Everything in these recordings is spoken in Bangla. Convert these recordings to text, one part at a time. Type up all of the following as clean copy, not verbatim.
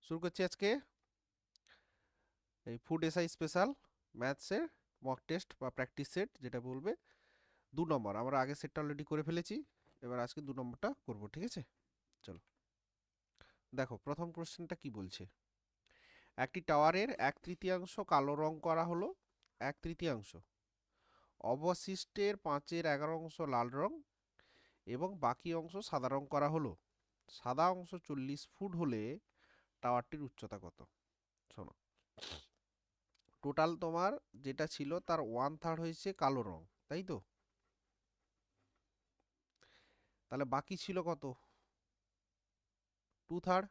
শুরু করছি আজকে এই ফুড এসআই স্পেশাল ম্যাথসের মক টেস্ট বা প্র্যাকটিস সেট যেটা বলবে 2 নম্বর। আমরা আগের সেটটা অলরেডি করে ফেলেছি, এবার আজকে 2 নম্বরটা করব, ঠিক আছে? চলো দেখো প্রথম কোশ্চেনটা কি বলছে। একটি টাওয়ারের 1/3 কালো রং করা হলো, 1/3 অবশিষ্টের 5/11 লাল রং এবং বাকি অংশ সাদা রং করা হলো। সাদা অংশ 40 ফুট হলে টাওয়ারটির উচ্চতা কত? শোনো, টোটাল তোমার যেটা ছিল তার 1/3 হয়েছে কালো রং, তাই তো? তাহলে বাকি ছিল কত? 2/3,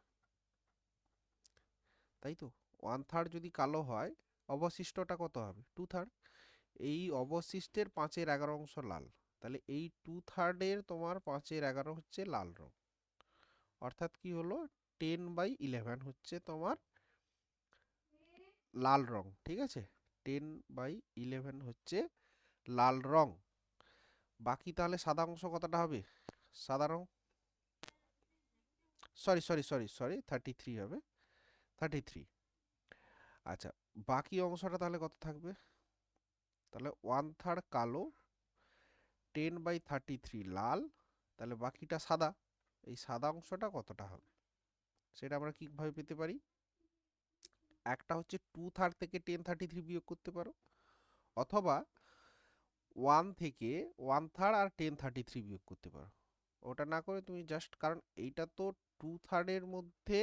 তাই তো? 1/3 যদি কালো হয়, অবশিষ্টটা কত হবে? 2/3। এই অবশিষ্টের 5/11 লাল, তাহলে এই 2/3 তোমার 5/11 হচ্ছে লাল রং। অর্থাৎ কি হলো, 10/11 হচ্ছে তোমার লাল রং, ঠিক আছে? 10/11 হচ্ছে লাল রং। বাকি তাহলে সাদা অংশ কতটা হবে? সাদা রং, সরি সরি সরি সরি 33 হবে, 33। আচ্ছা, বাকি অংশটা তাহলে কত থাকবে? তাহলে 1/3 কালো, 10/33 লাল, তাহলে বাকিটা সাদা। এই সাদা অংশটা কতটা হবে সেটা আমরা কিভাবে পেতে পারি? একটা হচ্ছে 2/3 থেকে 1033 বিয়োগ করতে পারো, অথবা 1 থেকে 1/3 আর 1033 বিয়োগ করতে পারো। ওটা না করে তুমি জাস্ট, কারণ এইটা তো 2/3 এর মধ্যে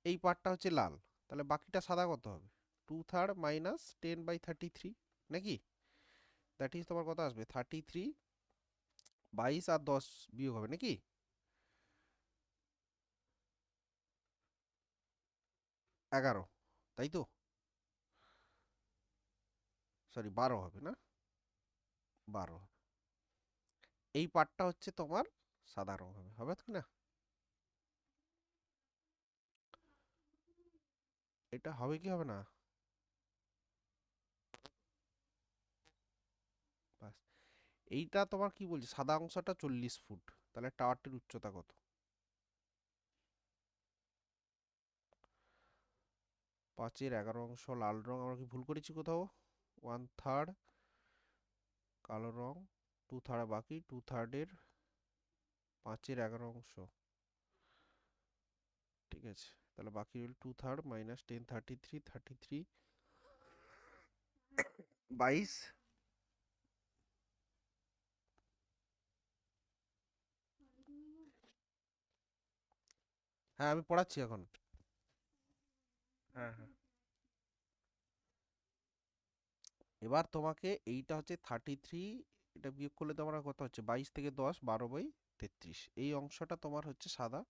এই পার্টটা হচ্ছে লাল, তাহলে বাকিটা সাদা কত হবে? 2/3 মাইনাস 10/33, নাকি? দ্যাট ইজ তোমার কত আসবে? 33, 22 আর 10 বিয়োগ হবে নাকি? 11, তাই তো? সরি 12 হবে না, 12 হবে। এই পার্টটা হচ্ছে তোমার সাদা রং হবে, হবে কি না? এটা হবে কি হবে না? বাস। এইটা তোমার কি বলছে, সাদা অংশটা 40 ফুট, তাহলে টাওয়ারটির উচ্চতা কত? 5/11 লাল রং, আমরা কি ভুল করেছি কোথাও? 1/3 কালো রং, 2/3 বাকি, 2/3 এর 5/11, ঠিক আছে? তাহলে বাকি রইল 2/3 মাইনাস 1033, 33, 22। হ্যাঁ, আমি পড়াচ্ছি এখন। হ্যাঁ হ্যাঁ, এবার তোমাকে এইটা হচ্ছে 33, এটা বিয়োগ করলে তোমার কত হচ্ছে? 22 থেকে 10, 12/33। এই অংশটা তোমার হচ্ছে সাদা,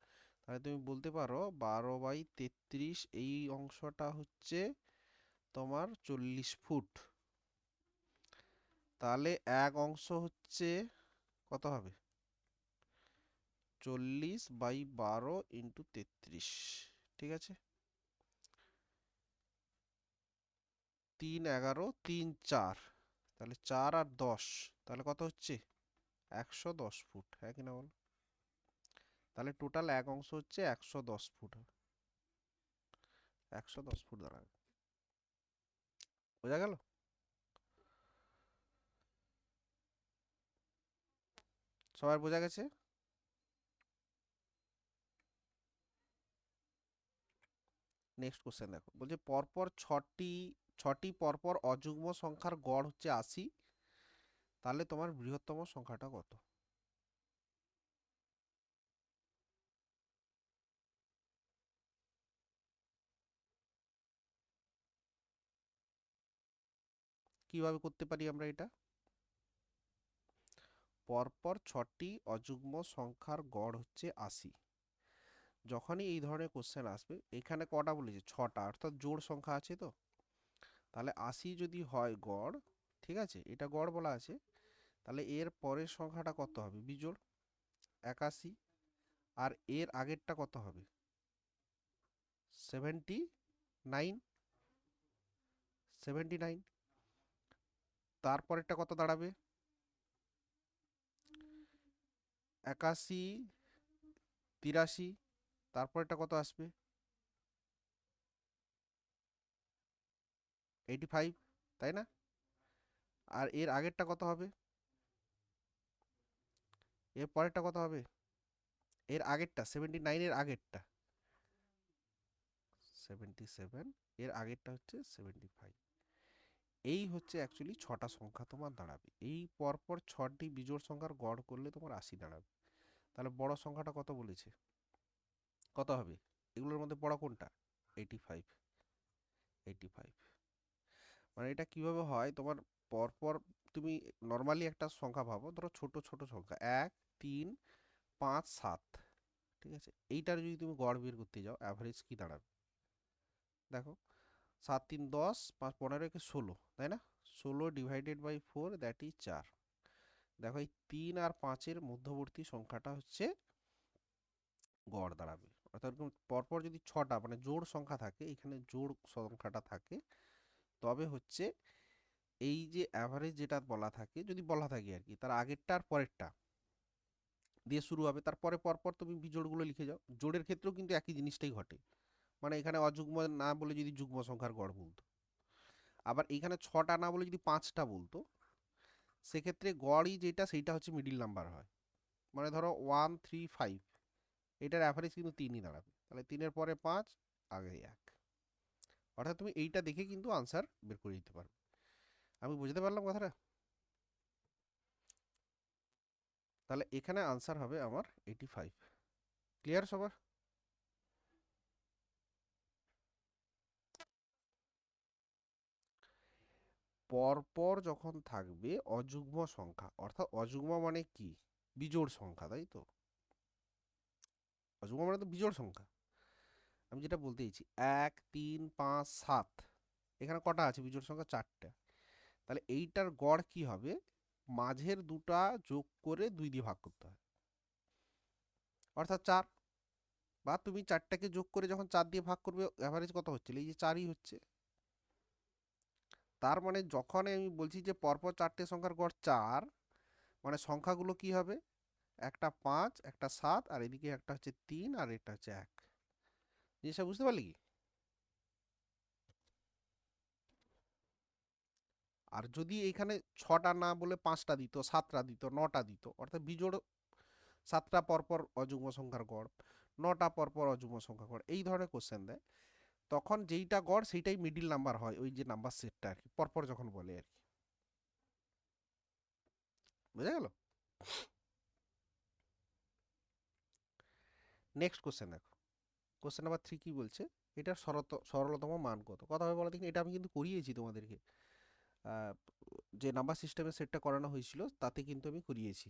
তাহলে তুমি বলতে পারো 12/33 এই অংশটা হচ্ছে তোমার 40 ফুট। তাহলে এক অংশ হচ্ছে কত হবে? 40/12 × 33, ঠিক আছে? 3, 11, 3, 4, তাহলে 4 আর 10, তাহলে কত হচ্ছে? 110 ফুট, হ্যাঁ কিনা বল? তাহলে টোটাল এক অংশ হচ্ছে 110 ফুট, 110 ফুট দাঁড়াবে। বোঝা গেল? সবার বোঝা গেছে? নেক্সট কোশ্চেন দেখো, বলছে পরপর ছটি পরপর অযুগ্ম সংখ্যার গড় হচ্ছে 80, তাহলে তোমার বৃহত্তম সংখ্যাটা কত? কিভাবে করতে পারি আমরা এটা? পরপর 6টি অযুগ্ম সংখ্যার গড় হচ্ছে 80। যখনই এই ধরনের কোশ্চেন আসবে, এখানে কটা বলেছে? 6টা, অর্থাৎ জোড় সংখ্যা আছে তো। তাহলে 80 যদি হয় গড়, ঠিক আছে, এটা গড় বলা আছে, তাহলে এর পরের সংখ্যাটা কত হবে? বিজোড়, 81। আর এর আগেরটা কত হবে? 79, 79। তারপরেরটা কত দাঁড়াবে? 81, 83। তারপরেরটা কত আসবে? 85, তাই না? আর এর আগেরটা কত হবে? এর পরেরটা কত হবে? এর আগেরটা 79 এর আগেরটা 77, এর আগেরটা হচ্ছে 75। এই হচ্ছে অ্যাকচুয়ালি ছটা সংখ্যা তোমার দাঁড়াবে। এই পরপর ছটি বিজোড় সংখ্যার গড় করলে তোমার 80 দাঁড়াবে। তাহলে বড় সংখ্যাটা কত বলেছে? কত হবে? এগুলোর মধ্যে বড় কোনটা? 85। 85 মানে এটা কিভাবে হয় তোমার, পরপর তুমি নর্মালি একটা সংখ্যা ভাবো, ধরো ছোট ছোট সংখ্যা 1, 3, 5, 7, ঠিক আছে? এইটার যদি তুমি গড় বের করতে যাও, অ্যাভারেজ কি দাঁড়াবে? দেখো, 7 3 10, 5 15 কে 16, তাই না? 16 ডিভাইডেড বাই 4, দ্যাট ইজ 4। দেখো এই 3 আর 5-এর মধ্যবর্তী সংখ্যাটা হচ্ছে গড় দাঁড়াবে। অর্থাৎ এরকম পরপর যদি ছটা মানে জোড় সংখ্যা থাকে, এখানে জোড় সংখ্যাটা থাকে, তবে হচ্ছে এই যে অ্যাভারেজ যেটা বলা থাকে, যদি বলা থাকে আর কি, তার আগেরটা আর পরেরটা দিয়ে শুরু হবে, তারপরে পরপর তুমি বিজোড়গুলো লিখে যাও। জোড়ের ক্ষেত্রেও কিন্তু একই জিনিসটাই ঘটে, মানে এখানে অযুগ্ম না বলে যদি যুগ্ম সংখ্যার গড় বলতো, আবার এখানে ছটা না বলে যদি পাঁচটা বলতো, সেক্ষেত্রে গড়ই যেটা সেইটা হচ্ছে মিডিল নাম্বার হয়। মানে ধরো 135, এটার অ্যাভারেজ কিন্তু 3ই দাঁড়াবে। তাহলে 3-এর পরে 5, আগে 1। অর্থাৎ তুমি এইটা দেখে কিন্তু আনসার বের করে দিতে পারবে। আমি বুঝতে পারলাম কথাটা? তাহলে এখানে আনসার হবে আমার 85। ক্লিয়ার সবার? পরপর যখন থাকবে অযুগ্ম সংখ্যা, অর্থাৎ অযুগ্ম মানে কি? বিজোড় সংখ্যা, তাই তো? অযুগ্ম মানে তো বিজোড় সংখ্যা। আমি যেটা বলতে চাইছি, 1 3 5 7, এখানে কটা আছে বিজোড় সংখ্যা? 4টা। তাহলে এইটার গড় কি হবে? মাঝের দুটা যোগ করে 2 দিয়ে ভাগ করতে হয়, অর্থাৎ 4। বা তুমি 4টাকে যোগ করে যখন 4 দিয়ে ভাগ করবে, অ্যাভারেজ কত হচ্ছে? এই যে 4ই হচ্ছে। তার মানে যখন আমি বলছি যে পরপর 4টে সংখ্যার গড় 4, মানে সংখ্যাগুলো কি হবে? একটা 5, একটা 7, আর এদিকে একটা হচ্ছে 3, আর এটা হচ্ছে 1। জিনিসটা বুঝতে পারলি কি? আর যদি এখানে 6টা না বলে 5টা দিত, 7টা দিত, 9টা দিত, অর্থাৎ বিজোড় 7টা পরপর অযুগ্ম সংখ্যার গড়, 9টা পরপর অযুগ্ম সংখ্যার গড়, এই ধরনের কোশ্চেন দেয়, তখন যেইটা গড় সেইটাই মিডিল নাম্বার হয়, ওই যে নাম্বার সেটটা আর কি, পরপর যখন বলে আর কি। বুঝা গেল? নেক্সট কোশ্চেন দেখো। কোশ্চেন নাম্বার 3 কি বলছে? এটার সরলতম মান কত? কথা হবে বলা দেখি, এটা আমি কিন্তু করিয়েছি তোমাদেরকে। আহ, যে নাম্বার সিস্টেমের সেটটা করানো হয়েছিল তাতে কিন্তু আমি করিয়েছি।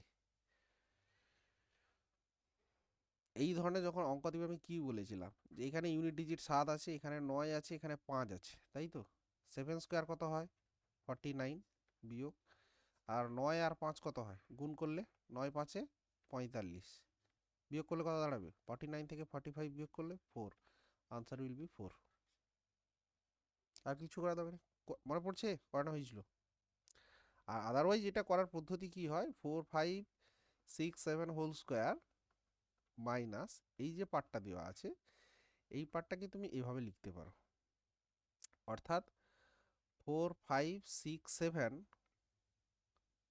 এই ধরনের যখন অঙ্ক দিবে, আমি কি বলেছিলাম যে এখানে ইউনিট ডিজিট 7 আছে, এখানে 9 আছে, এখানে 5 আছে, তাই তো? 7 স্কোয়ার কত হয়? 49, বিয়োগ, আর 9 আর 5 কত হয় গুণ করলে? 9 5-এ 45, বিয়োগ করলে কত দাঁড়াবে? 49 থেকে 45 বিয়োগ করলে 4। Answer will be 4। আর কিছু করা দরকার নেই। মনে পড়ছে করানো হয়েছিল? আর আদারওয়াইজ এটা করার পদ্ধতি কি হয়? 4 5 6 7 হোল স্কোয়ার মাইনাস এই যে পার্টটা দেওয়া আছে, এই পার্টটাকে তুমি এভাবে লিখতে পারো, অর্থাৎ 4 5 6 7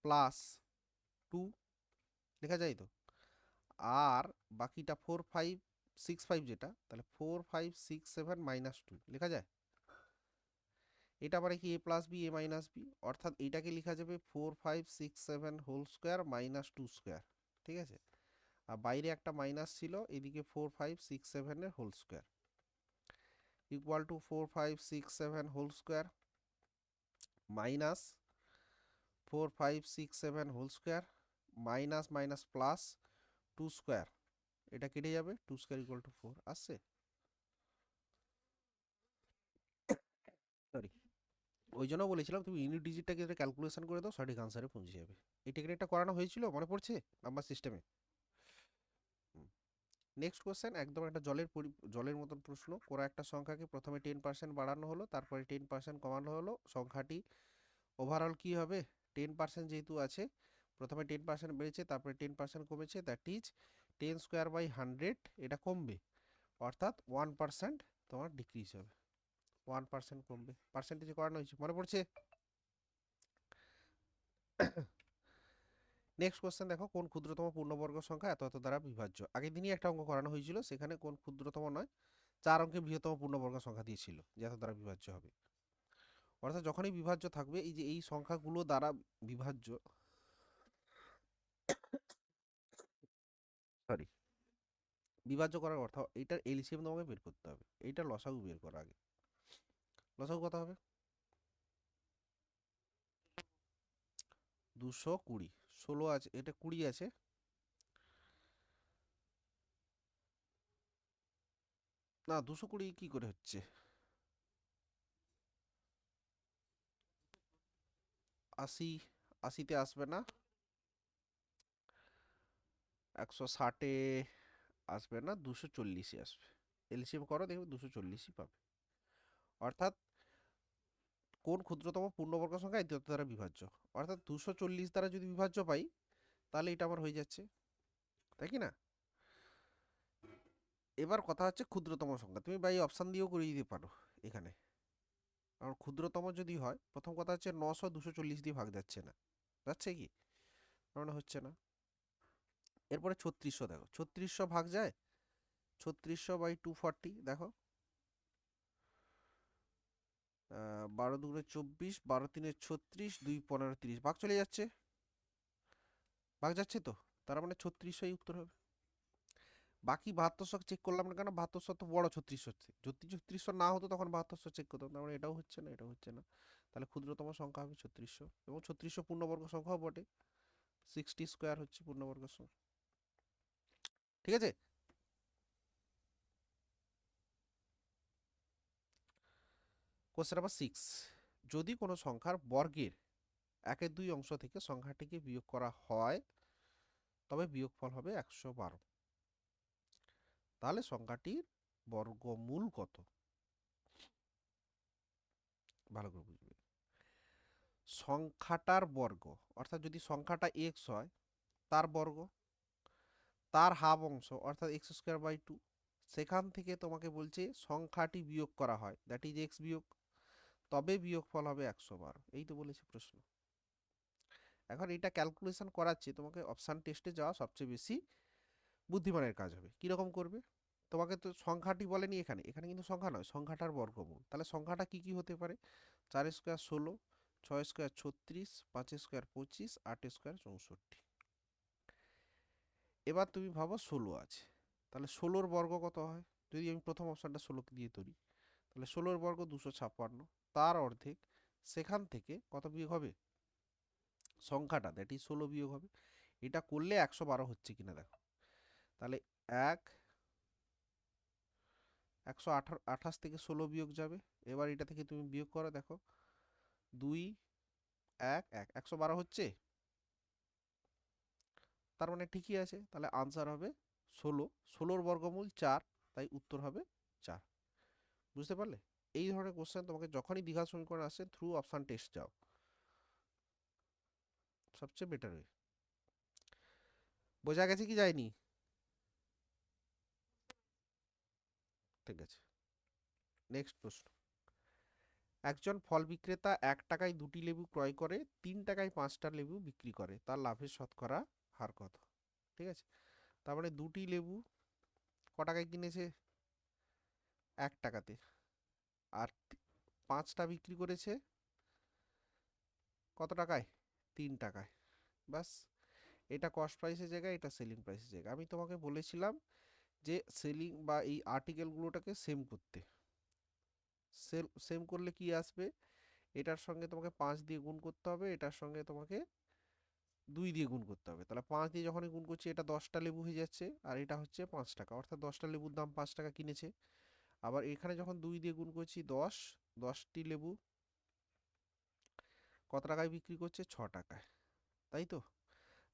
প্লাস 2, লেখা যায় তো? আর বাকিটা 4 5 6 5 যেটা, তাহলে 4 5 6 7 মাইনাস 2 লেখা যায়। এটা মানে কি? এ প্লাস বি, এ মাইনাস বি, অর্থাৎ এইটাকে লেখা যাবে 4 5 6 7 হোল স্কোয়ার মাইনাস 2 স্কোয়ার, ঠিক আছে? আর বাইরে একটা মাইনাস ছিল, এদিকে 4 5 6 7 এর whole square equal to 4 5 6 7 whole square minus 4 5 6 7 whole square minus minus plus 2 square. এটা কেটে যাবে, 2 স্কোয়ার ইকুয়াল টু 4 আসছে। সরি, ওই জন্য বলেছিলাম তুমি ইউনিট ডিজিটটাকে ক্যালকুলেশন করে দাও, সঠিক আনসারে পৌঁছে যাবে। এই টেকনিকটা করানো হয়েছিল, মনে পড়ছে নাম্বার সিস্টেমে? নেক্সট কোশ্চেন একদম একটা জলের মতন প্রশ্ন। কোনো একটা সংখ্যাকে প্রথমে 10% বাড়ানো হলো, তারপরে 10% কমানো হলো, সংখ্যাটি ওভারঅল কি হবে? 10% যেহেতু আছে, প্রথমে 10% বেড়েছে, তারপরে 10% কমেছে, দ্যাট ইজ 10 স্কোয়ার বাই 100, এটা কমবে, অর্থাৎ 1% তোমার ডিক্রিজ হবে। 1% কমবে, পার্সেন্টেজে করানো হয়েছে, মনে পড়ছে? নেক্সট কোশ্চেন দেখো, কোন ক্ষুদ্রতম পূর্ণবর্গ সংখ্যা এত এত দ্বারা বিভাজ্য? আগের দিনই একটা অঙ্ক করানো হয়েছিল, সেখানে কোন ক্ষুদ্রতম নয় 4 অঙ্কের বৃহত্তম পূর্ণবর্গ সংখ্যা দিয়েছিল যে এত দ্বারা বিভাজ্য হবে। অর্থাৎ যখনই বিভাজ্য থাকবে, এই যে এই সংখ্যাগুলো দ্বারা বিভাজ্য, সরি, বিভাজ্য করার অর্থ এইটার এলসিএম তোমাকে বের করতে হবে, এইটার লসাগু বের করা আগে। লসাগু কত হবে? 220, 16 আছে, এটা 20 আছে, না 220 কি করে হচ্ছে? 80, 80-তে আসবে না, 160-এ আসবে না, 240-ই আসবে। এলসিএম করো, দেখবে 240-ই পাবে। অর্থাৎ কোন ক্ষুদ্রতম পূর্ণবর্গ সংখ্যা এই তথ্য দ্বারা বিভাজ্য, অর্থাৎ 240 দ্বারা যদি বিভাজ্য পাই, তাহলে এটা আমার হয়ে যাচ্ছে, তাই কি না? এবার কথা হচ্ছে ক্ষুদ্রতম সংখ্যা, তুমি বাই অপশান দিয়েও করে দিতে পারো এখানে। কারণ ক্ষুদ্রতম যদি হয়, প্রথম কথা হচ্ছে 900 240 দিয়ে ভাগ যাচ্ছে না, যাচ্ছে কি? মানে হচ্ছে না। এরপরে 3600, দেখো 3600 ভাগ যায়, 3600 বাই 240, দেখো 12 দুগুণে 24, 12 তিনে 36, 2 15 30, ভাগ চলে যাচ্ছে, ভাগ যাচ্ছে তো, তার মানে 3600ই উত্তর হবে। বাকি 7200 চেক করলাম না কেন, 7200 তো বড় 3600 হচ্ছে, যদি 3600 না হতো তখন 7200 চেক করতাম, তার মানে এটাও হচ্ছে না, এটাও হচ্ছে না। তাহলে ক্ষুদ্রতম সংখ্যা হবে 3600, এবং 3600 পূর্ণবর্গ সংখ্যাও বটে, 60 স্কোয়ার হচ্ছে পূর্ণবর্গ সংখ্যা। ঠিক আছে। কোশ্চেন নাম্বার 6, যদি কোনো সংখ্যার বর্গের 1/2 অংশ থেকে সংখ্যাটিকে বিয়োগ করা হয়, তবে বিয়োগফল হবে 112, তাহলে সংখ্যাটির বর্গমূল কত? ভালো করে বুঝবে, সংখ্যাটার বর্গ, অর্থাৎ যদি সংখ্যাটা এক্স হয়, তার বর্গ, তার হাফ অংশ অর্থাৎ এক্স স্কোয়ার বাই 2, সেখান থেকে তোমাকে বলছে সংখ্যাটি বিয়োগ করা হয়, দ্যাট ইজ এক্স বিয়োগ, তবে বিয়োগফল হবে 112, এই তো বলেছে প্রশ্ন। এখন এটা ক্যালকুলেশন করাচ্ছে, তোমাকে অপশান টেস্টে যাওয়া সবচেয়ে বেশি বুদ্ধিমানের কাজ হবে। কিরকম করবে? তোমাকে তো সংখ্যাটি বলেনি এখানে, এখানে কিন্তু সংখ্যা নয়, সংখ্যাটার বর্গমূল, তাহলে সংখ্যাটা কি কি হতে পারে? 4 স্কোয়ার 16, 6 স্কোয়ার 36, 5 স্কোয়ার 25, 8 স্কোয়ার 64। এবার তুমি ভাবো 16 আছে, তাহলে 16-র বর্গ কত হয়? যদি আমি প্রথম অপশানটা 16 দিয়ে ধরি, তাহলে 16-র বর্গ 256, তার অর্ধেক, সেখান থেকে কত বিয়োগ হবে? সংখ্যাটা, দ্যাট ইজ 16 বিয়োগ হবে। এটা করলে 112 হচ্ছে কিনা দেখো, তাহলে 128 থেকে 16 বিয়োগ যাবে, এবার এটা থেকে তুমি বিয়োগ করো, দেখো 2 1 1 112 হচ্ছে, তার মানে ঠিকই আছে, তাহলে আনসার হবে 16, 16-র বর্গমূল 4, তাই উত্তর হবে 4। বুঝতে পারলে? এই ধরনের কোশ্চেন তোমাকে যখনই দ্বিঘাত সমীকরণ আসে, থ্রু অপশান টেস্ট যাও, সবচেয়ে বেটার ওয়ে। বোঝা গেছে কি যায়নি? ঠিক আছে, নেক্সট প্রশ্ন, একজন ফল বিক্রেতা 1 টাকায় 2টি লেবু ক্রয় করে 3 টাকায় 5টা লেবু বিক্রি করে, তার লাভের শতকরা হার কত? ঠিক আছে, তার মানে 2টি লেবু ক টাকায় কিনেছে? 1 টাকাতে, আর 5টা বিক্রি করেছে কত টাকায়? 3 টাকায়। বাস, এটা কস্ট প্রাইসের জায়গায়, এটা সেলিং প্রাইসের জায়গায়। আমি তোমাকে বলেছিলাম যে সেলিং বা এই আর্টিকেলগুলোটাকে সেম করতে, সেম করলে কি আসবে? এটার সঙ্গে তোমাকে 5 দিয়ে গুণ করতে হবে, এটার সঙ্গে তোমাকে 2 দিয়ে গুণ করতে হবে, তাহলে 5 দিয়ে যখনই গুণ করছি, এটা 10টা লেবু হয়ে যাচ্ছে, আর এটা হচ্ছে 5 টাকা, অর্থাৎ 10টা লেবুর দাম 5 টাকা কিনেছে। আবার এখানে যখন 2 দিয়ে গুণ করছি, 10টি লেবু কত টাকায় বিক্রি করছে? 6 টাকায়, তাই তো?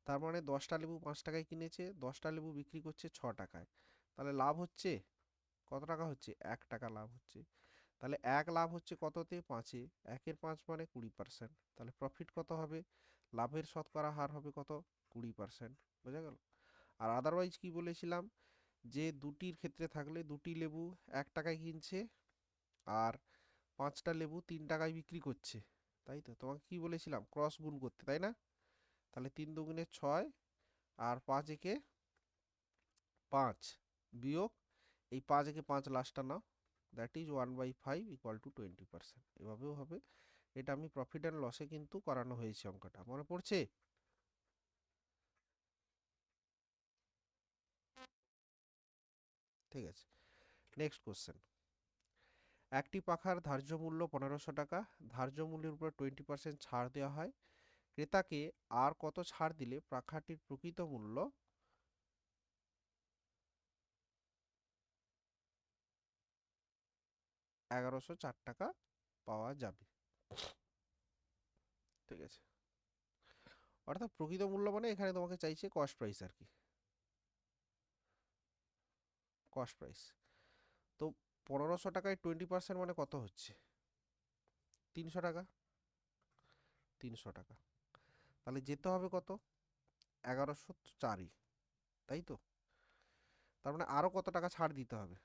তার মানে 10টা লেবু 5 টাকায় কিনেছে, 10টা লেবু বিক্রি করছে 6 টাকায়, তাহলে লাভ হচ্ছে কত টাকা? হচ্ছে 1 টাকা লাভ হচ্ছে। তাহলে 1 লাভ হচ্ছে কততে? 5-এ, 1-এর 5 মানে 20%, তাহলে প্রফিট কত হবে? লাভের শতকরা হার হবে কত? 20%। বোঝা গেল? আর আদারওয়াইজ কি বলেছিলাম, যে দুটির ক্ষেত্রে থাকলে 2টি লেবু 1 টাকায় কিনছে, আর 5টা লেবু 3 টাকায় বিক্রি করছে, তাই তো? তোমাকে কি বলেছিলাম? ক্রস গুণ করতে, তাই না? তাহলে 3 দুগুণে 6 আর 5 একে 5 বিয়োগ এই 5 একে 5 লাস্টটা নাও, দ্যাট ইজ 1/5 ইকুয়াল টু 20%। এভাবেও হবে। এটা আমি প্রফিট অ্যান্ড লসে কিন্তু করানো হয়েছে, অঙ্কটা মনে পড়ছে? ঠিক আছে, নেক্সট কোশ্চেন। একটি পাখার ধার্য মূল্য 1500 টাকা, ধার্য মূল্যের উপর 20% ছাড় দেওয়া হয়। ক্রেতাকে আর কত ছাড় দিলে পাখাটির প্রকৃত মূল্য 1104 টাকা পাওয়া যাবে? ঠিক আছে, অর্থাৎ প্রকৃত মূল্য মানে এখানে তোমাকে চাইছে কস্ট প্রাইস আর কি, কস্ট প্রাইস। তো 1500 টাকায় 20% মানে কত হচ্ছে? 300 টাকা। 300 টাকা, তাহলে যেতে হবে কত? 1104ই, তাই তো? তার মানে আরো কত টাকা ছাড় দিতে হবে?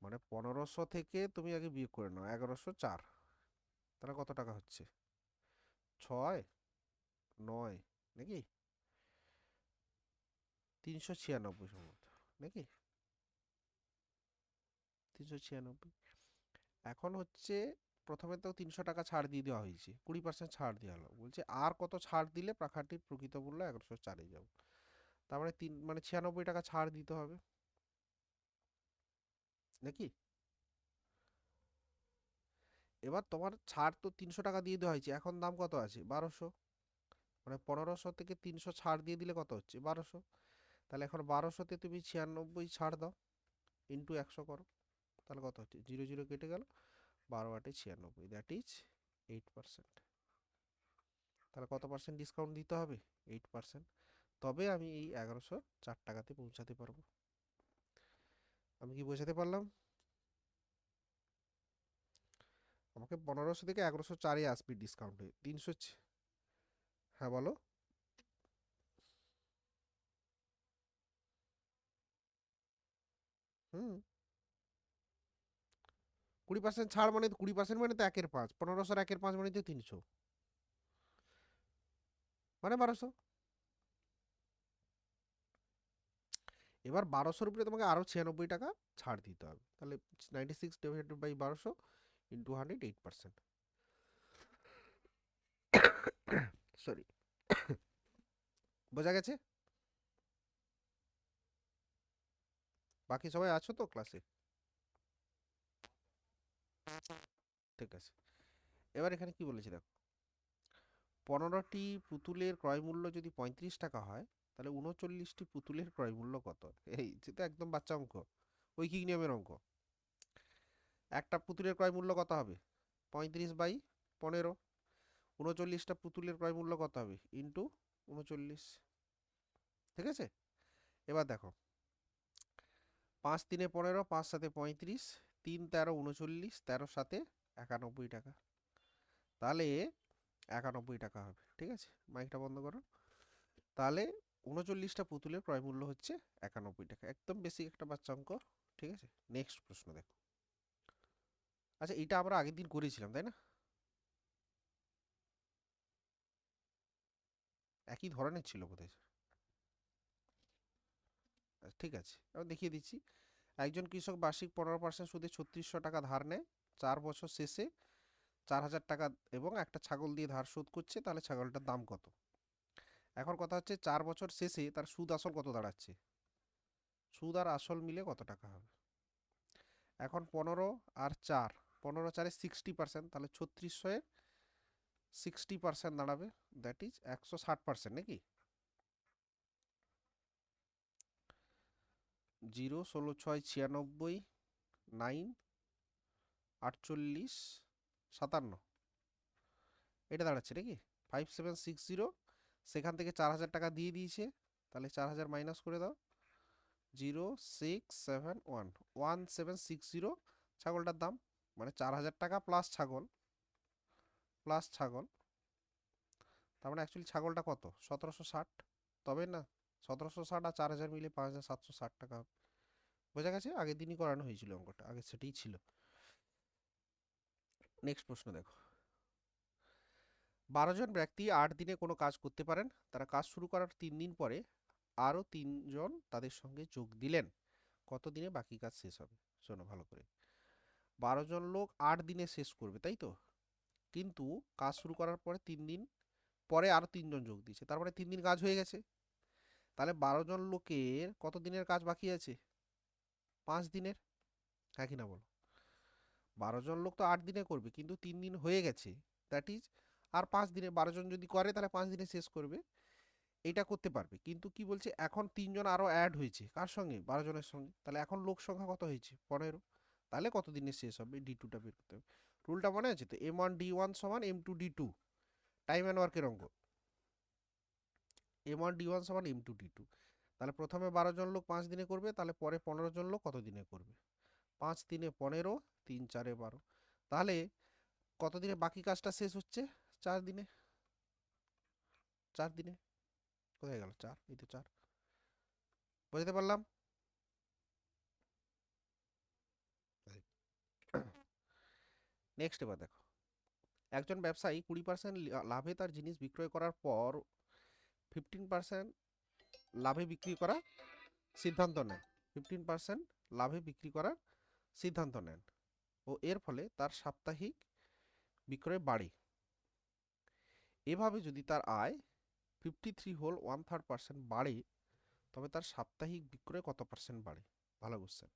মানে 1500 থেকে তুমি আগে বিয়োগ করে নাও 1104, তাহলে কত টাকা হচ্ছে? 6, 9, নাকি 396 সম্ভবত, নাকি 396। এখন হচ্ছে প্রথমে তো 300 টাকা ছাড় দিয়ে দেওয়া হয়েছে, 20% ছাড় দেওয়া হলো, বলছে আর কত ছাড় দিলে পাখাটির প্রকৃত মূল্য 1104-এ যাবে। তার মানে 96 টাকা ছাড় দিতে হবে, নাকি? এবার তোমার ছাড় তো 300 টাকা দিয়ে দেওয়া হয়েছে, এখন দাম কত আছে? 1200। মানে 1500 থেকে 300 ছাড় দিয়ে দিলে কত হচ্ছে? 1200। তাহলে এখন 1200-তে তুমি 96 ছাড় দাও, ইন্টু 100 করো, তাহলে কত হচ্ছে? 0 0 কেটে গেল, 12/96, দ্যাট ইজ 8%। তাহলে কত পার্সেন্ট ডিসকাউন্ট দিতে হবে? 8%। তবে আমি এই 1104 টাকাতে পৌঁছাতে পারবো। আমি কি বোঝাতে পারলাম? আমাকে 1500 থেকে 1104-এ আসবে ডিসকাউন্ট হয়ে 300। হ্যাঁ বলো। হুম, 20% ছাড় মানে 20% মানে তো 1/5, 1500-র 1/5 মানে তো 300, মানে 1200। এবার 1200-র উপরে তোমাকে আরো 96 টাকা ছাড় দিতে হবে, তাহলে 96 / 1200 ইন্টু 100, 8%। সরি, বোঝা গেছে? বাকি সবাই আছো তো ক্লাসে? ঠিক আছে, এবার এখানে কি বলেছে দেখো। 15টি পুতুলের ক্রয় মূল্য যদি 35 টাকা হয়, তাহলে 39টি পুতুলের ক্রয় মূল্য কত? এই যেটা একদম বাচ্চা অঙ্ক, ঐকিক নিয়মের অঙ্ক। একটা পুতুলের ক্রয় মূল্য কত হবে? 35/15। 39টা পুতুলের ক্রয় মূল্য কত হবে? ইন্টু 39। ঠিক আছে, এবার দেখো, 5 3 15, 5 7 35, 3 13 39, 13 7 91 টাকা। তাহলে 91 টাকা হবে। ঠিক আছে, মাইকটা বন্ধ করো। তাহলে 39টা পুতুলের ক্রয় মূল্য হচ্ছে 91 টাকা, একদম বেসিক একটা বাচ্চা অঙ্ক। ঠিক আছে, নেক্সট প্রশ্ন দেখো। আচ্ছা, এটা আমরা আগের দিন করেছিলাম, তাই না? একই ধরনের ছিল বোধহয়। ঠিক আছে, এবার দেখিয়ে দিচ্ছি। একজন কৃষক বার্ষিক 15% সুদে 3600 টাকা ধার নেয়, 4 বছর শেষে 4000 টাকা এবং একটা ছাগল দিয়ে ধার শোধ করছে, তাহলে ছাগলটার দাম কত? এখন কথা হচ্ছে 4 বছর শেষে তার সুদ আসল কত দাঁড়াচ্ছে, সুদ আর আসল মিলে কত টাকা হবে? এখন 15 আর 4, 15 4-এ 60%, তাহলে 3600-এ 60% দাঁড়াবে, দ্যাট ইজ 160%, নাকি? 0 16 6 96, 9 48 57, এটা দাঁড়াচ্ছে নাকি 5760। সেখান থেকে 4000 টাকা দিয়ে দিয়েছে, তাহলে 4000 মাইনাস করে দাও, 0671 1760 ছাগলটার দাম। মানে 4000 টাকা প্লাস ছাগল, প্লাস ছাগল, তার মানে অ্যাকচুয়ালি ছাগলটা কত? 1760। তবে না, 1760 আর 4000 মিলে 5760 টাকা হবে। বোঝা গেছে? আগের দিনই করানো হয়েছিল অঙ্কটা, আগে সেটাই ছিল। নেক্সট প্রশ্ন দেখো। 12 জন ব্যক্তি 8 দিনে কোনো কাজ করতে পারেন। তারা কাজ শুরু করার 3 দিন পরে আরও 3 জন তাদের সঙ্গে যোগ দিলেন। কত দিনে বাকি কাজ শেষ হবে? শোনো ভালো করে। 12 জন লোক 8 দিনে শেষ করবে, তাই তো? কিন্তু কাজ শুরু করার পরে 3 দিন পরে আরও 3 জন যোগ দিয়েছে, তার মানে 3 দিন কাজ হয়ে গেছে। তাহলে 12 জন লোকের কত দিনের কাজ বাকি আছে? 5 দিনের। হ্যাঁ কি না বলো? 12 জন লোক তো 8 দিনে করবে, কিন্তু 3 দিন হয়ে গেছে। দ্যাট ইজ আর 5 দিনে 12 জন যদি করে তাহলে 5 দিনে শেষ করবে। এটা করতে পারবে, কিন্তু কি বলছে, এখন 3 জন আরো অ্যাড হয়েছে কার সঙ্গে? 12 জনের সঙ্গে। তাহলে এখন লোক সংখ্যা কত হয়েছে? 15। তাহলে কত দিনে শেষ হবে? D2টা বের করতে হবে। রুলটা মনে আছে তো? M1D1 সমান M2D2, টাইম অ্যান্ড ওয়ার্কের অঙ্ক। M1D1 সমান M2D2। তাহলে প্রথমে 12 জন লোক 5 দিনে করবে, তাহলে পরে 15 জন লোক কত দিনে করবে? 5 3 15, 3 4 12। তাহলে কত দিনে বাকি কাজটা শেষ হচ্ছে? 4 দিনে। 4 দিনে। কোথায় গেল 4? এই তো 4। বুঝতে পারলাম? নেক্সট এবার দেখো। একজন ব্যবসায়ী 20% লাভে তার জিনিস বিক্রয় করার পর 15% লাভে বিক্রি করার সিদ্ধান্ত নেন। 15% লাভে বিক্রি করার সিদ্ধান্ত নেন ও এর ফলে তার সাপ্তাহিক বিক্রয় বাড়ে। এভাবে যদি তার আয় 53 হোল 1/3% বাড়ে, তবে তার সাপ্তাহিক বিক্রয় কত পার্সেন্ট বাড়ে? ভালো কোশ্চেন।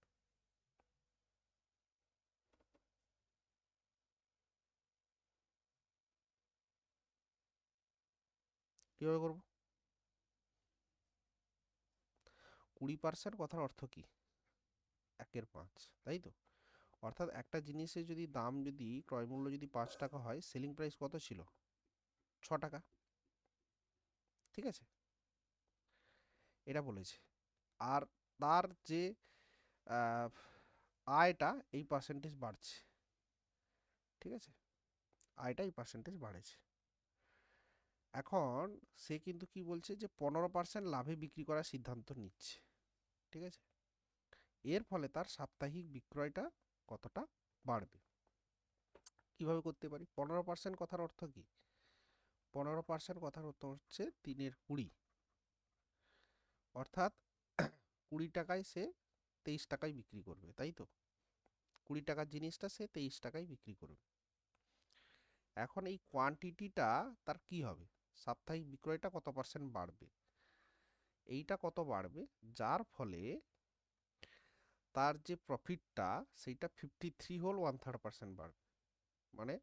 কিভাবে করবো? 20% কথার অর্থ কি? 1/5, তাই তো? অর্থাৎ একটা জিনিসের যদি দাম, যদি ক্রয় মূল্য যদি 5 টাকা হয়, সেলিং প্রাইস কত ছিল? 6 টাকা। ঠিক আছে, এটা বলেছে। আর তার যে আহ, আয়টা এই পার্সেন্টেজ বাড়ছে। ঠিক আছে, আয়টা এই পার্সেন্টেজ বাড়েছে। এখন সে কিন্তু কি বলছে, যে 15% লাভে বিক্রি করার সিদ্ধান্ত নিচ্ছে। ঠিক আছে, এর ফলে তার সাপ্তাহিক বিক্রয়টা কতটা বাড়বে? কিভাবে করতে পারি? 15% কথার অর্থ কি? 15% কথার অর্থ হচ্ছে 3/20। অর্থাৎ 20 টাকায় সে 23 টাকায় বিক্রি করবে, তাই তো? 20 টাকার জিনিসটা সে 23 টাকায় বিক্রি করবে। এখন এই কোয়ান্টিটিটা তার কি হবে? সাপ্তাহিক বিক্রয়টা কত পার্সেন্ট বাড়বে? এইটা কত বাড়বে, যার ফলে তার যে প্রফিটটা সেইটা 53 হোল 1/3% বাড়বে। মানে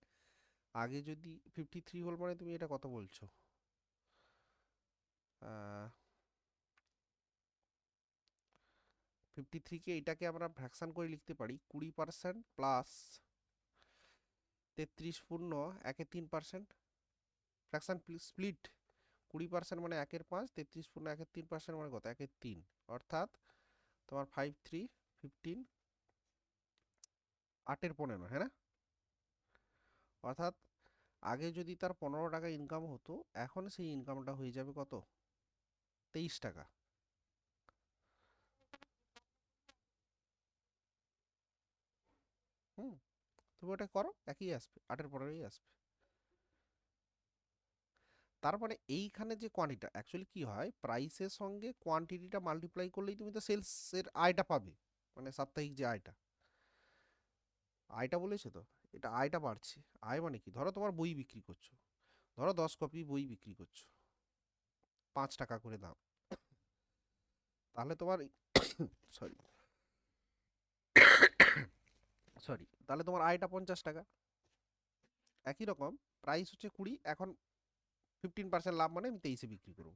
আগে যদি 53 হোল, মানে তুমি এটা কত বলছো? 53কে এটাকে আমরা ফ্র্যাকশন করে লিখতে পারি 20% প্লাস 33 পূর্ণ 1/3%। Fraction split. 20% মানে 1/5, 33 পূর্ণ 1/3% মানে কত? 1/3। অর্থাৎ তোমার 5 3 15, 8/15, হ্যাঁ না? অর্থাৎ আগে যদি তার 15 টাকা ইনকাম হতো, এখন সেই ইনকামটা হয়ে যাবে কত? 23 টাকা। হুম, তুমি ওটা করো, একই আসবে, 8/15ই আসবে। তার মানে এইখানে যে কোয়ান্টিটিটা, অ্যাকচুয়ালি কি হয়, প্রাইসের সঙ্গে কোয়ান্টিটিটা মাল্টিপ্লাই করলেই তুমি তো সেলসের আয়টা পাবে, মানে সাপ্তাহিক যে আয়টা। আয়টা বলেছে তো, এটা আয়টা বাড়ছে। আয় মানে কি? ধরো তোমার বই বিক্রি করছো, ধরো 10 কপি বই বিক্রি করছো, 5 টাকা করে দাম। তাহলে তোমার সরি সরি তাহলে তোমার আয়টা 50 টাকা। একই রকম, প্রাইস হচ্ছে 20, এখন 15% লাভ, মানে আমি 23-এ বিক্রি করবো।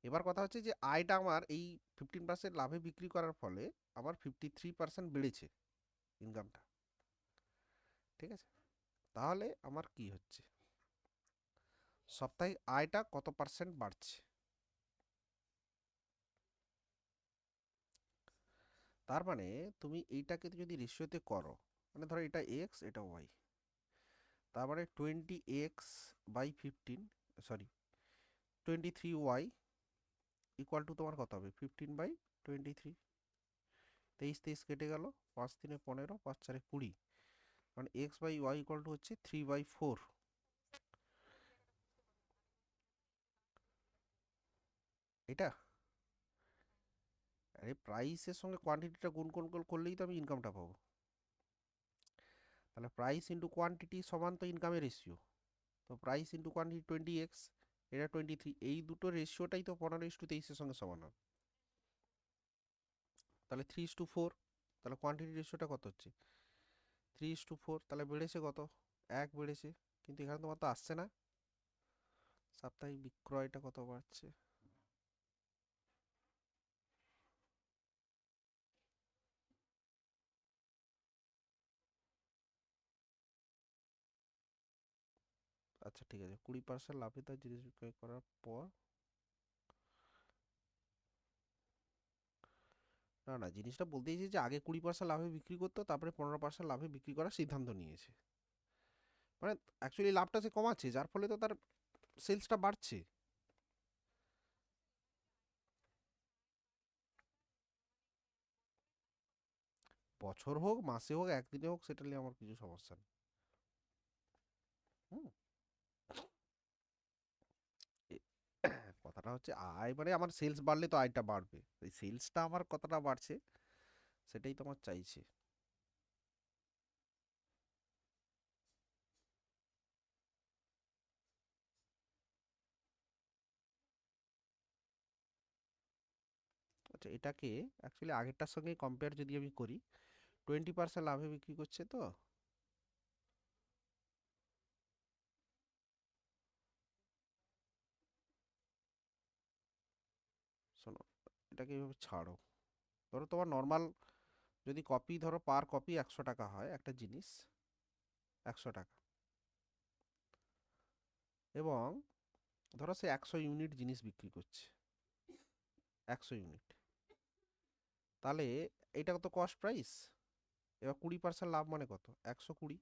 এবার কথা হচ্ছে যে আয়টা আমার এই 15% লাভে বিক্রি করার ফলে আমার 53% বেড়েছে ইনকামটা। ঠিক আছে, তাহলে আমার কি হচ্ছে, সাপ্তাহিক আয়টা কত পার্সেন্ট বাড়ছে? তার মানে তুমি এইটাকে যদি রেশিওতে করো, মানে ধরো এটা এক্স, এটা ওয়াই, তার মানে 20x/15, sorry 23y equal to তোমার কত হবে? 15/23। 23 কেটে গেল, 5 3 15, 5 4 20, মানে x by y equal to হচ্ছে 3/4। এটা, আরে প্রাইসের সঙ্গে কোয়ান্টিটিটা গুণ কোণ করলেই তো আমি ইনকামটা পাবো। তাহলে প্রাইস ইন্টু কোয়ান্টিটি সমান তো ইনকামের রেশিও। তো প্রাইস ইন্টু কোয়ান্টিটি 20x, এটা 23, এই দুটো রেশিওটাই তো 15:23 সঙ্গে সমান হবে। তাহলে 3:4, তাহলে কোয়ান্টিটি রেশিওটা কত হচ্ছে 3:4, তাহলে বেড়েছে কত, 1 বেড়েছে। কিন্তু এখানে তোমার তো আসছে না সাপ্তাহিক বিক্রয়টা কত বাড়ছে। আচ্ছা ঠিক আছে, 20% লাভে তার জিনিস বিক্রয় করার পর, না না জিনিসটা বলতে চাইছি যে আগে 20% লাভে বিক্রি করতো, তারপরে 15% লাভে বিক্রি করার সিদ্ধান্ত নিয়েছে। মানে অ্যাকচুয়ালি লাভটা সে কমাচ্ছে, যার ফলে তো তার সেলসটা বাড়ছে। বছর হোক, মাসে হোক, একদিনে হোক, সেটা নিয়ে আমার কিছু সমস্যা নেই। হুম। এ- কথাটা হচ্ছে আয় মানে আমার সেলস বাড়লে তো আয়টা বাড়বে, এই সেলসটা আমার কতটা বাড়ছে সেটাই তো আমার চাইছে। আচ্ছা এটাকে অ্যাকচুয়ালি আগেরটার সঙ্গে কম্পেয়ার যদি আমি করি, 20% লাভে বিক্রি করছে তো। শোনো, এটাকে এইভাবে ছাড়ো। ধরো তোমার নর্মাল যদি কপি, ধরো পার কপি 100 টাকা হয় একটা জিনিস, 100 টাকা, এবং ধরো সে 100 ইউনিট জিনিস বিক্রি করছে, 100 ইউনিট, তাহলে এটা কত কস্ট প্রাইস। এবার 20% লাভ মানে কত, 120।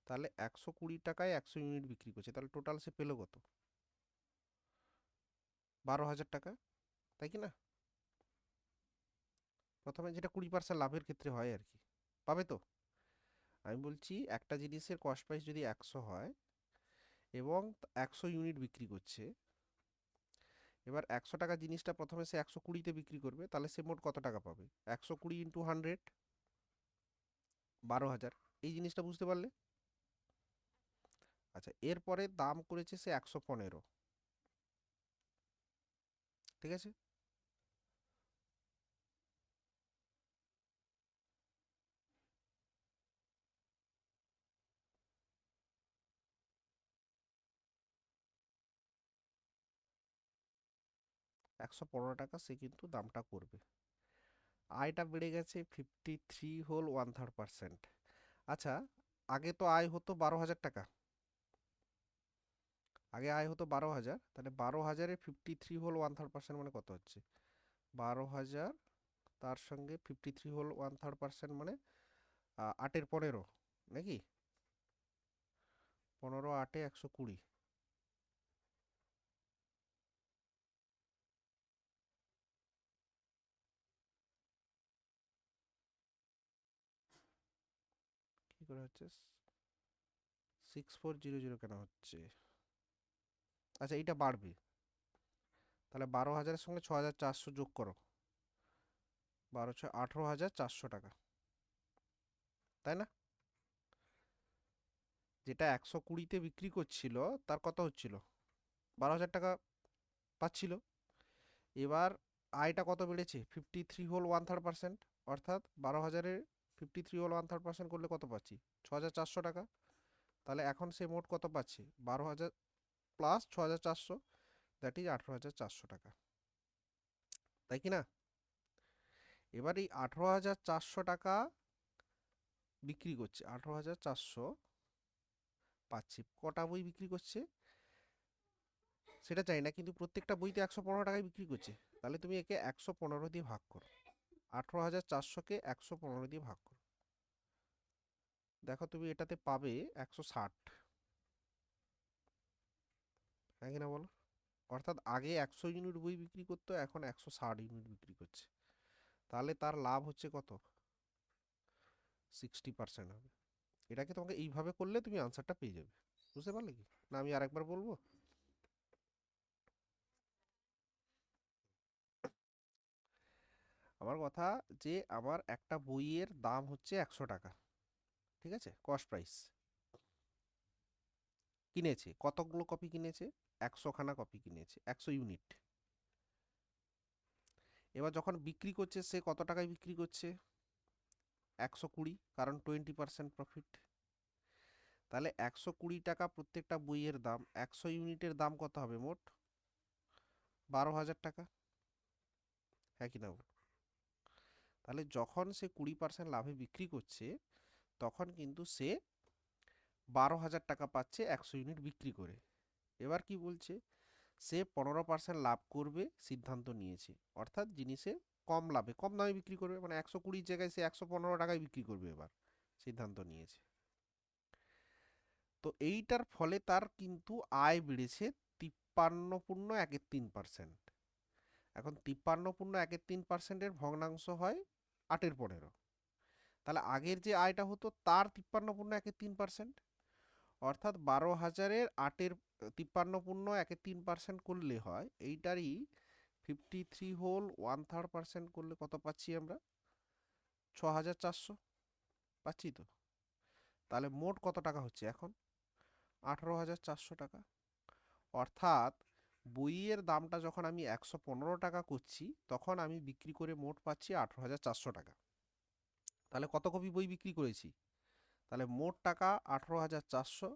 তাহলে 120 টাকায় 100 ইউনিট বিক্রি করছে, তাহলে টোটাল সে পেলো কত, 12,000 টাকা, তাই কি না। প্রথমে যেটা 20% লাভের ক্ষেত্রে হয় আর কি, পাবে তো। আমি বলছি একটা জিনিসের কস্ট প্রাইস যদি 100 হয় এবং 100 ইউনিট বিক্রি করছে, এবার 100 টাকা জিনিসটা প্রথমে সে 120-তে বিক্রি করবে, তাহলে সে মোট কত টাকা পাবে, 120 × 100, 12,000। এই জিনিসটা বুঝতে পারলে। আচ্ছা এরপরে দাম করেছে সে 115, ঠিক আছে। 115 টাকা সে কিন্তু দামটা করবে। আয়টা বেড়ে গেছে 53 হোল 1/3%। আচ্ছা, আগে তো আয় হতো 12,000 টাকা, আগে আয় হতো 12,000, তাহলে 12,000-এ 53 হোল 1/3% মানে কত হচ্ছে, 12,000 তার সঙ্গে 53 হোল 1/3% মানে 8-এর 15, নাকি, 15 8-এ 120। কি করে হচ্ছে 6400 কেন হচ্ছে, আচ্ছা এইটা বাড়বে, তাহলে 12,000-এর সঙ্গে 6,400 যোগ করো, 18,400 টাকা, তাই না। যেটা 120-তে বিক্রি করছিল তার কত হচ্ছিল, 12,000 টাকা পাচ্ছিল। এবার আয়টা কত বেড়েছে, 53 হোল 1/3%, অর্থাৎ 12,000-এর 53 হোল 1/3% করলে কত পাচ্ছি, 6,400 টাকা। তাহলে এখন সে মোট কত পাচ্ছে, 12,000 প্লাস 6,400, দ্যাট ইজ 18,400 টাকা, তাই কি না। এবার এই 18,400 টাকা বিক্রি করছে, 18,400 পাচ্ছি, কটা বই বিক্রি করছে সেটা চাই না, কিন্তু প্রত্যেকটা বইতে 115 টাকায় বিক্রি করছে। তাহলে তুমি একে 115 দিয়ে ভাগ করো, 18,400-কে 115 দিয়ে ভাগ করো, দেখো তুমি এটাতে পাবে 160, হ্যাঁ কিনা বলো। অর্থাৎ আগে 100 ইউনিট বই বিক্রি করতো, এখন 160 ইউনিট বিক্রি করছে। তাহলে তার লাভ হচ্ছে কত? 60% হবে। এটাকে তোমাকে এইভাবে করলে তুমি আনসারটা পেয়ে যাবে। বুঝতে পারলে কি না? আমি আরেকবার বলবো। আমার কথা, যে আমার একটা বইয়ের দাম হচ্ছে 100 টাকা, ঠিক আছে, কস্ট প্রাইস। কিনেছে কতগুলো কপি কিনেছে? 100খানা কপি কিনেছে, 100 ইউনিট। এবার যখন বিক্রি করছে সে কত টাকায় বিক্রি করছে? 120, কারণ 20% প্রফিট। তাহলে 120 টাকা প্রত্যেকটা বইয়ের দাম, 100 ইউনিটের দাম কত হবে মোট? 12,000 টাকা। হ্যাঁ কি না বল? তাহলে যখন সে 20% লাভে বিক্রি করছে, তখন কিন্তু সে 12,000 টাকা পাচ্ছে 100 ইউনিট বিক্রি করে। এবার কি বলছে? সে 15% লাভ করবে সিদ্ধান্ত নিয়েছে, অর্থাৎ জিনিসে কম লাভে কম দামে বিক্রি করবে, মানে 120 জায়গায় সে 115 টাকায় বিক্রি করবে এবার সিদ্ধান্ত নিয়েছে। তো এইটার ফলে তার কিন্তু আয় বেড়েছে 53.13%। এখন 53.13%-এর ভগ্নাংশ হয় 8-এর 15। তাহলে আগের যে আয়টা হতো তার 53.13%, অর্থাৎ 12,000-এর 8-এর 53.13% করলে হয় এইটারই 53 হোল 1/3% করলে কত পাচ্ছি আমরা? 6,400 পাচ্ছি তো। তাহলে মোট কত টাকা হচ্ছে এখন? 18,400 টাকা। অর্থাৎ বইয়ের দামটা যখন আমি 115 টাকা করছি, তখন আমি বিক্রি করে মোট পাচ্ছি 18,400 টাকা। তাহলে কত কপি বই বিক্রি করেছি? তাহলে মোট টাকা 18,400,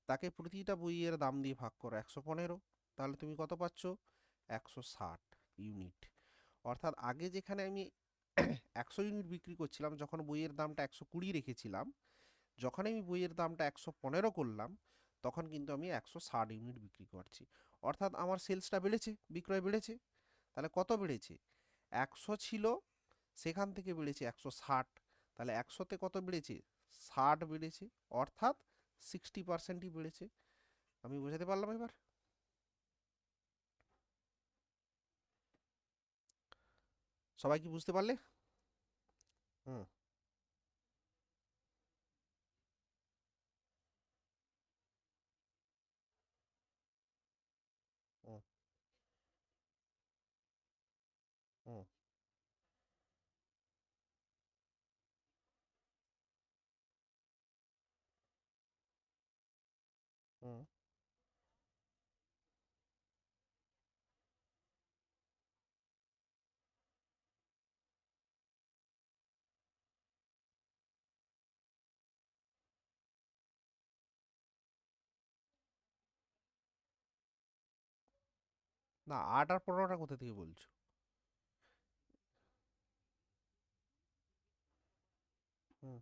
তাকে প্রতিটা বইয়ের দাম দিয়ে ভাগ করো 115, তাহলে তুমি কত পাচ্ছ? 160 ইউনিট। অর্থাৎ আগে যেখানে আমি 100 ইউনিট বিক্রি করছিলাম, যখন বইয়ের দামটা 120 রেখেছিলাম, যখন আমি বইয়ের দামটা 115 করলাম, তখন কিন্তু আমি 160 ইউনিট বিক্রি করছি। অর্থাৎ আমার সেলসটা বেড়েছে, বিক্রয় বেড়েছে। তাহলে কত বেড়েছে? 100 ছিল, সেখান থেকে বেড়েছে 160। তাহলে 100-তে কত বেড়েছে? 60 বেড়েছে, অর্থাৎ 60%ই বেড়েছে। আমি বোঝাতে পারলাম এবার? সবাই কি বুঝতে পারলে? হুম। হুম। হুম। হুম। না, 8 আর 15টা কোথা থেকে বলছো? হুম।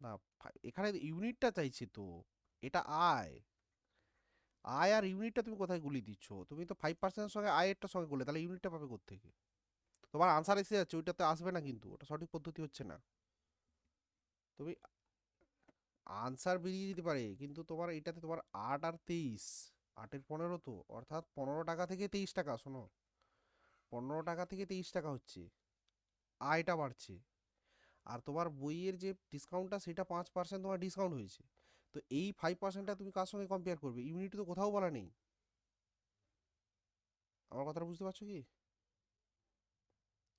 না, এখানে ইউনিটটা চাইছে তো। এটা আয়। আয় আর ইউনিটটা তুমি কোথায় গুলিয়ে দিচ্ছ? তুমি তো 5%-এর সঙ্গে আয়েরটা সঙ্গে করলে, তাহলে ইউনিটটা পাবে কোত্থেকে? তোমার আনসার এসে যাচ্ছে, ওইটাতে আসবে না, কিন্তু ওটা সঠিক পদ্ধতি হচ্ছে না। তুমি আনসার বেরিয়ে যেতে পারে, কিন্তু তোমার এইটাতে তোমার 8 আর 23, 8-এর 15 তো, অর্থাৎ 15 টাকা থেকে 23 টাকা, শোনো, 15 টাকা থেকে 23 টাকা হচ্ছে, আয়টা বাড়ছে। আর তোমার বইয়ের যে ডিসকাউন্টটা, সেটা 5% তোমার ডিসকাউন্ট হয়েছে। তো এই 5%টা তুমি কার সঙ্গে কম্পেয়ার করবে? ইউনিট তো কোথাও বলা নেই। আমার কথাটা বুঝতে পারছো কি?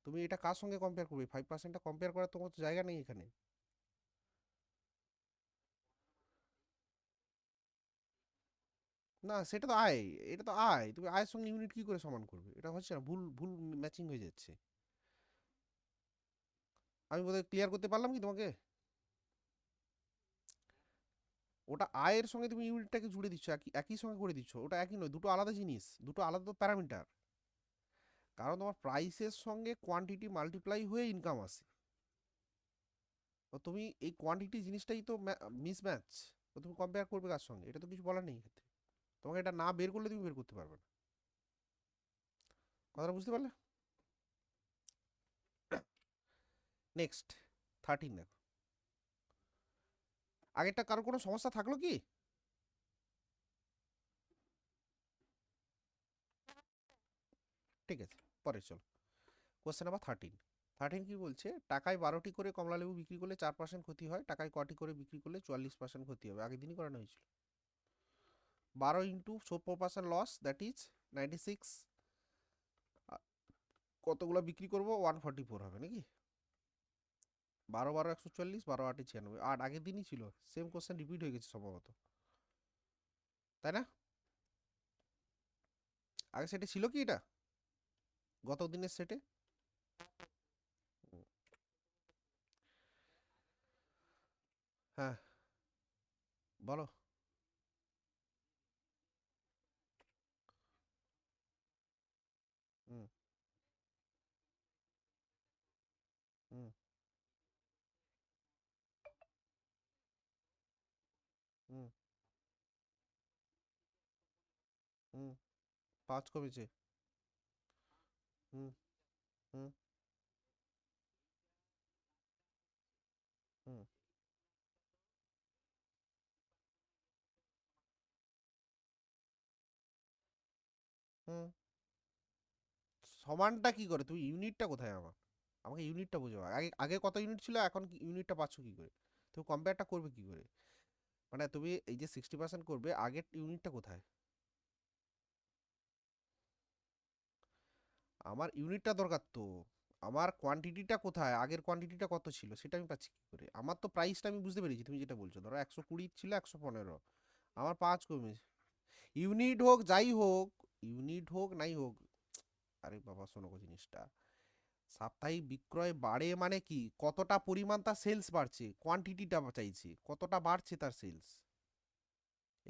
তুমি এটা কার সঙ্গে কম্পেয়ার করবে? 5%টা কম্পেয়ার করার তোমার তো জায়গা নেই এখানে। না, সেটা তো আয়। এটা তো আয়, তুমি আয়ের সঙ্গে ইউনিট কি করে সমান করবে? এটা হচ্ছে না, ভুল ভুল ম্যাচিং হয়ে যাচ্ছে। আমি বোধহয় ক্লিয়ার করতে পারলাম কি তোমাকে? ওটা আয়ের সঙ্গে তুমি ইউনিটটাকে জুড়ে দিচ্ছ, একই একই সঙ্গে করে দিচ্ছ, ওটা একই নয়, দুটো আলাদা জিনিস, দুটো আলাদা প্যারামিটার। কারণ তোমার প্রাইসের সঙ্গে কোয়ান্টিটি মাল্টিপ্লাই হয়ে ইনকাম আসে। তো তুমি এই কোয়ান্টিটি জিনিসটাই তো মিসম্যাচ। তো তুমি কম্পেয়ার করবে কার সঙ্গে? এটা তো কিছু বলার নেই এক্ষেত্রে। তোমাকে এটা না বের করলে তুমি বের করতে পারবে না। কথাটা বুঝতে পারলে? নেক্সট 13 দেখো। আগেরটা কারো কোনো সমস্যা থাকলো কি? ঠিক আছে, পরে চলো। Question number 13। 13 কি বলছে, টাকায় 12টি করে কমলা লেবু বিক্রি করলে 4% ক্ষতি হয়, টাকায় কটি করে বিক্রি করলে 44% ক্ষতি হবে? আগের দিনই করানো হয়েছিল। 12 ইন্টু 4% লস, দ্যাট ইজ 96। কতগুলো বিক্রি করবো? 144 হবে নাকি? 12 12 144, 12 8 96, 8 আগের দিনই ছিল। সেম কোশ্চেন রিপিট হয়ে গেছে সম্ভবত, তাই না? আগে সেটে ছিল কি এটা, গত দিনের সেটে? হ্যাঁ, বলো। হুম। হুম। হুম। হুম। 5 কমেছে। হুম। হুম। হুম। হুম। সমানটা কি করে? তুমি ইউনিটটা কোথায় আমার? আমাকে ইউনিটটা বোঝো। আগে আগে কত ইউনিট ছিল, এখন ইউনিটটা পাচ্ছ কি করে? তুমি কম্পেয়ারটা করবে কি করে? মানে তুমি এই যে 60% করবে, আগের ইউনিটটা কোথায়? আমার ইউনিটটা দরকার তো। আমার কোয়ান্টিটিটা কোথায়, আগের কোয়ান্টিটিটা কত ছিল সেটা আমি পাচ্ছি কি করে? আমার তো প্রাইসটা আমি বুঝতে পেরেছি, তুমি যেটা বলছো ধরো 120 ছিল 115, আমার 5 কমেছে। ইউনিট হোক যাই হোক, ইউনিট হোক নাই হোক, আরে বাবা শোনো গো জিনিসটা, সাপ্তাহিক বিক্রয় বাড়ে মানে কি, কতটা পরিমাণ তার সেলস বাড়ছে, কোয়ান্টিটিটা চাইছে কতটা বাড়ছে তার সেলস।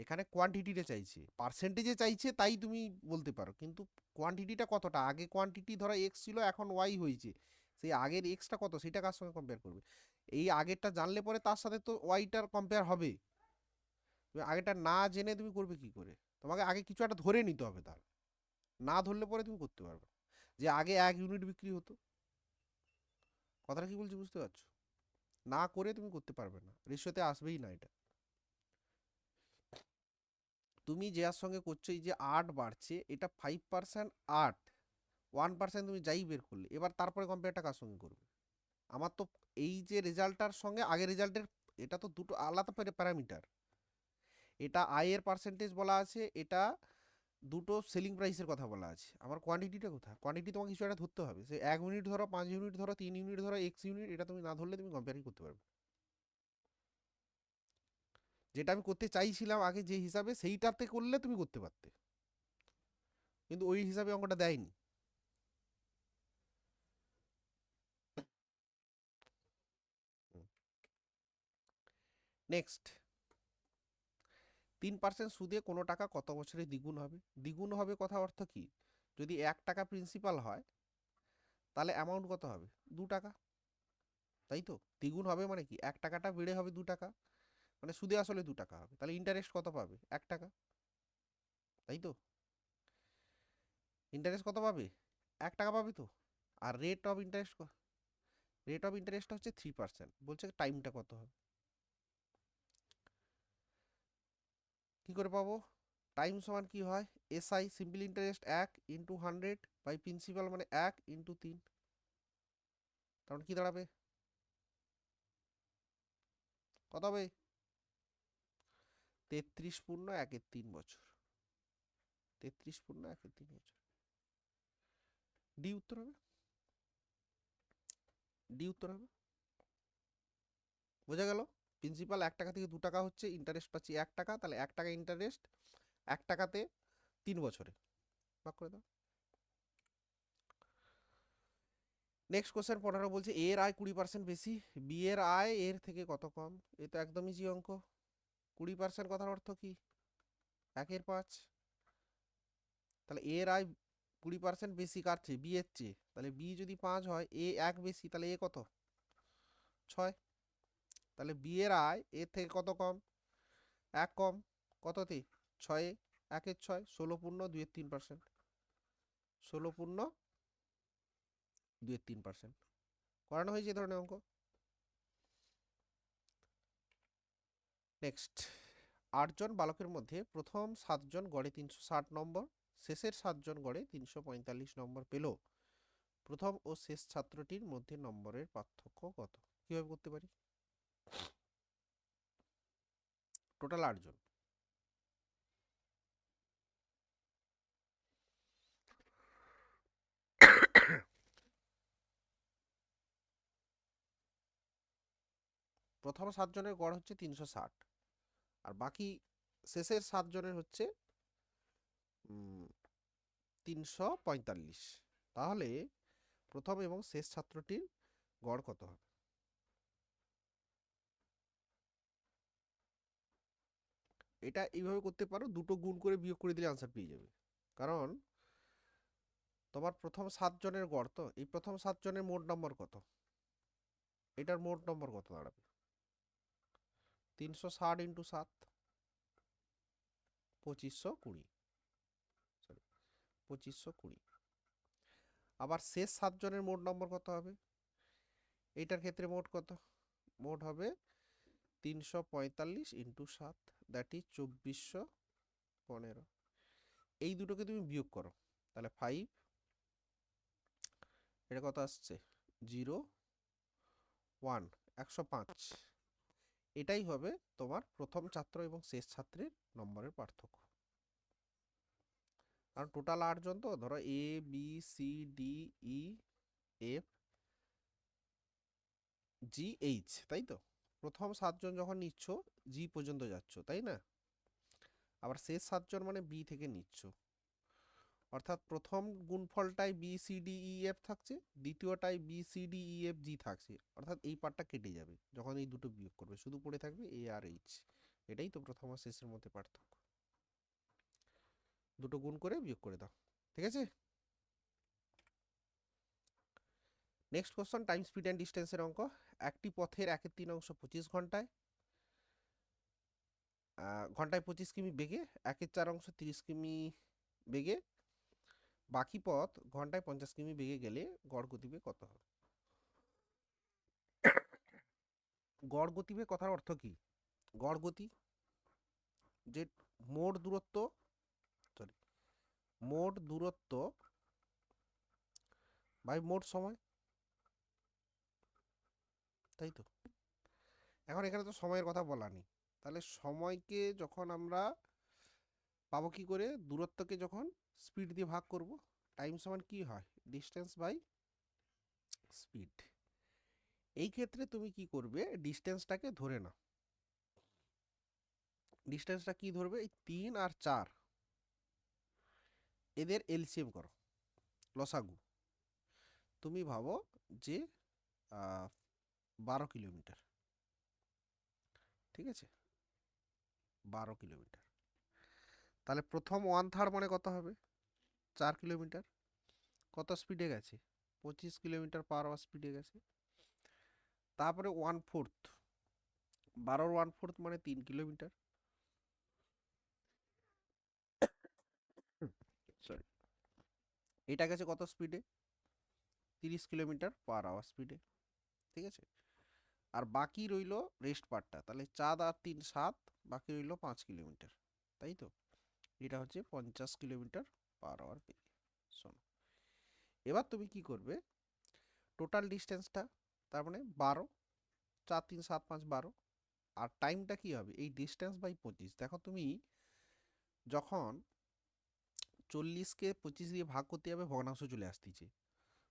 এখানে কোয়ান্টিটিটা চাইছে, পার্সেন্টেজে চাইছে তাই তুমি বলতে পারো, কিন্তু কোয়ান্টিটিটা কতটা, আগে কোয়ান্টিটি ধরো এক্স ছিল এখন ওয়াই হয়েছে, সেই আগের এক্সটা কত সেটা কার সঙ্গে কম্পেয়ার করবে? এই আগেরটা জানলে পরে তার সাথে তো ওয়াইটার কম্পেয়ার হবে। তুমি আগেটা না জেনে তুমি করবে কি করে? তোমাকে আগে কিছু একটা ধরে নিতে হবে, তার না ধরলে পরে তুমি করতে পারবে না। যে আগে 1 ইউনিট বিক্রি হতো, কথাটা কি বলছি বুঝতে পারছো? না করে তুমি করতে পারবে না, রেশিওতে আসবেই না এটা। তুমি যার সঙ্গে করছো, এই যে 8 বাড়ছে, এটা 5%, 8, 1% তুমি যাই বের করলে, এবার তারপরে কম্পেয়ারটা কার সঙ্গে করবে? আমার তো এই যে রেজাল্টটার সঙ্গে আগের রেজাল্টের, এটা তো দুটো আলাদা প্যারামিটার। এটা আয়ের পার্সেন্টেজ বলা আছে, এটা দুটো সেলিং প্রাইসের কথা বলা আছে। আমার কোয়ান্টিটিটা কোথায়? কোয়ান্টিটি তোমাকে কিছু একটা ধরতে হবে, সে 1 ইউনিট ধরো, 5 ইউনিট ধরো, 3 ইউনিট ধরো, এক্স ইউনিট, এটা তুমি না ধরলে তুমি কম্পেয়ারই করতে পারবে। যেটা আমি করতে চাইছিলাম আগে যে হিসাবে, সেইটাতে করলে তুমি করতে পারতে, কিন্তু ওই হিসাবে অঙ্কটা দেয়নি। নেক্সট, 3% সুদে কোনো টাকা কত বছরে দ্বিগুণ হবে? দ্বিগুণ হবে কথা অর্থ কি? যদি 1 টাকা প্রিন্সিপাল হয়, তাহলে অ্যামাউন্ট কত হবে? 2 টাকা, তাই তো? দ্বিগুণ হবে মানে কি, 1 টাকাটা বেড়ে হবে 2 টাকা, মানে সুদে আসলে 2 টাকা হবে, তাহলে ইন্টারেস্ট কত পাবে? 1 টাকা, তাই তো? ইন্টারেস্ট কত পাবে? 1 টাকা পাবে তো। আর রেট অফ ইন্টারেস্ট হচ্ছে 3%, বলছে টাইমটা কত হবে? কি করে পাবো? টাইম সমান কি হয়? SI simple interest 1 × 100 by principal, মানে 1 × 3, তাহলে কি দাঁড়াবে? কত হবে? 33 পূর্ণ 1/3 বছর। 33 পূর্ণ 1/3 বছর, ডি উত্তর হবে। ডি উত্তর হবে। বোঝা গেল? প্রিন্সিপাল 1 টাকা থেকে 2 টাকা হচ্ছে, ইন্টারেস্ট পাচ্ছি 1 টাকা, তাহলে 1 টাকা ইন্টারেস্ট 1 টাকাতে 3 বছরে, ভাগ করে দাও। নেক্সট কোশ্চেন 15 বলছে, এর আয় 20% বেশি, বি এর আয় এর থেকে কত কম? এ তো একদম ইজি অঙ্ক। 20% কথার অর্থ কি? 1/5। তাহলে এর আয় 20% বেশি কার চেয়ে? বি এর চেয়ে, তাহলে বি যদি 5 হয়, এ 1 বেশি, তাহলে এ কত? 6। তাহলে বি এর আয় এর থেকে কত কম? 1 কম। কততে? 6-এ। 1/6, 16 পূর্ণ 2/3%। 16 পূর্ণ 2/3%। করানো হয়েছে এই ধরনের অঙ্ক। নেক্সট, 8 জন বালকের মধ্যে প্রথম 7 জন গড়ে 360 নম্বর, শেষের 7 জন গড়ে 345 নম্বর পেল, প্রথম ও শেষ ছাত্রটির মধ্যে নম্বরের পার্থক্য কত? কিভাবে করতে পারি? টোটাল 8 জন, প্রথম 7 জনের গড় হচ্ছে 360, আর বাকি শেষের 7 জনের হচ্ছে 345। তাহলে প্রথম এবং শেষ ছাত্রটির গড় কত হবে? এটা এইভাবে করতে পারো, দুটো গুণ করে বিয়োগ করে দিলে আনসার পেয়ে যাবে। কারণ তোমার প্রথম 7 জনের গড়, তো এই প্রথম 7 জনের মোট নম্বর কত? এটার মোট নম্বর কত দাঁড়াবে? 360 ইন্টু 7, 2520। সরি, 2520। আবার শেষ 7 জনের মোট নম্বর কত হবে? এইটার ক্ষেত্রে মোট কত? মোট হবে 345 ইন্টু 7, দ্যাট ইজ 2415। এই দুটোকে তুমি বিয়োগ করো, তাহলে 5, এটা কত আসছে? 0, 1, 105। এটাই হবে তোমার প্রথম ছাত্র এবং শেষ ছাত্রের নম্বরের পার্থক্য। কারণ টোটাল 8 জন, তো ধরো A B C D E F G H, তাই তো? প্রথম 7 জন যখন নিচ্ছ জি পর্যন্ত যাচ্ছ, তাই না? আবার শেষ 7 জন মানে বি থেকে নিচ্ছ, অর্থাৎ প্রথম গুণফলটাই B C D E F থাকছে, দ্বিতীয়টাই B C D E F G থাকছে, অর্থাৎ এই পার্টটা কেটে যাবে যখন এই দুটো বিয়োগ করবে, শুধু পড়ে থাকবে এ আর এইচ। এটাই তো প্রথম আর শেষের মধ্যে পার্থক্য। দুটো গুণ করে বিয়োগ করে দাও, ঠিক আছে? Next question, time speed and ডিস্টেন্সের অঙ্ক। একটি পথের 1/3 25 ঘন্টায়, ঘন্টায় 25 কিমি বেগে, 1/4 30 কিমি বেগে, বাকি পথ ঘন্টায় 50 কিমি বেগে গেলে গড় গতিবেগ কত হবে? গড় গতিবেগ কথার অর্থ কি? গড় গতি, যে মোট দূরত্ব, সরি, মোট দূরত্ব বাই মোট সময়, তাই তো? এখন এখানে তো সময়ের কথা বলা নেই, তাহলে সময়কে যখন আমরা পাবো কি করে? দূরত্বকে যখন স্পিড দিয়ে ভাগ করব, টাইম সমান কি হয়? Distance by speed. এই ক্ষেত্রে তুমি কি করবে? ডিস্টেন্সটাকে ধরে নাও। ডিস্টেন্সটা কি ধরবে? এই 3 আর 4, এদের এলসিএম করো, লসাগু। তুমি ভাবো যে 12 কিলোমিটার, ঠিক আছে? 12 কিলোমিটার। তাহলে প্রথম 1/3 মানে কত হবে? 4 কিলোমিটার। কত স্পিডে গেছে? 25 কিলোমিটার/আওয়ার স্পিডে গেছে। তারপরে 1/4, 12 1/4 মানে 3 কিলোমিটার। সরি, এটা গেছে কত স্পিডে? 30 কিলোমিটার/আওয়ার স্পিডে, ঠিক আছে? আর বাকি রইল রেস্ট পার্টটা, তাহলে 4 আর 3 7, বাকি রইল 5 কিলোমিটার, তাই তো? এটা হচ্ছে 50 কিলোমিটার/আওয়ার বেগে। শোনো, এবার তুমি কি করবে? টোটাল ডিস্টেন্সটা, তার মানে 12, 4 3 7 5 12, আর টাইমটা কি হবে? এই ডিস্টেন্স বাই 25। দেখো তুমি যখন 40কে 25 দিয়ে ভাগ করতে যাবে, ভগ্নাংশ চলে আসতেছে,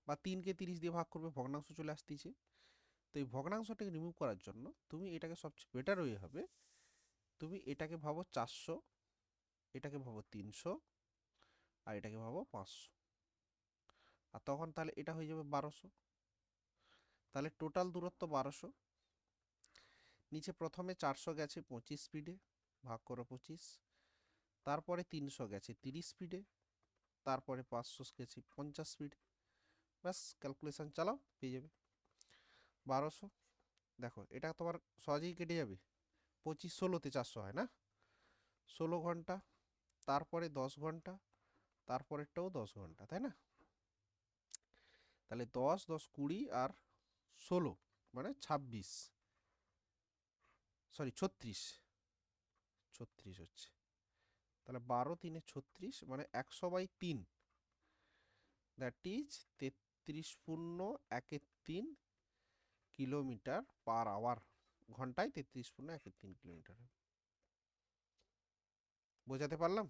বা 3কে 30 দিয়ে ভাগ করবে, ভগ্নাংশ চলে আসতেছে। তো এই ভগ্নাংশটাকে রিমুভ করার জন্য তুমি এটাকে সবচেয়ে বেটার ওয়ে হবে, তুমি এটাকে ভাবো 400, এটাকে ভাবো 300, আর এটাকে ভাবো 500, আর তখন তাহলে এটা হয়ে যাবে 1200। তাহলে টোটাল দূরত্ব 1200। নিচে প্রথমে 400 গেছে 25 স্পিডে, ভাগ করো 25, তারপরে 300 গেছে 30 স্পিডে, তারপরে 500 গেছে 50 স্পিড। ব্যাস, ক্যালকুলেশন চালাও, পেয়ে যাবে 1200। দেখো এটা তোমার সহজেই কেটে যাবে। 25 16তে 400 হয় না? 16 ঘন্টা, তারপরে 10 ঘন্টা, তারপরেরটাও 10 ঘন্টা, তাই না? তাহলে 10 10 20 আর 16 মানে 26, সরি 36। 36 হচ্ছে। তাহলে 12 3 36 মানে 100/3, that is 33.13 kilometre per hour. ঘন্টায় 33.13 কিলোমিটার। বোঝাতে পারলাম?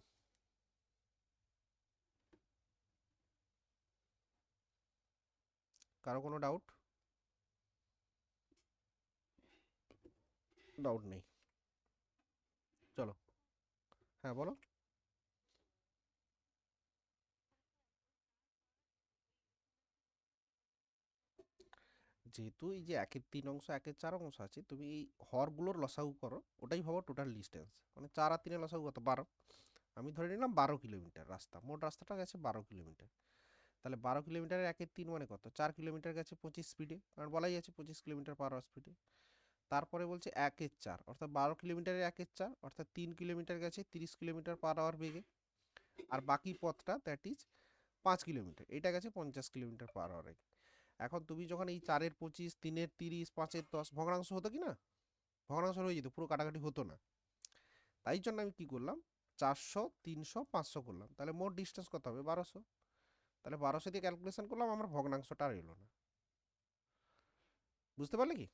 কারো কোনো ডাউট? ডাউট নেই, চলো। হ্যাঁ বলো। যেহেতু এই যে 1/3 অংশ 1/4 অংশ আছে, তুমি এই হরগুলোর লসাগু করো, ওটাই ভাবো টোটাল ডিস্টেন্স। মানে 4 আর 3 লসাগু কত? 12। আমি ধরে নিলাম 12 কিলোমিটার রাস্তা, মোট রাস্তাটা গেছে 12 কিলোমিটার। তাহলে 12 কিলোমিটারের 1/3 মানে কত? 4 কিলোমিটার গেছে 25 স্পিডে, কারণ বলাই আছে 25 কিলোমিটার পার আওয়ার স্পিডে। তারপরে বলছে 1/4, অর্থাৎ 12 কিলোমিটারের 1/4, অর্থাৎ 3 কিলোমিটার গেছে 30 কিলোমিটার পার আওয়ার বেগে। আর বাকি পথটা দ্যাট ইজ 5 কিলোমিটার, এটা গেছে 50 কিলোমিটার পার আওয়ারে। এখন তুমি যখন এই 4-এর 25, 3-এর 30, 5-এর 10 ভগ্নাংশ হতো কি না? ভগ্নাংশ হয়ে যেত, পুরো কাটাকাটি হতো না। তাই জন্য আমি কি করলাম, 400, 300, 500 করলাম। তাহলে মোট ডিস্টেন্স কত হবে? 1200। তাহলে 1200 দিয়ে ক্যালকুলেশন করলাম, আমার ভগ্নাংশটা আর এলো না। বুঝতে পারলে কি?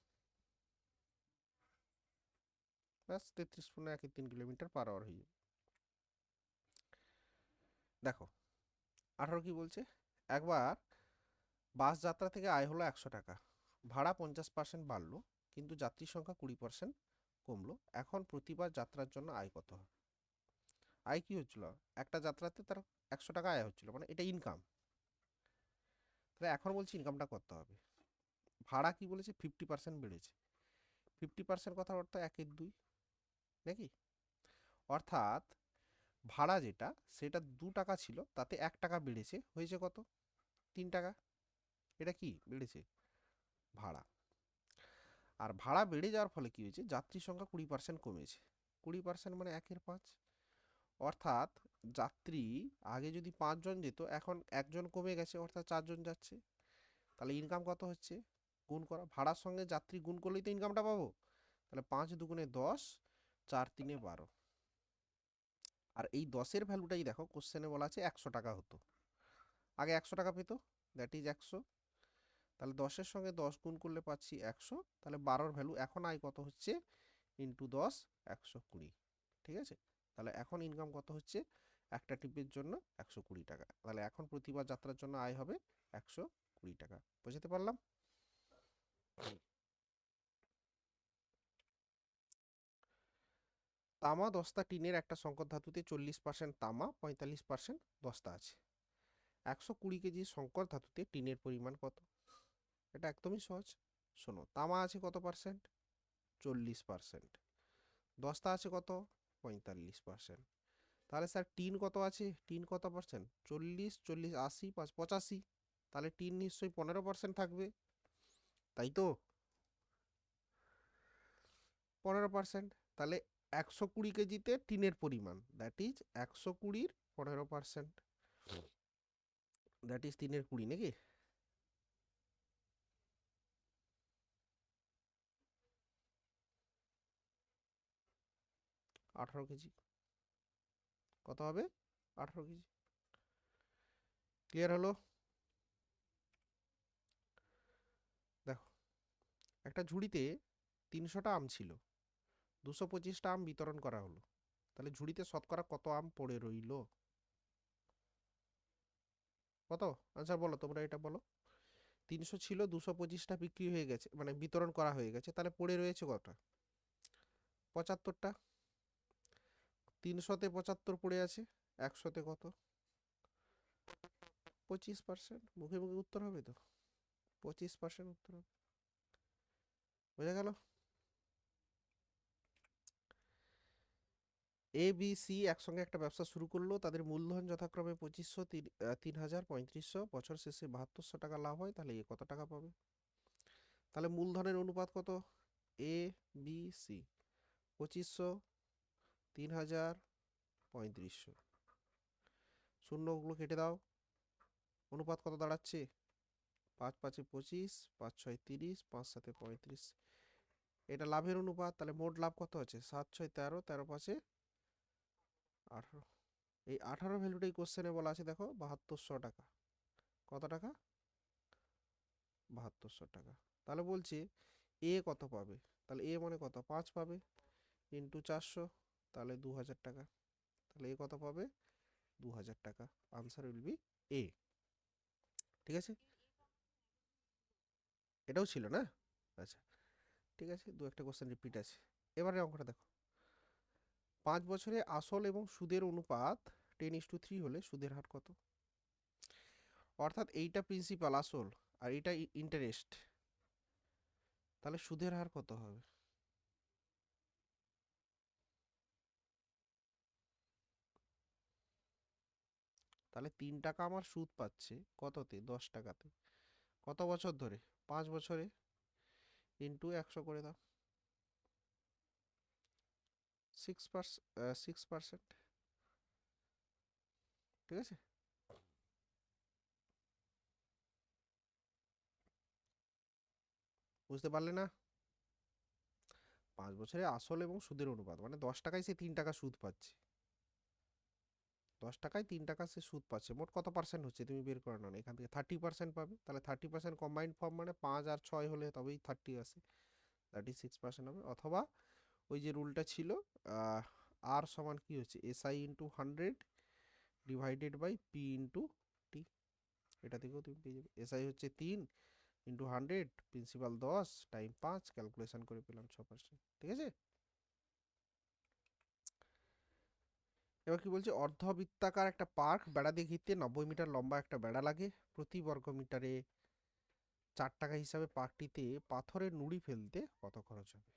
ব্যাস 33.13 কিলোমিটার পার আওয়ার হয়ে যাবে। দেখো 18 কি বলছে, একবার বাস যাত্রা থেকে আয় হলো 100 টাকা, ভাড়া 50% বাড়লো, কিন্তু যাত্রীর সংখ্যা 20% কমলো। এখন প্রতিবার যাত্রার জন্য আয় কত হবে? আয় কি হচ্ছিল? একটা যাত্রাতে তার 100 টাকা আয় হচ্ছিল, মানে এটা ইনকাম। তাহলে এখন বলছি ইনকামটা করতে হবে। ভাড়া কি বলেছে? 50% বেড়েছে। 50% কথার অর্থ 1/2, নাকি? অর্থাৎ ভাড়া যেটা, সেটা 2 টাকা ছিল, তাতে 1 টাকা বেড়েছে, হয়েছে কত? 3 টাকা। এটা কি বেড়েছে? ভাড়া। আর ভাড়া বেড়ে যাওয়ার ফলে কি হয়েছে? যাত্রীর সংখ্যা 20% কমেছে। 20% মানে 1/5। অর্থাৎ যাত্রী আগে যদি 5 জন যেত, এখন 1 জন কমে গেছে, অর্থাৎ 4 জন যাচ্ছে। তাহলে ইনকাম কত হচ্ছে? গুণ করা, ভাড়ার সঙ্গে যাত্রী গুণ করলেই তো ইনকামটা পাবো। তাহলে 5 দুগুণে 10, 4 3-এ 12। আর এই 10-এর ভ্যালুটাই দেখো কোশ্চেনে বলা আছে 100 টাকা হতো। আগে 100 টাকা পেতো, দ্যাট ইজ 100। তাহলে 10-এর সঙ্গে 10 গুণ করলে পাচ্ছি 100। তাহলে 12-র ভ্যালু এখন আয় কত হচ্ছে? ইন্টু 10, 120। ঠিক আছে? তাহলে এখন ইনকাম কত হচ্ছে? একটা ট্রিপের জন্য 120 টাকা। তাহলে এখন প্রতিবার যাত্রার জন্য আয় হবে 120 টাকা। বুঝতে পারলাম? তামা দস্তা টিনের একটা সংকর ধাতুতে 40% তামা, 45% দস্তা আছে। 120 কেজি সংকর ধাতুতে টিনের পরিমাণ কত? এটা একদমই সহজ। শোনো, তামা আছে কত পার্সেন্ট? 40%। দস্তা আছে কত? 45%। তাহলে স্যার টিন কত আছে? টিন কত পার্সেন্ট? 40, 40, 80, 85। তাহলে টিন নিশ্চয়ই 15% থাকবে, তাই তো? 15%। তাহলে 120 কেজিতে টিনের পরিমাণ, দ্যাট ইজ 120-র 15%, দ্যাট ইজ 3-এর 20, নাকি? 18 কেজি। কত হবে? 18 কেজি। ক্লিয়ার হলো? দেখো, একটা ঝুড়িতে 300টা আম ছিল, 225টা আম বিতরণ করা হলো। তাহলে ঝুড়িতে শতকরা কত আম পড়ে রইল? কত? আনসার বলো তোমরা, এটা বলো। 300 ছিল, 225টা বিক্রি হয়ে গেছে, মানে বিতরণ করা হয়ে গেছে, তাহলে পড়ে রয়েছে কটা? 75টা। 300-তে 75 পড়ে আছে, 100-তে কত? 25%। মুখে মুখে উত্তর হবে তো? 25% উত্তর হবে। বোঝা গেল? এ বি সি একসঙ্গে একটা ব্যবসা শুরু করলো, তাদের মূলধন যথাক্রমে 2500, 3000, 3500। বছর শেষে 7200 টাকা লাভ হয়। তাহলে এ কত টাকা পাবে? তাহলে মূলধনের অনুপাত কত? এ বি সি 2500, 3000, 3500। শূন্যগুলো কেটে দাও, অনুপাত কত দাঁড়াচ্ছে? 5 5-এ 25, 5 6-এ 30, 5 7-এ 35। এটা লাভের অনুপাত। তাহলে মোট লাভ কত আছে? 7 6 13, 13 5-এ 18, এই 18 ভ্যালুটাই কোশ্চেনে বলা আছে, দেখো 7200 টাকা। কত টাকা? 7200 টাকা। তাহলে বলছে এ কত পাবে, তাহলে এ মানে কত, 5 পাবে ইন্টু 400, তাহলে 2000 টাকা। তাহলে এ কত পাবে? 2000 টাকা। Answer will B A. ঠিক আছে, এটাও ছিল না? আচ্ছা ঠিক আছে, দু একটা কোশ্চেন রিপিট আছে। এবারে অঙ্কটা দেখো, 5 বছরে আসল এবং সুদের অনুপাত 10:3 হলে সুদের হার কত? অর্থাৎ এইটা প্রিন্সিপাল আসল আর এইটা ইন্টারেস্ট, তাহলে সুদের হার কত হবে? তাহলে 3 টাকা আমার সুদ পাচ্ছে কততে? 10 টাকাতে। কত বছর ধরে? 5 বছরে। ইন্টু 100 করে দাও, 6%। ঠিক আছে, বুঝতে পারলে না? 5 বছরে আসল এবং সুদের অনুপাত মানে 10 টাকায় সে 3 টাকা সুদ পাচ্ছে। 10 টাকায় 3 টাকা সে সুদ পাচ্ছে, মোট কত পার্সেন্ট হচ্ছে তুমি বের করে নাও, এখান থেকে 30% পাবে। তাহলে 30% কম্বাইন্ড ফর্ম মানে 5 আর 6 হলে তবেই 30 আসে, 36% হবে। অথবা ওই যে রুলটা ছিল, আর সমান কি হচ্ছে, SI into 100 divided by P into T. এটা থেকেও তুমি পেয়ে যাবে। এসআই হচ্ছে 3 ইন্টু 100, প্রিন্সিপাল 10 টাইম 5, ক্যালকুলেশন করে পেলাম 6%। ঠিক আছে, এবার কি বলছে, অর্ধবৃত্তাকার একটা পার্ক বেড়া দিয়ে ঘিরতে 90 মিটার লম্বা একটা বেড়া লাগে। প্রতি বর্গ মিটারে 4 টাকা হিসাবে পার্কটিতে পাথরের নুড়ি ফেলতে কত খরচ হবে?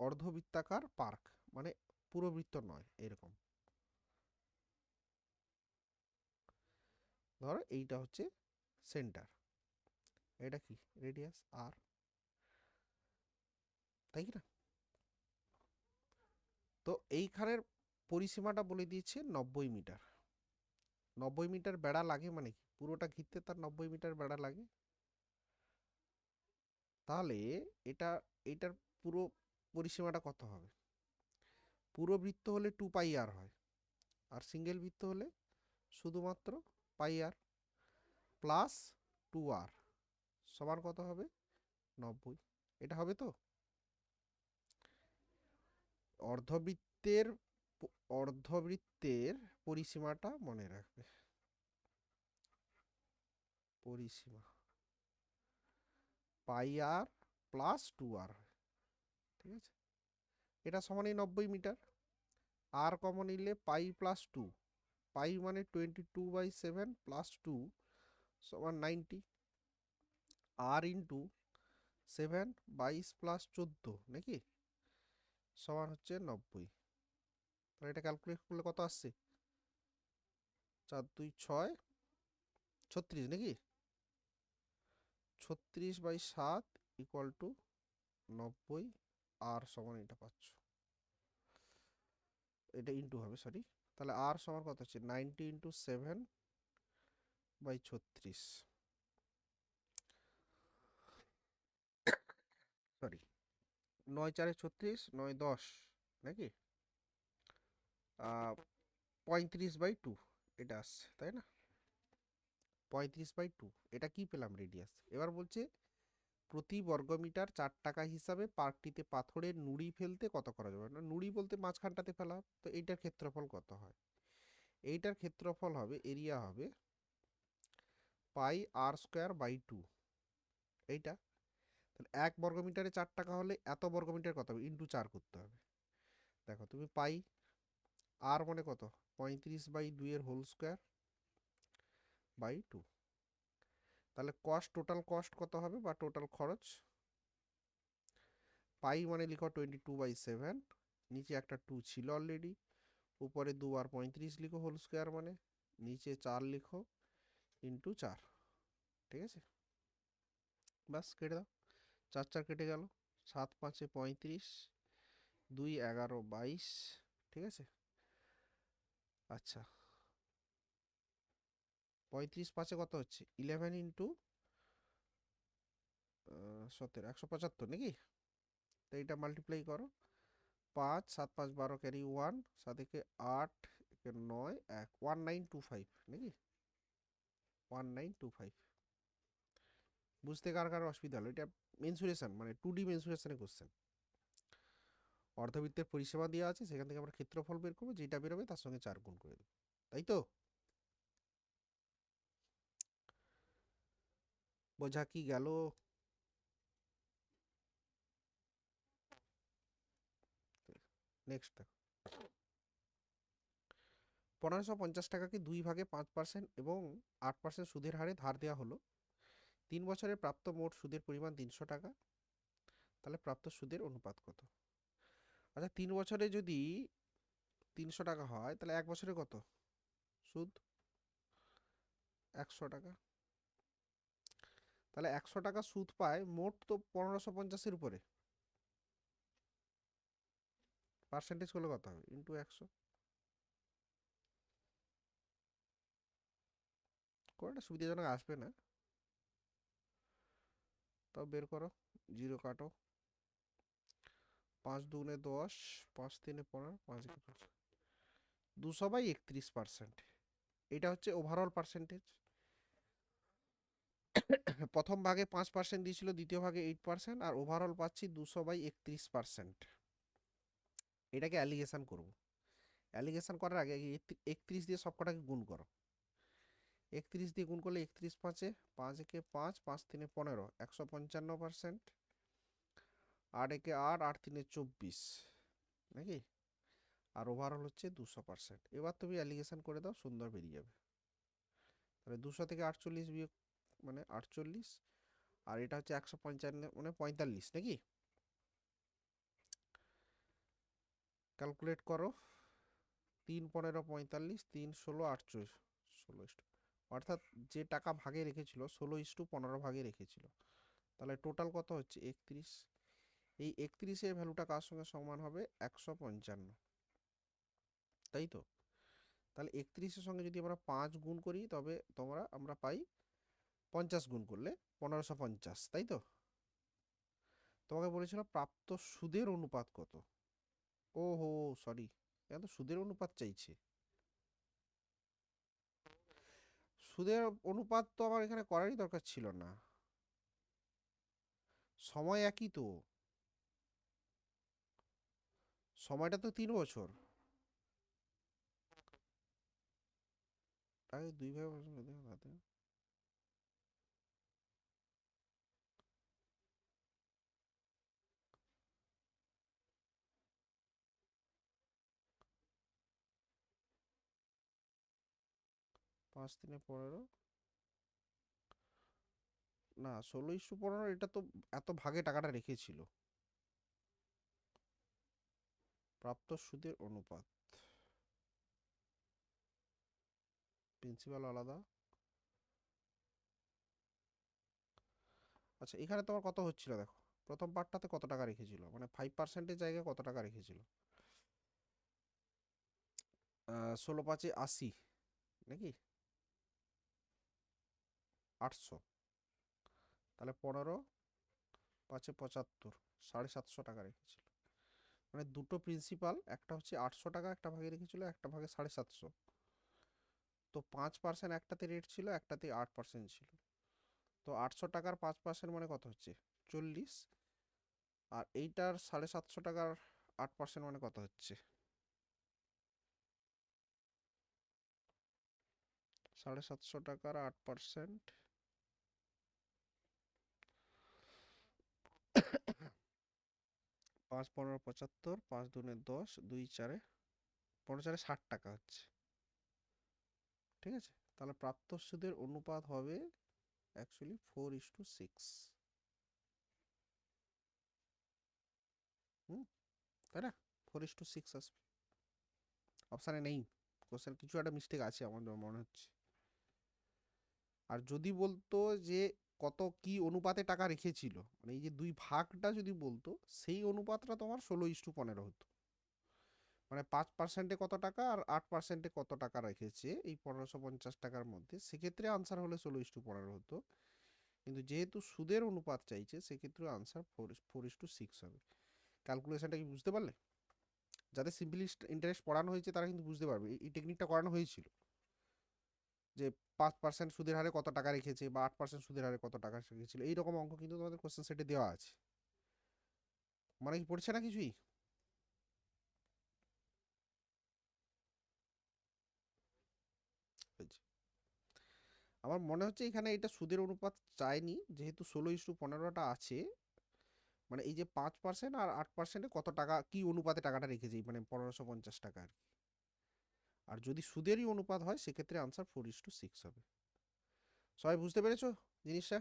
অর্ধবৃত্তাকার পার্ক মানে পুরো বৃত্ত নয় এরকম। ধরো এইটা হচ্ছে সেন্টার, এটা কি রেডিয়াস আর, তাই কি না? তো এইখানের পরিসীমাটা বলে দিয়েছে 90 মিটার। 90 মিটার বেড়া লাগে মানে কি, পুরোটা ঘিরতে তার 90 মিটার বেড়া লাগে। তাহলে এটা, এইটার পুরো পরিসীমাটা কত হবে? পুরো বৃত্ত হলে 2 পাই আর হয়, আর সিঙ্গেল বৃত্ত হলে শুধুমাত্র পাই আর প্লাস 2 আর সমান কত হবে? 90। এটা হবে তো? অর্ধবৃত্তের অর্ধবৃত্তের পরিসীমাটা মনে রাখবে, পরিসীমা পাই আর প্লাস 2 আর। ঠিক আছে, এটা সমানই 90 মিটার। আর কমন নিলে পাই প্লাস 2, পাই মানে 22/7 প্লাস 2 সমান 90। আর ইন্টু 7 22 প্লাস 14 নাকি সমান হচ্ছে 90। তাহলে এটা ক্যালকুলেট করলে কত আসছে? 4 2 6 36 নাকি, 36/7 ইকুয়াল টু 90। আর সমান এটা পাচ্ছ, এটা ইন্টু হবে সরি। তাহলে আর সমান কত হচ্ছে 90 ইন্টু 7/36, সরি 9 4 36, 9 10 নাকি 35/2 এটা আসছে, তাই না? 35/2, এটা কি পেলাম? রেডিয়াস। এবার বলছে প্রতি বর্গমিটার 4 টাকা হিসাবে পার্কটিতে পাথরের নুড়ি ফেলতে কত খরচ হবে? না নুড়ি বলতে মাঝখানটাতে ফেলা, তো এইটার ক্ষেত্রফল কত হয়? এইটার ক্ষেত্রফল হবে, এরিয়া হবে পাই আর স্কোয়ার বাই 2। এইটা তাহলে 1 বর্গমিটারে 4 টাকা হলে এত বর্গমিটার কত হবে? ইন্টু 4 করতে হবে। দেখো তুমি পাই আর মানে কত, 35/2 এর হোল স্কোয়ার বাই 2। তাহলে কস্ট, টোটাল কস্ট কত হবে বা টোটাল খরচ? পাই মানে লিখো 22/7, নিচে একটা 2 ছিল অলরেডি, উপরে 2 আর 35 লিখো হোল স্কোয়ার মানে, নিচে 4 লিখো ইন্টু 4। ঠিক আছে, বাস কেটে দাও, 4 4 কেটে গেল, 7 5 35, 2 11 22। ঠিক আছে, আচ্ছা 35 5 কত হচ্ছে 11 ইন্টু 17, 175 নাকি? তো এটা মাল্টিপ্লাই করো, 5 7 5 12 ক্যারি 1 7 একে 8 একে 9 1 1925 নাকি 1925 বুঝতে কার কার অসুবিধা হলো? এটা মেনসুরেশন মানে 2D মেনসুরেশনের কোশ্চেন। অর্ধবৃত্তের পরিসীমা দেওয়া আছে, সেখান থেকে আমরা ক্ষেত্রফল বের করবো, যেটা বেরোবে তার সঙ্গে 4 গুণ করে দেবো, তাই তো? বোঝা কি গেল? নেক্সট দেখো, 1550 টাকাকে 2 ভাগে 5% এবং 8% সুদের হারে ধার দেওয়া হলো। 3 বছরে প্রাপ্ত মোট সুদের পরিমাণ 300 টাকা। তাহলে প্রাপ্ত সুদের অনুপাত কত? আচ্ছা, 3 বছরে যদি 300 টাকা হয়, তাহলে 1 বছরে কত সুদ? 100 টাকা। তাহলে 100 টাকা সুদ পায়, মোট তো 1550-এর উপরে, পার্সেন্টেজ করলে কত হবে? ইন্টু 100। কোনটা সুবিধাজনক আসবে না, তাও বের করো। জিরো কাটো। 5 দুগুণে 10, 5 তিনে 15, 5 200/31%। এটা হচ্ছে ওভারঅল পার্সেন্টেজ। প্রথম ভাগে 5% দিয়েছিল, দ্বিতীয় ভাগে 8%, আর ওভারঅল পাচ্ছি 200/31%। এটাকে অ্যালিগেশন করব। অ্যালিগেশন করার আগে 31 দিয়ে সবকটাকে গুণ করো। 31 দিয়ে গুণ করলে 31 5-এ 5 একে 5, 5 3-এ 15, 155%। 8 একে 8, 8 3-এ 24 নাকি? আর ওভারঅল হচ্ছে 200%। এবার তুমি অ্যালিগেশন করে দাও, সুন্দর বেরিয়ে যাবে। তাহলে 200 থেকে 48 বিয়োগ মানে 48, আর এটা হচ্ছে 155 মানে 45 নাকি? ক্যালকুলেট করো। 3 15 45, 3 16 48, 16, অর্থাৎ যে টাকা ভাগে রেখেছিল 16:15 ভাগে রেখেছিল। তাহলে টোটাল কত হচ্ছে? 31। এই 31-এর ভ্যালুটা কার সঙ্গে সমান হবে? 155, তাই তো? তাহলে 31-এর সঙ্গে যদি আমরা 5 গুণ করি, তবে আমরা পাই 50 গুণ করলে 1550, তাই তো? তোমাকে বলেছিল প্রাপ্ত সুদের অনুপাত কত। ও হো, সরি, এখানে তো সুদের অনুপাত চাইছে। সুদের অনুপাত তো আমার এখানে করারই দরকার ছিল না, সময় একই তো, সময়টা তো 3 বছর। তাই 2 ভাগে 5 3-এ 15, না 16:15, এটা তো এত ভাগে টাকাটা রেখেছিল। প্রাপ্ত সুদের অনুপাত, প্রিন্সিপাল আলাদা। আচ্ছা, এখানে তোমার কত হচ্ছিল দেখো, প্রথম পার্টটাতে কত টাকা রেখেছিল, মানে 5%-এর জায়গায় কত টাকা রেখেছিল? 16 5-এ 80 নাকি 800। তাহলে 15 5-এ 75, 750 টাকা রেখেছিল। মানে দুটো প্রিন্সিপাল, একটা হচ্ছে 800 টাকা একটা ভাগে রেখেছিল, একটা ভাগে 750। তো 5% একটাতে রেট ছিল, একটাতে 8% ছিল। তো 800 টাকার 5% মানে কত হচ্ছে? 40। আর এইটার 750 টাকার 8% মানে কত হচ্ছে? 750 টাকার 8%, 5 15 75, 5 দুনে 10, 2 4-এ 15 4-এ 60 টাকা হচ্ছে। ঠিক আছে, তাহলে প্রাপ্ত সুদের অনুপাত হবে অ্যাকচুয়ালি 4:6। হুম, তাই না? 4:6 আসবে। অপশানে নেই, কোশ্চেন কিছু একটা মিস্টেক আছে আমার যা মনে হচ্ছে। আর যদি বলতো যে কত কি অনুপাতে টাকা রেখেছিল, মানে এই যে দুই ভাগটা যদি বলতো, সেই অনুপাতটা তোমার 16:15 হতো। মানে 5%-এ কত টাকা আর 8%-এ কত টাকা রেখেছে এই 1550 টাকার মধ্যে, সেক্ষেত্রে আনসার হলে 16:15 হতো। কিন্তু যেহেতু সুদের অনুপাত চাইছে, সেক্ষেত্রে আনসার 4:6 হবে। ক্যালকুলেশনটা কি বুঝতে পারলে? যাদের সিম্পল ইন্টারেস্ট পড়ানো হয়েছে তারা কিন্তু বুঝতে পারবে, এই টেকনিকটা করানো হয়েছিল যে 5% সুদের হারে কত টাকা রেখেছে বা 8% সুদের হারে কত টাকা রেখেছিল, এইরকম অঙ্ক কিন্তু তোমাদের কোশ্চেন সেটে দেওয়া আছে। মানে কি পড়ছে না কিছুই? আমার মনে হচ্ছে এখানে এটা সুদের অনুপাত চায়নি, যেহেতু 16:15টা আছে, মানে এই যে 5% আর 8%-এ কত টাকা কি অনুপাতে টাকাটা রেখেছে, মানে 1550 টাকা আর কি। আর যদি সুদেরই অনুপাত হয় সেক্ষেত্রে আনসার 4:6 হবে। সবাই বুঝতে পেরেছো জিনিসটা?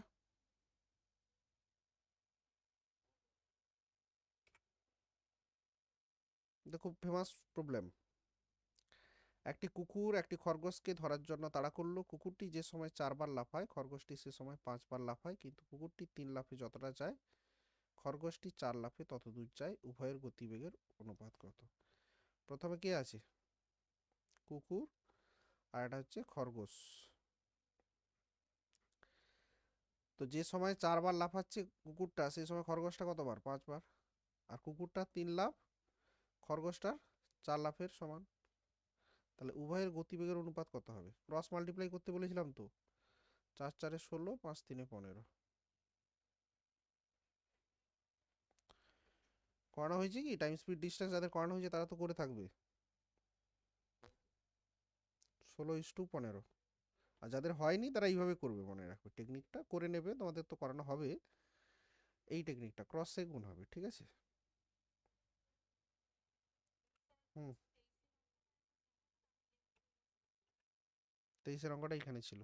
এটা খুব ফেমাস প্রবলেম। একটি কুকুর একটি খরগোশকে ধরার জন্য তাড়া করলো। কুকুরটি যে সময় 4 বার লাফায়, খরগোশটি সে সময় 5 বার লাফায়, কিন্তু কুকুরটি 3 লাফে যতটা যায়, খরগোশটি 4 লাফে তত দূর যায়। উভয়ের গতিবেগের অনুপাত কত? প্রথমে কে আছে? কুকুর, আর এটা হচ্ছে খরগোশ। তো যে সময় 4 বার লাফাচ্ছে কুকুরটা, সেই সময় খরগোশটা কতবার? 5 বার। আর কুকুরটা 3 লাফ, খরগোশটার 4 লাফের সমান। তাহলে উভয়ের গতিবেগের অনুপাত কত হবে? ক্রস মাল্টিপ্লাই করতে বলেছিলাম তো। 4×4=16, 5×3=15। করানো হয়েছে কি? টাইম স্পিড ডিস্টেন্স যাদের করানো হয়েছে তারা তো করে থাকবে। 16:15। আর যাদের হয়নি তারা এইভাবে করবে, মনে রাখবে টেকনিকটা করে নেবে, তোমাদের তো করানো হবে। এই টেকনিকটা ক্রস সে গুণ হবে, ঠিক আছে? হুম। 23-এর অঙ্কটা এখানে ছিল।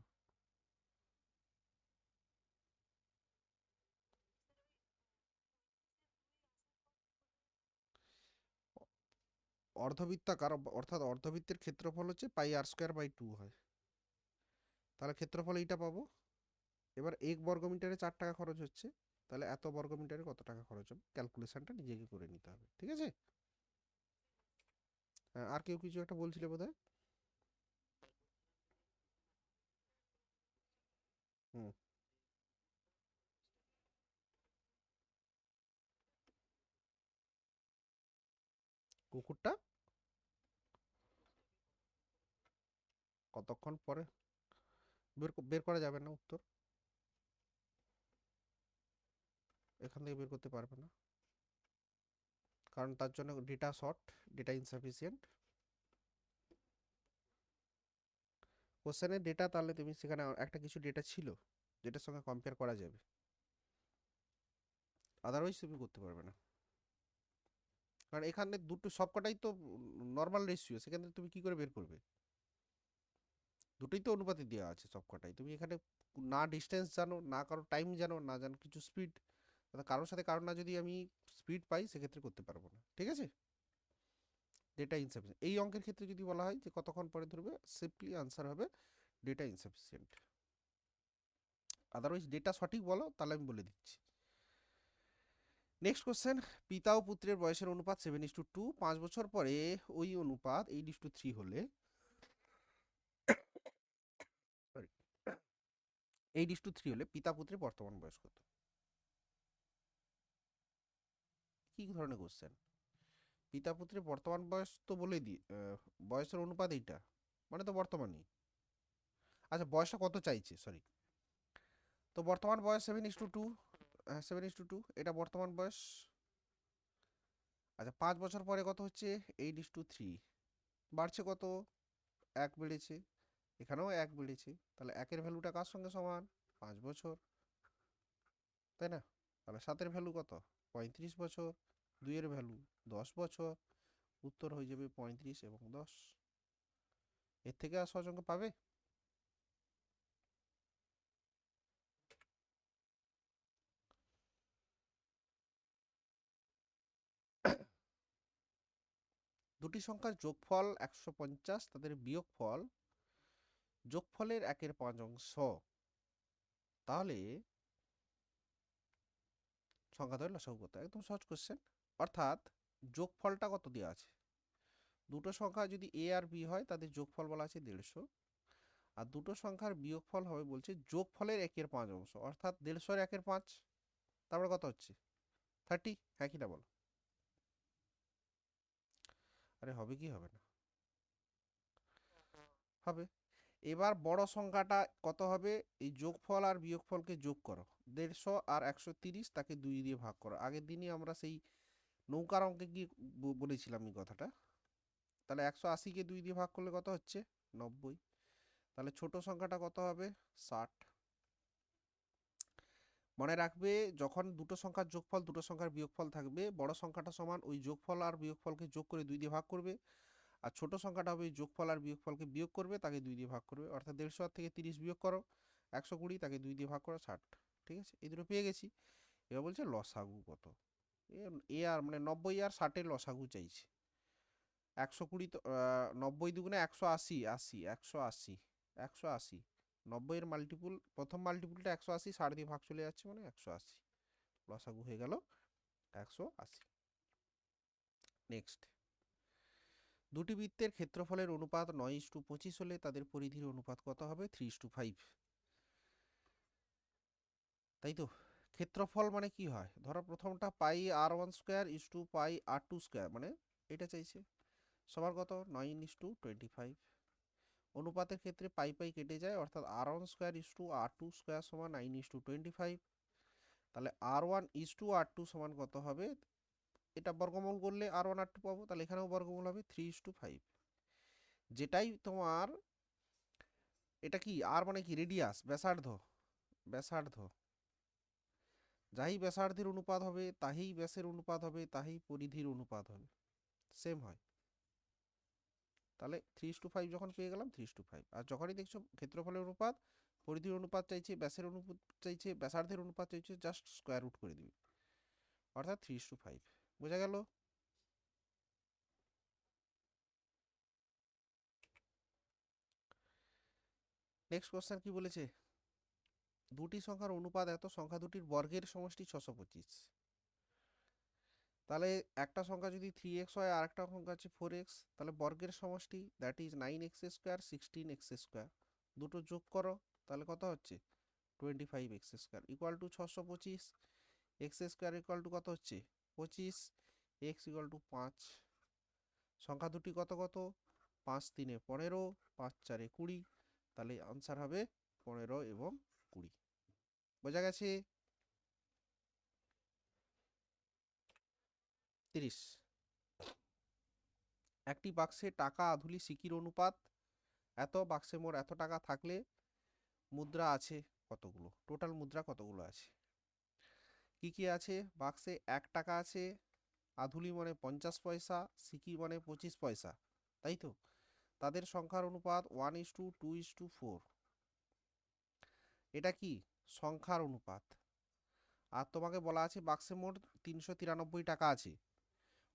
অর্ধবৃত্তাকার অর্থাৎ অর্ধবৃত্তের ক্ষেত্রফল হচ্ছে πr²/2 হয়। তাহলে ক্ষেত্রফল এইটা পাবো। এবার 1 বর্গমিটারে 4 টাকা খরচ হচ্ছে, তাহলে এত বর্গমিটারে কত টাকা খরচ হবে, ক্যালকুলেশনটা নিজেকে করে নিতে হবে, ঠিক আছে? হ্যাঁ, আর কেউ কিছু একটা বলছিলে বোধহয়। হুম। কুকুরটা কতক্ষণ পরে? বের করা যাবে না উত্তর, এখান থেকে বের করতে পারবে না, কারণ তার জন্য ডেটা শর্ট, ডেটা ইনসাফিসিয়েন্ট। কোশ্চেনের ডেটা, তাহলে তুমি সেখানে একটা কিছু ডেটা ছিল যেটার সঙ্গে কম্পেয়ার করা যাবে, আদারওয়াইজ তুমি করতে পারবে না। কারণ এখানে দুটো সবকটাই তো নর্মাল রেশিও, সেখানে তুমি কি করে বের করবে? দুটোই তো অনুপাতে দেওয়া আছে সবকটাই, তুমি এখানে না ডিস্টেন্স জানো, না কারো টাইম জানো, না জানো কিছু স্পিড, কারোর সাথে কারোর না যদি আমি স্পিড পাই সেক্ষেত্রে করতে পারবো না, ঠিক আছে? ডেটা ইনসাফিসিয়েন্ট এই অঙ্কের ক্ষেত্রে যদি বলা হয় যে কতক্ষণ পরে ধরবে, সিম্পলি আনসার হবে ডেটা ইনসাফিসিয়েন্ট। আদারওয়াইজ ডেটা সঠিক বলো, তাহলে আমি বলে দিচ্ছি। নেক্সট কোশ্চেন, পিতা ও পুত্রের বয়সের অনুপাত 7:2। 5 বছর পরে ওই অনুপাত 8:3 হলে, সরি, 8:3 হলে পিতা পুত্রের বর্তমান বয়স কত? কি ধরনের কোশ্চেন? পিতা পুত্রের বর্তমান বয়স তো বলে দিই, বয়সের অনুপাত এইটা, মানে তো বর্তমানই। আচ্ছা, বয়সটা কত চাইছে, সরি। তো বর্তমান বয়স 7:2, 7:2, এটা বর্তমান বয়স। আচ্ছা, 5 বছর পরে কত হচ্ছে? 8:3। বাড়ছে কত? 1 বেড়েছে। এখানেও 1 বেড়েছে, তাহলে একের ভ্যালুটা কার সঙ্গে সমান? 5 বছর, তাই না? তাহলে 7-এর ভ্যালু কত? 35 বছর। 2-এর ভ্যালু 10 বছর। উত্তর হয়ে যাবে 35 এবং 10। এর থেকে আর সহজ অঙ্ক পাবে? দুটি সংখ্যার যোগফল 150, তাদের বিয়োগফল যোগফলের 1/5 তাহলে সংখ্যা ধরে লসাগু কত? একদম সহজ কোশ্চেন। অর্থাৎ যোগফলটা কত দেওয়া আছে? দুটো সংখ্যা যদি এ আর বি হয় তাদের যোগফল বলা আছে 150, আর দুটো সংখ্যার বিয়োগফল হবে বলছে যোগফলের 1/5, অর্থাৎ 150-এর 1/5, তারপরে কত হচ্ছে? 30। হ্যাঁ কি না বলো? আরে হবে কি হবে না? হবে। এবার বড় সংখ্যাটা কত হবে? এই যোগফল আর বিয়োগফলকে যোগ করো। 150 আর 130 তাকে 2 দিয়ে ভাগ করো। আগের দিনই আমরা সেই নৌকার অঙ্কে গিয়ে বলেছিলাম এই কথাটা। তাহলে 180কে 2 দিয়ে ভাগ করলে কত হচ্ছে? 90। তাহলে ছোট সংখ্যাটা কত হবে? 60। মনে রাখবে, যখন দুটো সংখ্যার যোগফল দুটো সংখ্যার বিয়োগফল থাকবে, বড় সংখ্যাটা সমান ওই যোগফল আর বিয়োগফলকে যোগ করে 2 দিয়ে ভাগ করবে, আর ছোট সংখ্যাটা হবে যোগফল আর বিয়োগফলকে বিয়োগ করবে, তাকে 2 দিয়ে ভাগ করবে। অর্থাৎ 150 থেকে 30 বিয়োগ করো, 120, তাকে 2 দিয়ে ভাগ করো, 60। ঠিক আছে, এই দুটো পেয়ে গেছি। এবার বলছে লসাগু কত। এ আর মানে 90 আর 60-এর লসাগু চাইছে। 120 তো 90 দুগুণে 180, 80, 180, 180। 90-এর মাল্টিপুল, প্রথম মাল্টিপুলটা 180, 60 দিয়ে ভাগ চলে যাচ্ছে মানে 180। লসাগু হয়ে গেল 180। নেক্সট, দুটি বৃত্তের ক্ষেত্রফলের অনুপাত 9:25 হলে তাদের পরিধির অনুপাত কত হবে? 3:5। তাই তো? ক্ষেত্রফল মানে কি হয়? ধরো প্রথমটা pi r1 square is to pi r2 square, মানে এটা চাইছে, সবার কত? 9:25। অনুপাতের ক্ষেত্রে পাই পাই কেটে যায়, অর্থাৎ r1 square is two r2 square সমান 9:25। তাহলে r1 ইস টু r2 সমান কত হবে? এটা বর্গমূল করলে r1 r2 পাবো, তাহলে এখানেও বর্গমূল হবে 3:5। যেটাই তোমার, এটা কি আর মানে কি? রেডিয়াস, ব্যাসার্ধ। ব্যাসার্ধ, যাই ব্যাসার্ধের অনুপাত হবে তাহি ব্যাসের অনুপাত হবে, তাহি পরিধির অনুপাত হবে, সেম হয়। তাহলে 3:5 যখন পেয়ে গেলাম, 3:5। আর যখনই দেখছো ক্ষেত্রফলের অনুপাত পরিধির অনুপাত চাইছে, ব্যাসের অনুপাত চাইছে, ব্যাসার্ধের অনুপাত চাইছে, জাস্ট স্কোয়ার রুট করে দিবি, অর্থাৎ 3:5। বোঝা গেল? নেক্সট কোশ্চেন কি বলেছে? দুটি সংখ্যার অনুপাত এত, সংখ্যা দুটির বর্গের সমষ্টি 625। তাহলে একটা সংখ্যা যদি 3x হয় আর একটা সংখ্যা আছে 4x, তাহলে বর্গের সমষ্টি that is 9x square 16x square, দুটো যোগ করো, তাহলে কত হচ্ছে? 25x square equal two 625। X square equal two কত হচ্ছে? 25। X equal to 5। সংখ্যা দুটি কত কত? 5 3 15, 5 4 20। তাহলে আনসার হবে 15 এবং 20। বোঝা গেছে? 30। একটি বাক্সে টাকা, আধুলি, সিকির অনুপাত এত, বাক্সে মোট এত টাকা থাকলে মুদ্রা আছে কতগুলো? টোটাল মুদ্রা কতগুলো আছে? কি কি আছে? বাক্সে 1 টাকা আছে, আধুলি মানে 50 পয়সা, সিকি মানে 25 পয়সা, তাই তো? তাদের সংখ্যার অনুপাত 1:2:4। এটা কি? সংখ্যার অনুপাত। আর তোমাকে বলা আছে বাক্সে মোট 393 টাকা আছে,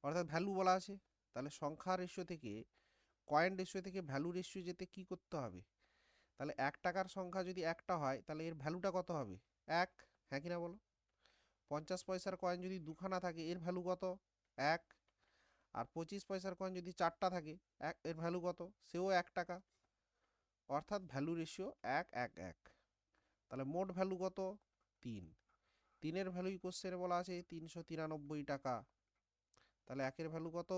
অর্থাৎ ভ্যালু বলা আছে। তাহলে সংখ্যা রেশিও থেকে, কয়েন রেশিও থেকে ভ্যালু রেশিও যেতে কি করতে হবে? তাহলে 1 টাকার সংখ্যা যদি একটা হয়, তাহলে এর ভ্যালুটা কত হবে? 1। হ্যাঁ কিনা বলো? 50 পয়সার কয়েন যদি দুখানা থাকে, এর ভ্যালু কত? 1। আর 25 পয়সার কয়েন যদি 4টা থাকে, এর ভ্যালু কত? সেও 1 টাকা। অর্থাৎ ভ্যালু রেশিও 1 1 1। তাহলে মোট ভ্যালু কত? 3। 3-এর ভ্যালুই কোশ্চেনে বলা আছে 393 টাকা। তাহলে 1-এর ভ্যালু কত?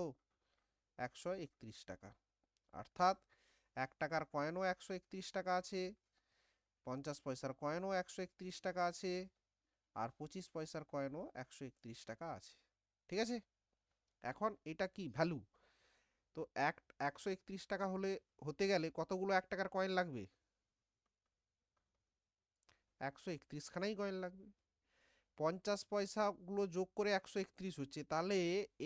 131 টাকা। অর্থাৎ 1 টাকার কয়েনও 131 টাকা আছে, 50 পয়সার কয়েনও 131 টাকা আছে, আর 25 পয়সার কয়েনও 131 টাকা আছে। ঠিক আছে? এখন এটা কি? ভ্যালু। তো 131 টাকা হতে গেলে কতগুলো 1 টাকার কয়েন লাগবে? 131 খানাই কয়েন লাগবে। 50 পয়সাগুলো যোগ করে 131 হচ্ছে, তাহলে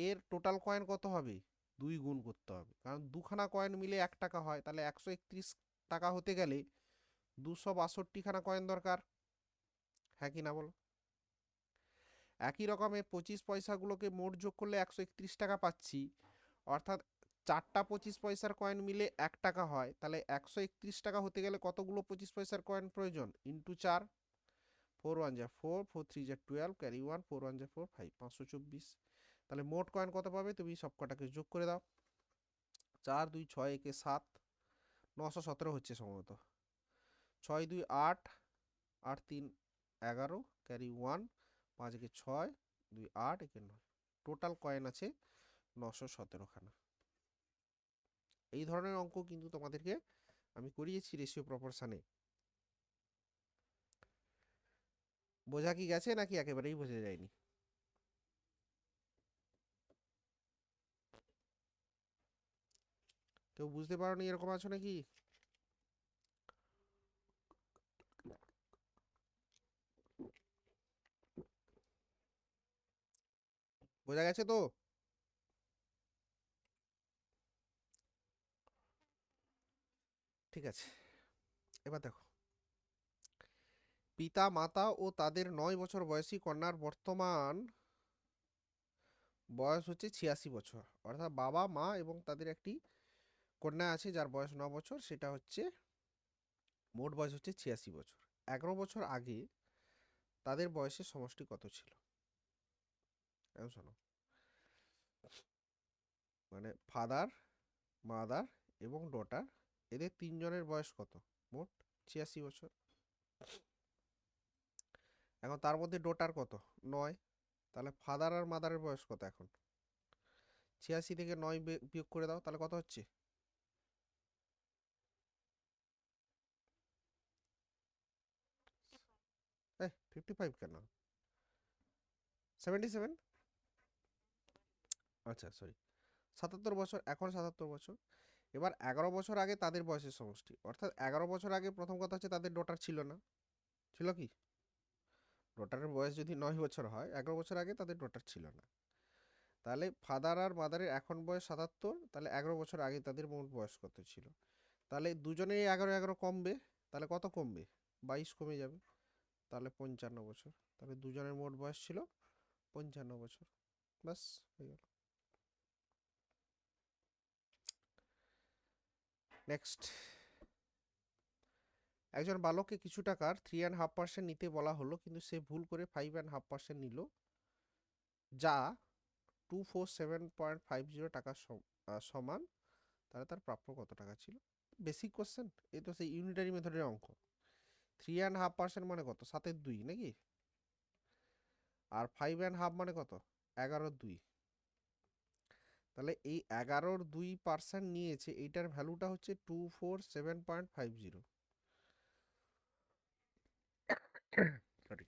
এর টোটাল কয়েন কত হবে? 2 গুণ করতে হবে, কারণ দুখানা কয়েন মিলে 1 টাকা হয়। তাহলে 131 টাকা হতে গেলে 262 খানা কয়েন দরকার। হ্যাঁ কি না বলো? একই রকমের 25 পয়সাগুলোকে মোট যোগ করলে 131 টাকা পাচ্ছি, অর্থাৎ 4টা 25 পয়সার কয়েন মিলে 1 টাকা হয়। তাহলে 131 টাকা হতে গেলে কতগুলো 25 পয়সার কয়েন প্রয়োজন? ইন্টু 4। 4 1 যা 4, 4 3 যা 12, ক্যারি 1, 4 1 যা 4, 5, 524। তাহলে মোট কয়েন কত পাবে? তুমি সব কটাকে যোগ করে দাও। 4 2 6 1 7, 917 হচ্ছে সম্ভবত। 6 2 8, 8 3 11, ক্যারি 1, 5 1 6, 2 8 1 9। টোটাল কয়েন আছে 917 খানা। এই ধরনের অঙ্ক কিন্তু তোমাদেরকে আমি করিয়েছি রেশিও প্রপোর্শনে। বোঝা কি গেছে নাকি একেবারেই বোঝা যায়নি? কেউ বুঝতে পারোনি এরকম আছো নাকি? বোঝা গেছে তো? ঠিক আছে, এবার দেখো, পিতা মাতা ও তাদের 9 বছর বয়সী কন্যার বর্তমান বয়স হচ্ছে 86 বছর। অর্থাৎ বাবা মা এবং তাদের একটি কন্যা আছে যার বয়স 9 বছর, সেটা হচ্ছে মোট বয়স হচ্ছে 86 বছর। 11 বছর আগে তাদের বয়সের সমষ্টি কত ছিল? এখন শোনো, মানে ফাদার, মাদার এবং ডটার, এদের তিনজনের বয়স কত? মোট 86 বছর। এখন তার মধ্যে ডটার কত? 9। তাহলে ফাদার আর মাদারের বয়স কত এখন? 86 থেকে 9 বিয়োগ করে দাও, তাহলে কত হচ্ছে? 55 কেন, 77। আচ্ছা সরি, 77 বছর, এখন 77 বছর। এবার 11 বছর আগে তাদের বয়সের সমষ্টি, অর্থাৎ 11 বছর আগে প্রথম কথা হচ্ছে তাদের ডটার ছিল না। ছিল কি? ডটারের বয়স যদি 9 বছর হয়, 11 বছর আগে তাদের ডটার ছিল না। তাহলে ফাদার আর মাদারের এখন বয়স 77, তাহলে 11 বছর আগে তাদের মোট বয়স কত ছিল? তাহলে দুজনেই 11 11 কমবে, তাহলে কত কমবে? 22 কমে যাবে, তাহলে 55 বছর। তাহলে দুজনের মোট বয়স ছিল 55 বছর। বাস, হয়ে গেল। নেক্সট, একজন বালককে কিছু টাকার 3.5% নিতে বলা হলো, কিন্তু সে ভুল করে 5.5% নিল, যা 247.50 টাকা সমান। তাহলে তার প্রাপ্য কত টাকা ছিল? বেসিক কোশ্চেন, এই তো সেই ইউনিটারি মেথডের অঙ্ক। 3.5% মানে কত? 7/2 নাকি? আর 5.5 মানে কত? 11/2। তাহলে এই 11/2% নিয়েছে, এইটার ভ্যালুটা হচ্ছে 247.50। সরি,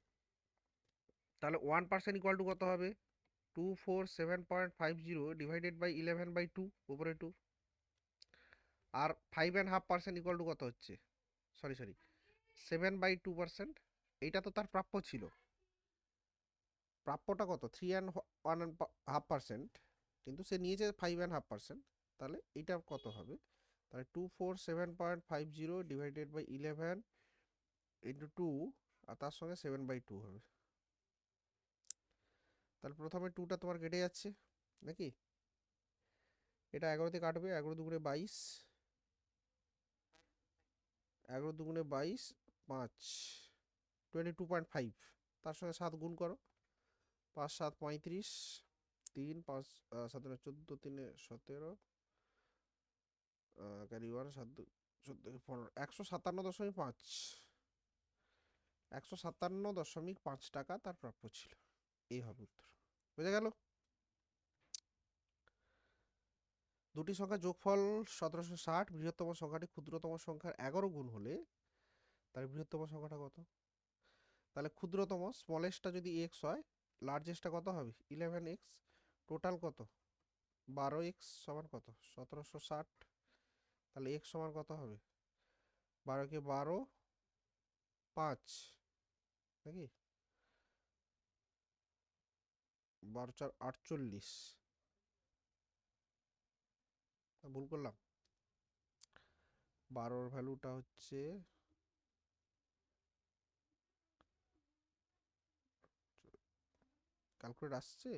তাহলে 1% ইকুয়াল টু কত হবে? 247.50 ডিভাইডেড বাই 11/2, উপরে 2। আর 5.5% ইকুয়াল টু কত হচ্ছে? Sorry sorry, 7/2%। এইটা তো তার প্রাপ্য ছিল। প্রাপ্যটা কত? 3.5%, কিন্তু সে নিয়েছে 5.5%। তাহলে এইটা কত হবে? তাহলে 247.50 ডিভাইডেড বাই 11 × 2, আর তার সঙ্গে 7/2 হবে। তাহলে প্রথমে 2টা তোমার কেটে যাচ্ছে নাকি? এটা 11 তে কাটবে, 11 × 2 = 22, 11 × 2 = 22, 5, 22.5। তার সঙ্গে 7 গুণ করো, 5 7 35, 3 5 7 14, 3 17, ক্যারি 1 7 14 15, 157.5, 157.5 টাকা তার প্রাপ্য ছিল। এই হবে উত্তর। বোঝা গেল? দুটি সংখ্যা যোগফল 1760, বৃহত্তম সংখ্যাটি ক্ষুদ্রতম সংখ্যার 11 গুণ হলে তার বৃহত্তম সংখ্যাটা কত? তাহলে ক্ষুদ্রতম স্মলেস্টটা যদি এক্স হয়, লার্জেস্টটা কত হবে? 11x। টোটাল কত? 12x সমান কত? 1760। তাহলে x সমান কত হবে? 12 × 12, 5 নাকি? 12 × 4 = 48। ভুল করলাম? 12-র ভ্যালুটা হচ্ছে, ক্যালকুলেট আসছে,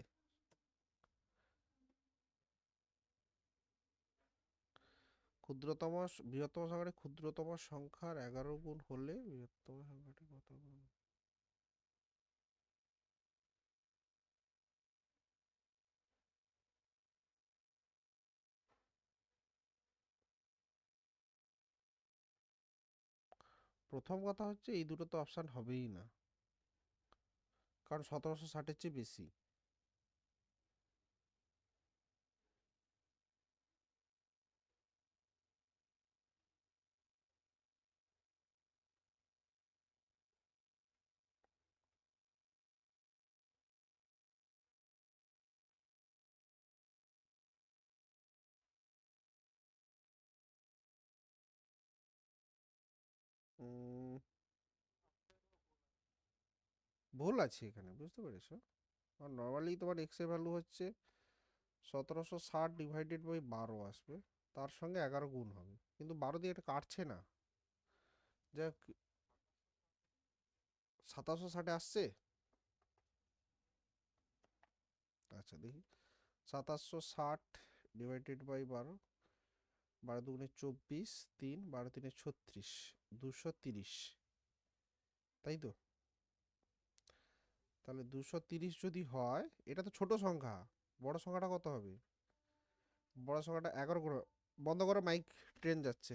ক্ষুদ্রতম বৃহত্তম সংখ্যাটি ক্ষুদ্রতম সংখ্যার 11 গুণ হলে বৃহত্তম সংখ্যাটি কত গুণ? প্রথম কথা হচ্ছে এই দুটো তো অপশান হবেই না, কারণ 1760-এর চেয়ে বেশি। ভুল আছে এখানে, বুঝতে পেরেছো? আর নর্মালি তোমার এক্স এর ভ্যালু হচ্ছে 1760 ডিভাইডেড বাই 12 আসবে, তার সঙ্গে 11 গুণ হবে, কিন্তু 12 দিয়ে এটা কাটছে না। যাক, 2760 আসছে। আচ্ছা দেখি, 2760 ডিভাইডেড বাই 12, 12 দুগুণে 24, 3, 12 তিনে 36, 230, তাই তো? তাহলে 230 যদি হয়, এটা তো ছোট সংখ্যা, বড় সংখ্যাটা কত হবে? বড় সংখ্যাটা 11 করে, বন্ধ করো মাইক, ট্রেন যাচ্ছে,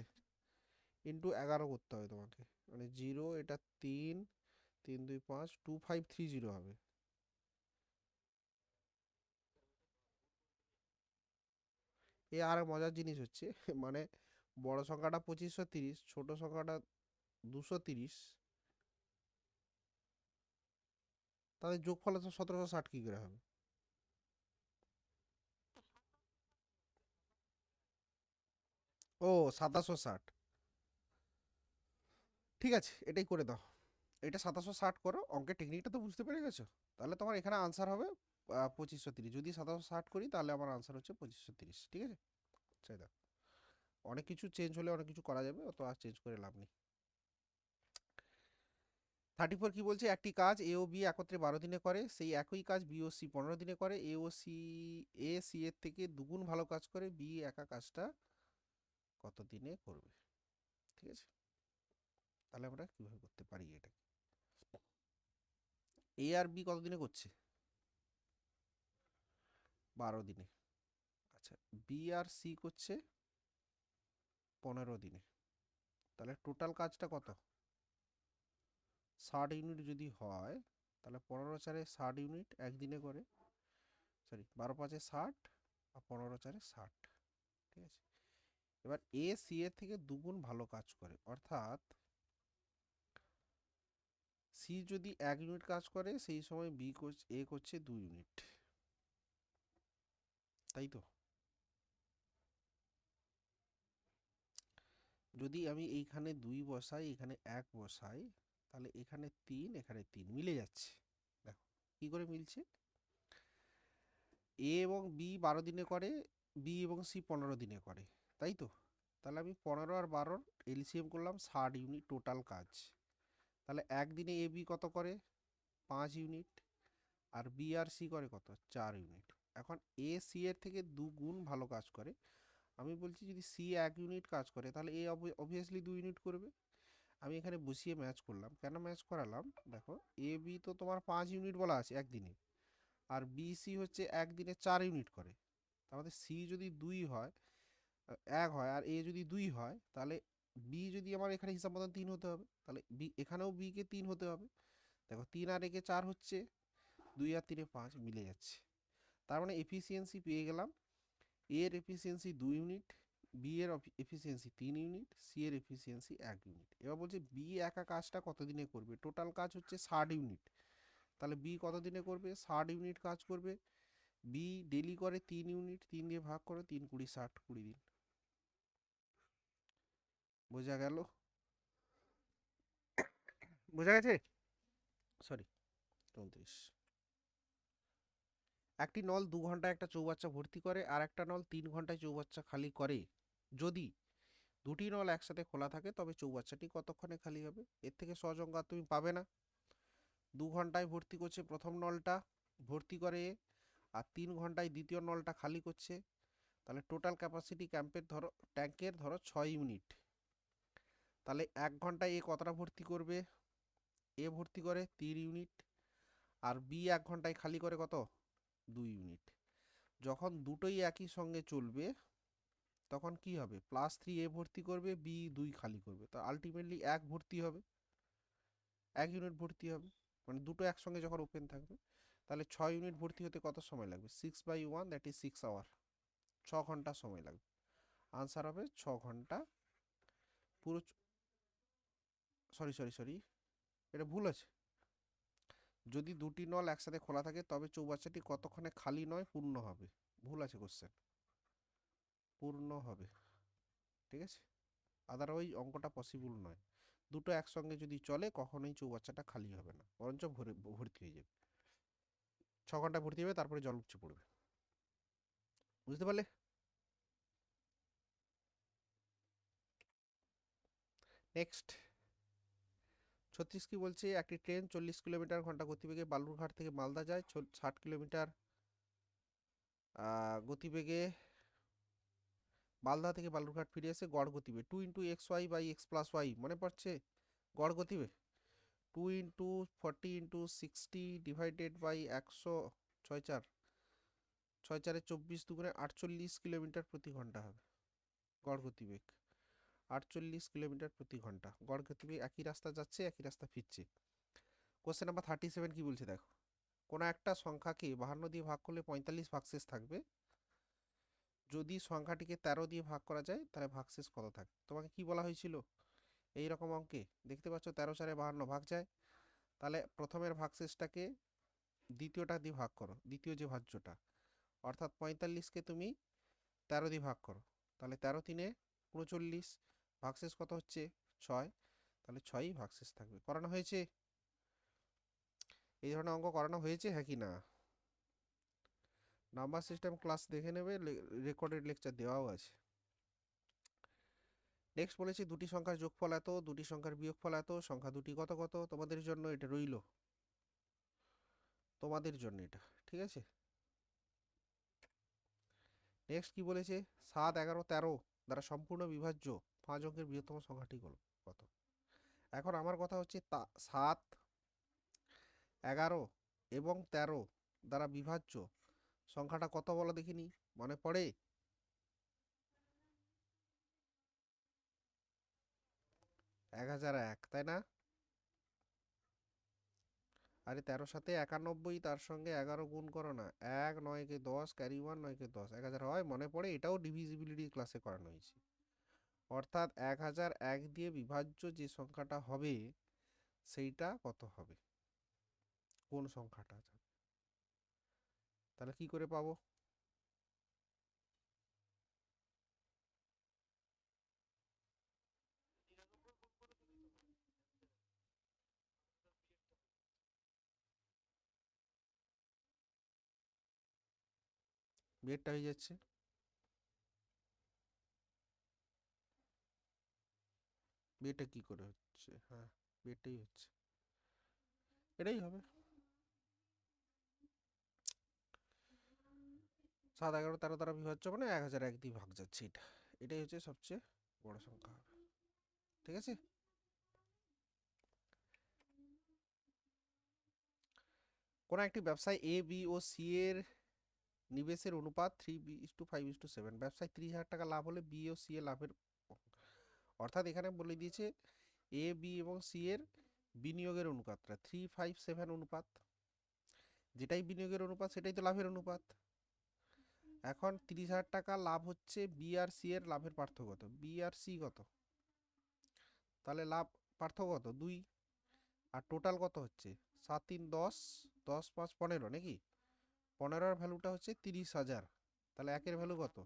ইন্টু 11 করতে হবে তোমাকে, মানে 0, এটা 3, 3 2 5, 2530 হবে। এ আর মজার জিনিস হচ্ছে মানে বড় সংখ্যাটা 2530, ছোট সংখ্যাটা 230, তাদের যোগফল তো 1760 কি করে হবে? ও, 2760। ঠিক আছে, এটাই করে দাও, এটা 2760 করো, অঙ্কের টেকনিকটা তো বুঝতে পেরে গেছো। তাহলে তোমার এখানে আনসার হবে 2530, যদি 2760 করি তাহলে আমার আনসার হচ্ছে 2530, ঠিক আছে? চাই দাও, অনেক কিছু চেঞ্জ হলে অনেক কিছু করা যাবে, অত আর চেঞ্জ করে লাভ নেই। 34 কি বলছে, একটি কাজ এ ও বি একত্রে 12 দিনে করে, সেই একই কাজ বি ও সি 15 দিনে করে, এ সি এর থেকে দুগুণ ভালো কাজ করে, বি একা কাজটা কত দিনে করবে? ঠিক আছে, তাহলে আমরা কিভাবে করতে পারি এটা? এ আর বি কত দিনে করছে? 12 দিনে। আচ্ছা, বি আর সি করছে 15 দিনে, তাহলে টোটাল কাজটা কত? 60 ইউনিট যদি হয়, তাহলে 15 4-60 ইউনিট একদিনে করে, সরি 12 5-60, আর 15 4-60, ঠিক আছে? এবার এ সি এর থেকে দুগুণ ভালো কাজ করে, অর্থাৎ সি যদি 1 ইউনিট কাজ করে, সেই সময় এ করছে 2 ইউনিট, তাই তো? যদি আমি এইখানে 2 বসাই, এখানে 1 বসাই, তাহলে এখানে 3, এখানে 3 মিলে যাচ্ছে। দেখো কি করে মিলছে, এ এবং বি 12 দিনে করে, বি এবং সি 15 দিনে করে, তাই তো? তাহলে আমি 15 আর 12 এলসিএম করলাম, 60 ইউনিট টোটাল কাজ। তাহলে একদিনে এ বি কত করে? 5 ইউনিট। আর বি আর সি করে কত? 4 ইউনিট। এখন এ সি এর থেকে দুগুণ ভালো কাজ করে, আমি বলছি যদি সি 1 ইউনিট কাজ করে, তাহলে এ অবভিয়াসলি 2 ইউনিট করবে। আমি এখানে বসিয়ে ম্যাচ করলাম, কেন ম্যাচ করালাম দেখো, এ বি তো তোমার 5 ইউনিট বলা আছে একদিনে, আর বি সি হচ্ছে একদিনে 4 ইউনিট করে। আমাদের সি যদি 2 হয়, 1 হয়, আর এ যদি 2 হয়, তাহলে বি যদি আমার এখানে হিসাব মতন 3 হতে হবে, তাহলে বি এখানেও বি কে 3 হতে হবে। দেখো 3 আর একে 4 হচ্ছে, 2 আর 3 5 মিলে যাচ্ছে। তার মানে এফিসিয়েন্সি পেয়ে গেলাম, এ এর এফিসিয়েন্সি 2 ইউনিট, বি এর এফিসিয়েন্সি 3 ইউনিট, সি এর এফিসিয়েন্সি 1 ইউনিট। এবার বলছে বি একা কাজটা কত দিনে করবে, টোটাল কাজ হচ্ছে 60 ইউনিট, তাহলে বি কত দিনে করবে? 60 ইউনিট কাজ করবে। বি ডেলি করে 3 ইউনিট, 3 দিয়ে ভাগ করো, 3 20 60, 20 দিন। বোঝা গেল? বোঝা গেছে? সরি, 34। একটি নল 2 ঘন্টায় একটা চৌবাচ্চা ভর্তি করে, আর একটা নল 3 ঘন্টায় চৌবাচ্চা খালি করে। যদি দুটি নল একসাথে খোলা থাকে, তবে চৌবাচ্চাটি কতক্ষণে খালি হবে? এর থেকে সহজ অঙ্ক আর তুমি পাবে না। 2 ঘন্টায় ভর্তি করছে প্রথম নলটা, ভর্তি করে, আর 3 ঘন্টায় দ্বিতীয় নলটা খালি করছে, তাহলে টোটাল ক্যাপাসিটি ট্যাঙ্কের ধরো 6 ইউনিট। তাহলে 1 ঘন্টায় এ কতটা ভর্তি করবে? এ ভর্তি করে 3 ইউনিট, আর বি 1 ঘন্টায় খালি করে কত? 2 ইউনিট। যখন দুটোই একই সঙ্গে চলবে, তখন কি হবে? +3 এ ভর্তি করবে, বি 2 খালি করবে, তো আলটিমেটলি 1 ভর্তি হবে, 1 ইউনিট ভর্তি হবে, মানে দুটো একসঙ্গে যখন ওপেন থাকবে। তাহলে 6 ইউনিট ভর্তি হতে কত সময় লাগবে? 6/1, দ্যাট ইজ 6 আওয়ার, 6 ঘন্টা সময় লাগবে। আনসার হবে 6 ঘন্টা। পুরো, সরি সরি সরি, এটা ভুল আছে। যদি দুটি নল একসাথে খোলা থাকে, তবে চৌবাচ্চাটি কতক্ষণে খালি নয় পূর্ণ হবে? ভুল আছে কোশ্চেন, পূর্ণ হবে, ঠিক আছে? আদারওয়াইজ অঙ্কটা পসিবল নয়। দুটো একসঙ্গে যদি চলে কখনোই চৌবাচ্চাটা খালি হবে না, বরঞ্চ ভর্তি হয়ে যাবে। 6 ঘন্টা ভর্তি হবে, তারপরে জল উপচে পড়বে। বুঝতে পারলে? নেক্সট 36 কি বলছে, একটি ট্রেন 40 কিলোমিটার ঘন্টা গতিবেগে বালুরঘাট থেকে মালদা যায়, 60 কিলোমিটার গতিবেগে মালদা থেকে বালুরঘাট ফিরে এসে গড় গতিবেগ 2 × xy/x+y, মনে পড়ছে গড় গতিবেগ 2 × 40 × 60 / 100 6 4 24 দুগুণে 48 কিলোমিটার প্রতি ঘন্টা হবে গড় গতিবেগ। 48 কিলোমিটার প্রতি ঘন্টা গড় গতিবেগ, একই রাস্তা যাচ্ছে, একই রাস্তা ফিরছে। কোশ্চেন নাম্বার 37 কি বলছে দেখো, কোনো একটা সংখ্যাকে 52 দিয়ে ভাগ করলে 45 ভাগশেষ থাকবে, যদি সংখ্যাটিকে 13 দিয়ে ভাগ করা যায় তাহলে ভাগশেষ কত থাকে। তোমাকে কি বলা হয়েছিল এই রকম অঙ্কে? দেখতে পাচ্ছ 13 4 52 ভাগ যায়, তাহলে প্রথমের ভাগশেষটাকে দ্বিতীয়টা দিয়ে ভাগ করো, দ্বিতীয় যে ভাজ্যটা, অর্থাৎ 45কে তুমি 13 দিয়ে ভাগ করো, তাহলে 13 3 39, ভাগশেষ কত হচ্ছে 6, তাহলে 6ই ভাগশেষ থাকবে। করানো হয়েছে? এই ধরনের অঙ্ক করানো হয়েছে, হ্যাঁ কি না? নাম্বার সিস্টেম ক্লাস দেখে নেবে, রেকর্ডেড লেকচার দেওয়াও আছে। নেক্সট বলেছি দুটি সংখ্যার যোগফল এত, দুটি সংখ্যার বিয়োগফল এত, সংখ্যা দুটি কত কত। তোমাদের জন্য এটা রইল, তোমাদের জন্য এটা, ঠিক আছে। নেক্সট কি বলেছে, 7 11 13 দ্বারা সম্পূর্ণ বিভাজ্য 5 অঙ্কের বৃহত্তম সংখ্যাটি হলো কত। এখন আমার কথা হচ্ছে 7 11 এবং 13 দ্বারা বিভাজ্য সংখ্যাটা কত বলো দেখিনি, মনে পড়ে? 1001, তাই না? আরে 13 সাথে 91, তার সঙ্গে 11 গুণ করো না, 1 9 কে 10, ক্যারি 1 9 কে 10, 1000 হয়, মনে পড়ে? এটাও ডিভিজিবিলিটি ক্লাসে করানো হয়েছে। অর্থাৎ 1001 দিয়ে বিভাজ্য যে সংখ্যাটা হবে সেইটা কত হবে, কোন সংখ্যাটা, তাহলে কি করে পাবো? বিয়েরটা হয়ে যাচ্ছে, বিয়েটা কি করে হচ্ছে, হ্যাঁ বিয়েটাই হচ্ছে, এটাই হবে। 7 11 13 দ্বারা বিভাজ্য মানে 1001 দিয়ে ভাগ যাচ্ছে, এটাই হচ্ছে সবচেয়ে বড় সংখ্যা হবে, ঠিক আছে। কোন একটি ব্যবসায় এ বি ও সি এর নিবেশের অনুপাত 3:5:7, ব্যবসায় 30,000 টাকা লাভ হলে বি ও সি এর লাভের, অর্থাৎ এখানে বলে দিয়েছে এ বি এবং সি এর বিনিয়োগের অনুপাতটা 3:5:7 অনুপাত, যেটাই বিনিয়োগের অনুপাত সেটাই তো লাভের অনুপাত। এখন 30,000 টাকা লাভ হচ্ছে, বি আর সি এর লাভের পার্থক্য কত, বি আর সি কত, তাহলে লাভ পার্থক্য কত 2, আর টোটাল কত হচ্ছে 7 3 10, 10 5 15 নাকি, 15-এর ভ্যালুটা হচ্ছে 30,000, তাহলে একের ভ্যালু কত,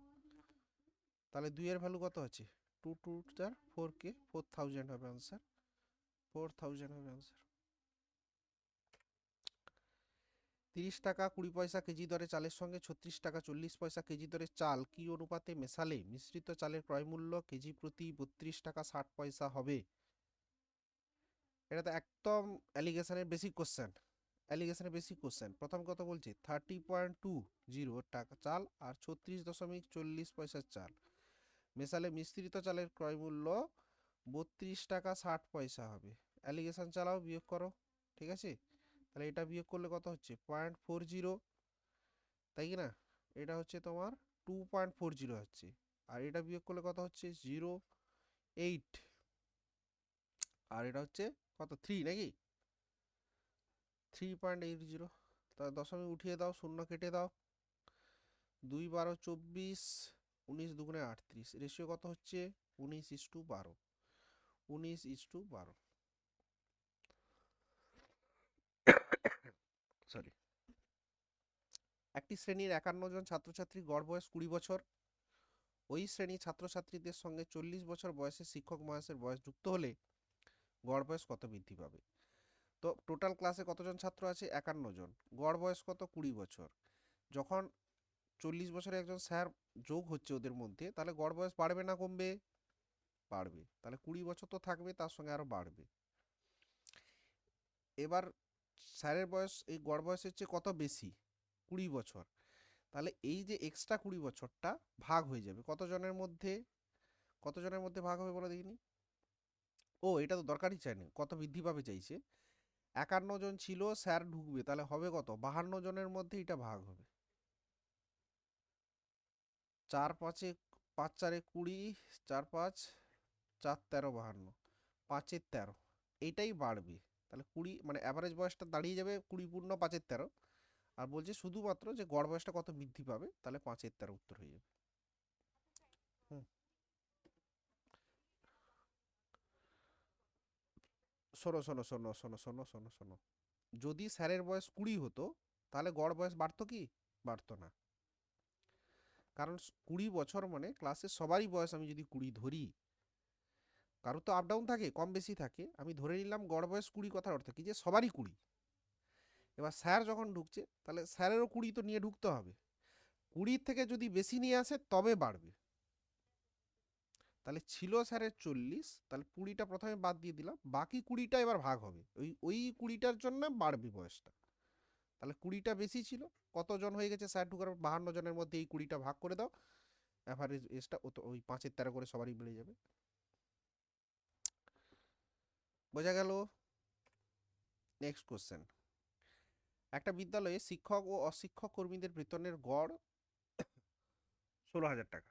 তাহলে 2 এর ভ্যালু কত আছে 2 2 4 4 কে 4000 হবে आंसर, 4000 হবে आंसर। 30 টাকা 20 পয়সা কেজি দরে চালের সঙ্গে 36 টাকা 40 পয়সা কেজি দরে চাল কি অনুপাতে মেশালে মিশ্রিত চালের ক্রয় মূল্য কেজি প্রতি 32 টাকা 60 পয়সা হবে। এটা তো একদম অ্যালিগেশনের বেসিক কোশ্চেন, অ্যালিগেশনের বেসিক কোশ্চেন। প্রথম কত বলছে 30.20 টাকা চাল আর 36.40 পয়সার চাল মেশালে মিশ্রিত চালের ক্রয় মূল্য 32 টাকা 60 পয়সা হবে। অ্যালিগেশন চালাও, বিয়োগ করো, ঠিক আছে। তাহলে এটা বিয়োগ করলে কত হচ্ছে 0.40, তাই কি না, এটা হচ্ছে তোমার 2.40 হচ্ছে, আর এটা বিয়োগ করলে কত হচ্ছে 0.8, আর এটা হচ্ছে কত 3 নাকি 3.80, তা দশমিক উঠিয়ে দাও, শূন্য কেটে দাও, 2 12 24, 19 দুগুণে 38, রেশিও কত হচ্ছে 19:12, 19:12, সরি। একটি শ্রেণীর 51 জন ছাত্রছাত্রীর গড় বয়স 20 বছর, ওই শ্রেণীর ছাত্রছাত্রীদের সঙ্গে 40 বছর বয়সের শিক্ষক মহাশয়ের বয়স যুক্ত হলে গড় বয়স কত বৃদ্ধি পাবে। তো টোটাল ক্লাসে কতজন ছাত্র আছে? 51 জন। গড় বয়স কত? 20 বছর। যখন 40 বছরে একজন স্যার যোগ হচ্ছে ওদের মধ্যে, তাহলে গড় বয়স বাড়বে না কমবে? বাড়বে। তাহলে 20 বছর তো থাকবে, তার সঙ্গে আরো বাড়বে। এবার স্যারের বয়স এই গড় বয়সের চেয়ে কত বেশি? 20 বছর। তাহলে এই যে এক্সট্রা 20 বছরটা ভাগ হয়ে যাবে কতজনের মধ্যে? কতজনের মধ্যে ভাগ হবে বলে দেখিনি? ও, এটা তো দরকারই চাই না, কত বৃদ্ধি পাবে চাইছে। 51 জন ছিল, স্যার ঢুকবে, তাহলে হবে কত? 52 জনের মধ্যে এটা ভাগ হবে। 4 5 5 4 20, 4 5 4 13 52, 5 13, এইটাই বাড়বে। তাহলে 20 মানে অ্যাভারেজ বয়সটা দাঁড়িয়ে যাবে 20 পূর্ণ 5 13। আর বলছে শুধুমাত্র যে গড় বয়সটা কত বৃদ্ধি পাবে, তাহলে 5 13 উত্তর হয়ে যাবে। হুম। শোনো শোনো শোনো শোনো শোনো শোনো শোনো, যদি স্যারের বয়স 20 হতো, তাহলে গড় বয়স বাড়তো কি? বাড়তো না। কারণ 20 বছর মানে ক্লাসে সবারই বয়স আমি যদি 20 ধরি, কারো তো আপ ডাউন থাকে, কম বেশি থাকে, আমি ধরে নিলাম গড় বয়স 20, কথার অর্থ কি যে সবারই 20। এবার স্যার যখন ঢুকছে, তাহলে স্যারেরও 20 তো নিয়ে ঢুকতে হবে। 20 থেকে যদি বেশি নিয়ে আসে তবে বাড়বে। তাহলে ছিল স্যারের 40, তাহলে 20টা প্রথমে বাদ দিয়ে দিলাম, বাকি 20টা এবার ভাগ হবে, ওই ওই 20টার জন্য বাড়বে বয়সটা। তাহলে 20টা বেশি ছিল, কতজন হয়ে গেছে স্যার ঢুকার? 52 জনের মধ্যে এই 20টা ভাগ করে দাও, অ্যাভারেজ এজটা ওই 5 13 করে সবারই বেড়ে যাবে। বোঝা গেল? Next question. একটা বিদ্যালয়ে শিক্ষক ও অশিক্ষক কর্মীদের বেতনের গড় 16,000 টাকা।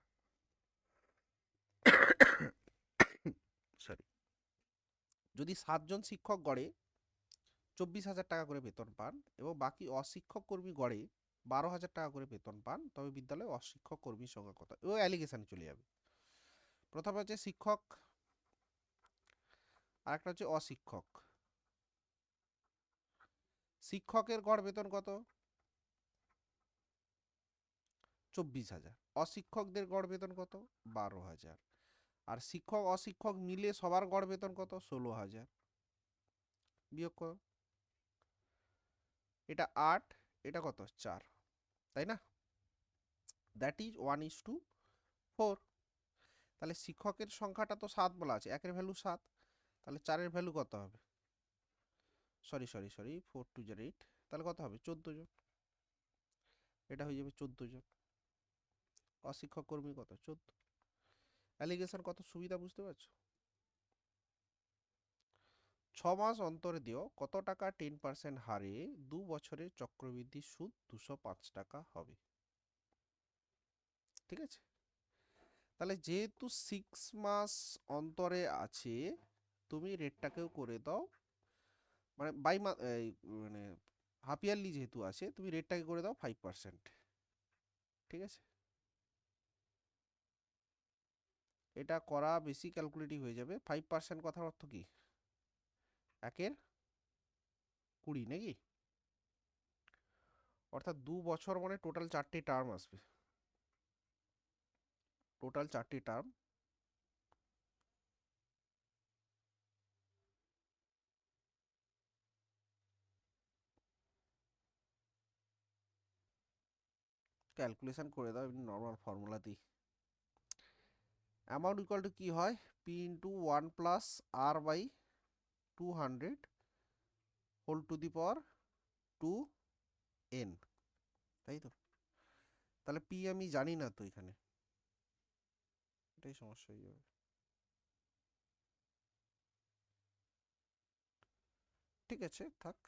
সরি। যদি 7 জন শিক্ষক গড়ে 24,000 টাকা করে বেতন পান এবং বাকি অশিক্ষক কর্মী গড়ে 12,000 টাকা করে বেতন পান, তবে বিদ্যালয়ে অশিক্ষক কর্মীর সংখ্যা কত? ও অ্যালিগেশনে চলে যাবে। প্রথমে হচ্ছে শিক্ষক, আর একটা হচ্ছে অশিক্ষক। শিক্ষকের গড় বেতন কত? 24,000। অশিক্ষকদের গড় বেতন কত? 12,000। আর শিক্ষক অশিক্ষক মিলে সবার গড় বেতন কত? 16,000। বিয়োগ করো। এটা 8, এটা কত? 4, তাই না? That is 1:4। তাহলে শিক্ষকের সংখ্যাটা তো 7 বলা আছে, একের ভ্যালু 7, তাহলে 4-এর ভ্যালু কত হবে? সরি সরি সরি, 4 2 8, তাহলে কত হবে? 14 জন। এটা হয়ে যাবে 14 জন। অশিক্ষক কর্মী কত? 14। অ্যালিগেশন কত সুবিধা, বুঝতে পারছো? 6 মাস অন্তরে দেও কত টাকা 10% হারে 2 বছরের চক্রবৃদ্ধি সুদ 205 টাকা হবে। ঠিক আছে? তাহলে যেহেতু 6 মাস অন্তরে আছে, তুমি রেটটাকেও করে দাও, মানে মানে হাফ ইয়ারলি যেহেতু আছে, তুমি রেটটাকে করে দাও 5%। ঠিক আছে? এটা করা বেশি ক্যালকুলেটিভ হয়ে যাবে। 5% কথার অর্থ কি? 1/20 নাকি? অর্থাৎ 2 বছর মানে টোটাল 4টে টার্ম আসবে। টোটাল 4টে টার্ম। ক্যালকুলেশন করে দাও এমনি নর্মাল ফর্মুলাতেই। অ্যামাউন্ট ইকুয়াল টু কি হয়? P into 1 + r/200 whole to the power 2n, তাই তো? তাহলে পি আমি জানি না তো এখানে, এটাই সমস্যা হয়ে যাবে। ঠিক আছে, থাক।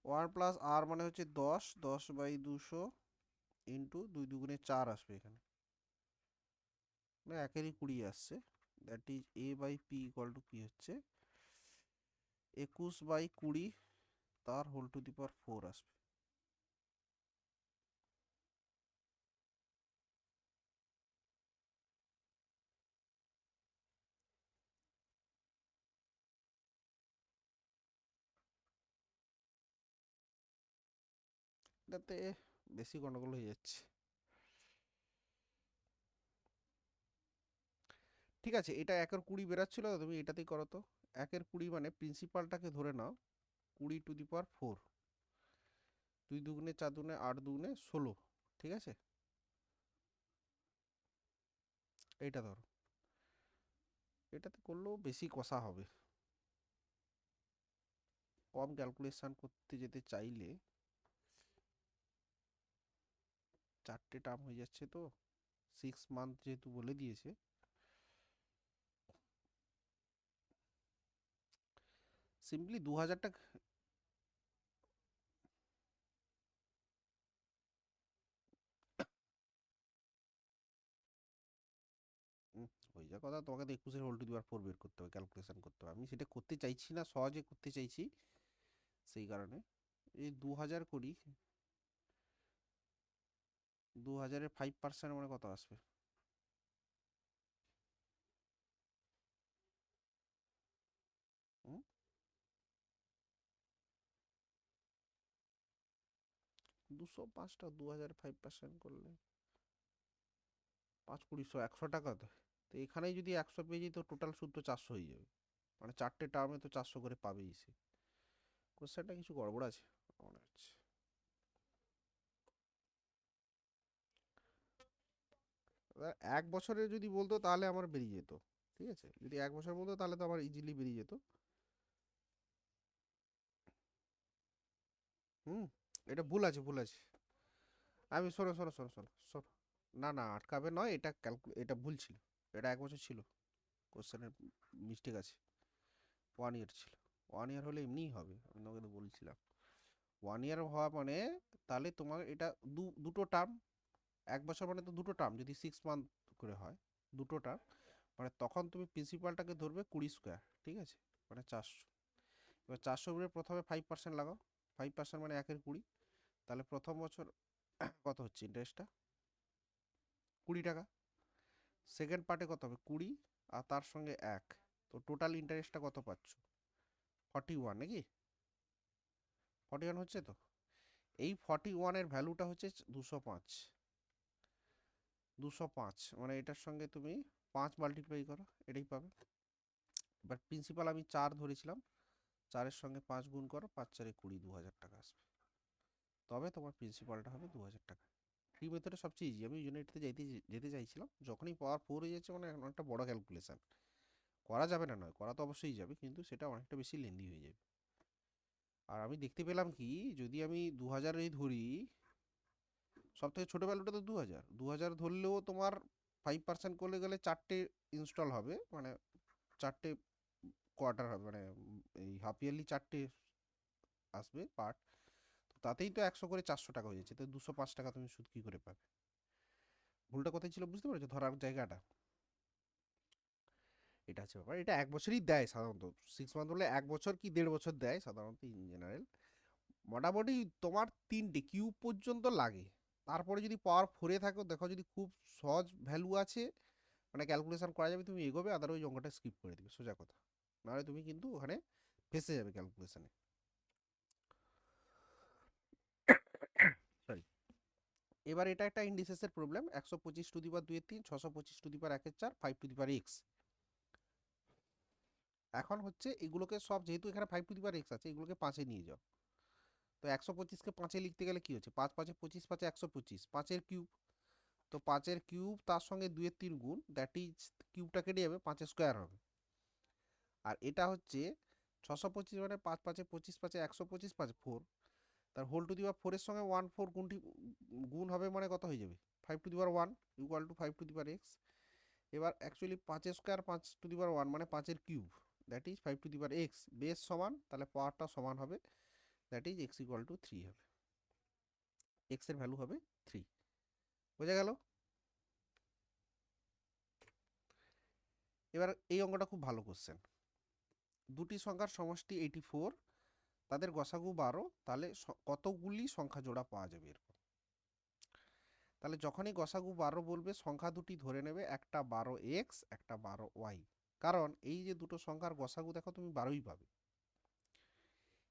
1 + r মানে হচ্ছে 10, 10/200 ইন্টু 2 2 গুণে 4 আসবে এখানে, মানে একেরই 20 আসছে। That is a/p equal to কি হচ্ছে? 21/20 তার হোল টু দি পাওয়ার 4 আসবে। এটাতে বেশি গন্ডগোল হয়ে যাচ্ছে। ঠিক আছে, এটা 1/20 বেরাচ্ছিল, তুমি এটাতেই করো তো। 1 এর 20 মানে প্রিন্সিপালটাকে ধরে নাও 20 টু দি পাওয়ার 4, 2 দুগুণে 4 দুগুণে 8 দুগুণে 16, ঠিক আছে? এইটা ধরো, এটাতে করলেও বেশি কষা হবে। কম ক্যালকুলেশন করতে যেতে চাইলে 4টে টার্ম হয়ে যাচ্ছে তো, 6 মান্থ যেহেতু বলে দিয়েছে, সিম্পলি 2000 টাকা। ওই যা কথা, তোমাকে তো 21 হোল টু দি পাওয়ার 4 বের করতে হবে, ক্যালকুলেশন করতে হবে। আমি সেটা করতে চাইছি না, সহজে করতে চাইছি, সেই কারণে এই 2000 করি। 2000-এর 5% মানে কত আসবে? 205টা 2000 5% করলে 5 20 100 100 টাকা তো। তো এখানেই যদি 100 পেয়ে যাই তো টোটাল সুদ তো 400 হয়ে যাবে, মানে 4টে টার্মে তো 400 করে পাবেই সে। কোশ্চেনটা কিছু গড়বড় আছে মনে হচ্ছে। 1 বছরে যদি বলতো তাহলে আমার বেরিয়ে যেত, ঠিক আছে? যদি 1 বছর বলতো তাহলে তো আমার ইজিলি বেরিয়ে যেত। হুম, এটা ভুল আছে, ভুল আছে। আমি শোনো শোনো শোনো শোনো শোনো, না না আটকাবে নয়, এটা এটা ভুল ছিল। এটা 1 বছর ছিল, কোশ্চেনের মিস্টেক আছে। 1 ইয়ার ছিল। 1 ইয়ার হলে এমনিই হবে, আমি তোমাকে তো বলছিলাম। 1 ইয়ার হওয়া মানে তাহলে তোমার এটা দুটো টার্ম, 1 বছর মানে তো দুটো টার্ম, যদি 6 মান্থ করে হয় দুটো টার্ম, মানে তখন তুমি প্রিন্সিপালটাকে ধরবে 20 স্কোয়ার, ঠিক আছে? মানে 400। এবার 400 উপরে প্রথমে 5% লাগাও, 5% মানে 1 এর 20, তাহলে প্রথম বছর কত হচ্ছে ইন্টারেস্টটা? 20 টাকা। সেকেন্ড পার্টে কত হবে? 20 আর তার সঙ্গে 1, তো টোটাল ইন্টারেস্টটা কত পাচ্ছ? 41 নাকি? 41 হচ্ছে তো। এই 41-এর ভ্যালুটা হচ্ছে 205। 205 মানে এটার সঙ্গে তুমি 5 মাল্টিপ্লাই করো, এটাই পাবে। বাট প্রিন্সিপাল আমি 4 ধরেছিলাম, 4-এর সঙ্গে 5 গুণ করো, 5 4 20, 2000 টাকা আসবে। তবে তোমার প্রিন্সিপালটা হবে 2000 টাকা। ফ্রি মেথডে সবচেয়ে ইজি, আমি ওই জন্য এটাতে যেতে চাইছিলাম। যখনই পাওয়ার 4 হয়ে যাচ্ছে মানে অনেকটা বড় ক্যালকুলেশন, করা যাবে না নয়, করা তো অবশ্যই যাবে, কিন্তু সেটা অনেকটা বেশি লেন্দি হয়ে যাবে। আর আমি দেখতে পেলাম কি, যদি আমি 2000-এই ধরি, সব থেকে ছোটো ভ্যালুটা তো 2000, 2000 ধরলেও তোমার 5% করলে গেলে 4টে ইনস্টল হবে, মানে 4টে কোয়ার্টার হবে, মানে এই হাফ ইয়ারলি 4টে আসবে পার্ট। তো তাতেই তো 100 করে 400 টাকা হয়ে যাচ্ছে, তো 205 টাকা তুমি সুদ কী করে পাবে? ভুলটা কোথায় ছিল বুঝতে পেরেছো, ধরার জায়গাটা? এটা হচ্ছে ব্যাপার। এটা 1 বছরই দেয় সাধারণত, 6 মান্থ হলে 1 বছর কি 1.5 বছর দেয় সাধারণত ইন জেনারেল। মোটামুটি তোমার 3টে কিউব পর্যন্ত লাগে। তারপরে যদি পাওয়ার 4-এ থাকো, দেখো যদি খুব সহজ ভ্যালু আছে, মানে ক্যালকুলেশন করা যাবে, তুমি এগোবে, আদারওয়াইজ অঙ্কটা স্কিপ করে দিবে, সোজা কথা। নাহলে তুমি কিন্তু ওখানে ফেসে যাবে ক্যালকুলেশনে। সরি। এবার এটা একটা ইন্ডিসেসের প্রবলেম, 125 টু দি পাওয়ার 2-এর 3, 625 টু দি পাওয়ার 1-এর 4, 5 টু দি পাওয়ার এক্স। এখন হচ্ছে এগুলোকে সব, যেহেতু এখানে 5 টু দি পাওয়ার এক্স আছে, এগুলোকে 5-এ নিয়ে যাও। তো 125-কে 5-এ লিখতে গেলে কি হচ্ছে, 5 5 25, 5 125, 5-এর কিউব। তো 5-এর কিউব তার সঙ্গে 2-এর 3 গুণ, দ্যাট ইজ কিউবটা কেটে যাবে, 5-এর স্কোয়ার হবে। আর এটা হচ্ছে 625 মানে 5 5 25, 5 125, 5 4, তার হোল টু দি পাওয়ার 4-এর সঙ্গে 1 4 গুণ হবে, মানে কত হয়ে যাবে? 5 to the power 1 equal to 5 to the power x. এবার অ্যাকচুয়ালি 5-এর স্কোয়ার 5 টু দি পাওয়ার 1 মানে 5-এর cube, that is 5 to the power x, base সমান, তাহলে পাওয়ারটা সমান হবে, that is x equal to 3 হবে। এক্স এর ভ্যালু হবে 3। বোঝা গেল? এবার এই অঙ্কটা খুব ভালো কোশ্চেন। দুটি সংখ্যার সমষ্টি 84, তাদের গসাগু 12, তাহলে কতগুলি সংখ্যা জোড়া পাওয়া যাবে এরকম? তাহলে যখনই গসাগু 12 বলবে, সংখ্যা দুটি ধরে নেবে, একটা 12x, একটা 12y। কারণ এই যে দুটো সংখ্যার গসাগু দেখো তুমি 12ই পাবে।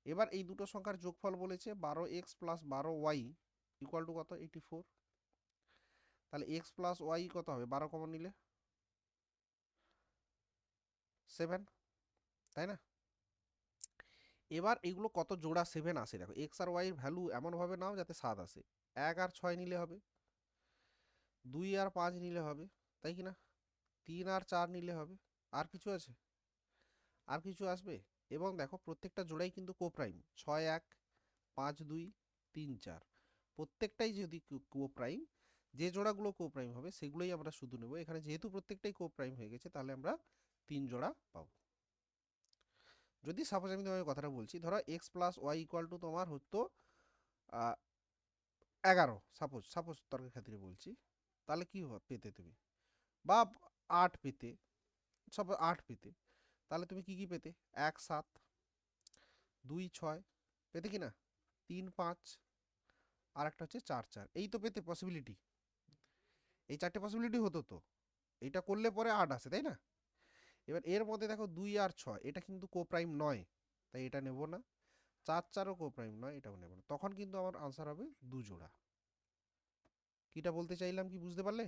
এবার এই দুটো সংখ্যার যোগফল বলেছে 12x plus 12y equal to কত? 84। তাহলে x প্লাস y কত হবে? 12 কমন নিলে 7। তাই না? এবার এগুলো কত জোড়া 7 আসে দেখো, এক্স আর ওয়াই এর ভ্যালু এমনভাবে নাও যাতে 7 আসে। 1 আর 6 নিলে হবে, 2 আর 5 নিলে হবে, তাই কি না? 3 আর 4 নিলে হবে। আর কিছু আছে? আর কিছু আসবে? এবং দেখো প্রত্যেকটা জোড়াই কিন্তু কোপ্রাইম, 6 1, 5 2, 3 4, প্রত্যেকটাই যদি কোপ্রাইম, যে জোড়াগুলো কোপ্রাইম হবে সেগুলোই আমরা শুধু নেব। এখানে যেহেতু প্রত্যেকটাই কোপ্রাইম হয়ে গেছে তাহলে আমরা 3 জোড়া পাবো। যদি সাপোজ আমি তোমাকে কথাটা বলছি, ধরো x plus y equal to তোমার হতো 11, সাপোজ সাপোজ তর্কের খাতিরে বলছি, তাহলে কি পেতে তুমি, বা 8 পেতে, সব 8 পেতে, তাহলে তুমি কি কি পেতে? 1 7, 2 6 পেতে কি না, 3 5, আর একটা হচ্ছে 4 4, এই তো পেতে পসিবিলিটি। এই 4টে পসিবিলিটি হতো তো, এইটা করলে পরে 8 আসে, তাই না? এবার এর মধ্যে দেখো 2 আর 6 এটা কিন্তু কোপ্রাইম নয়, তাই এটা নেব না। 4 4ও কোপ্রাইম নয়, এটাও নেব না। তখন কিন্তু আমার আনসার হবে 2 জোড়া। কিটা বলতে চাইলাম কি বুঝতে পারলে?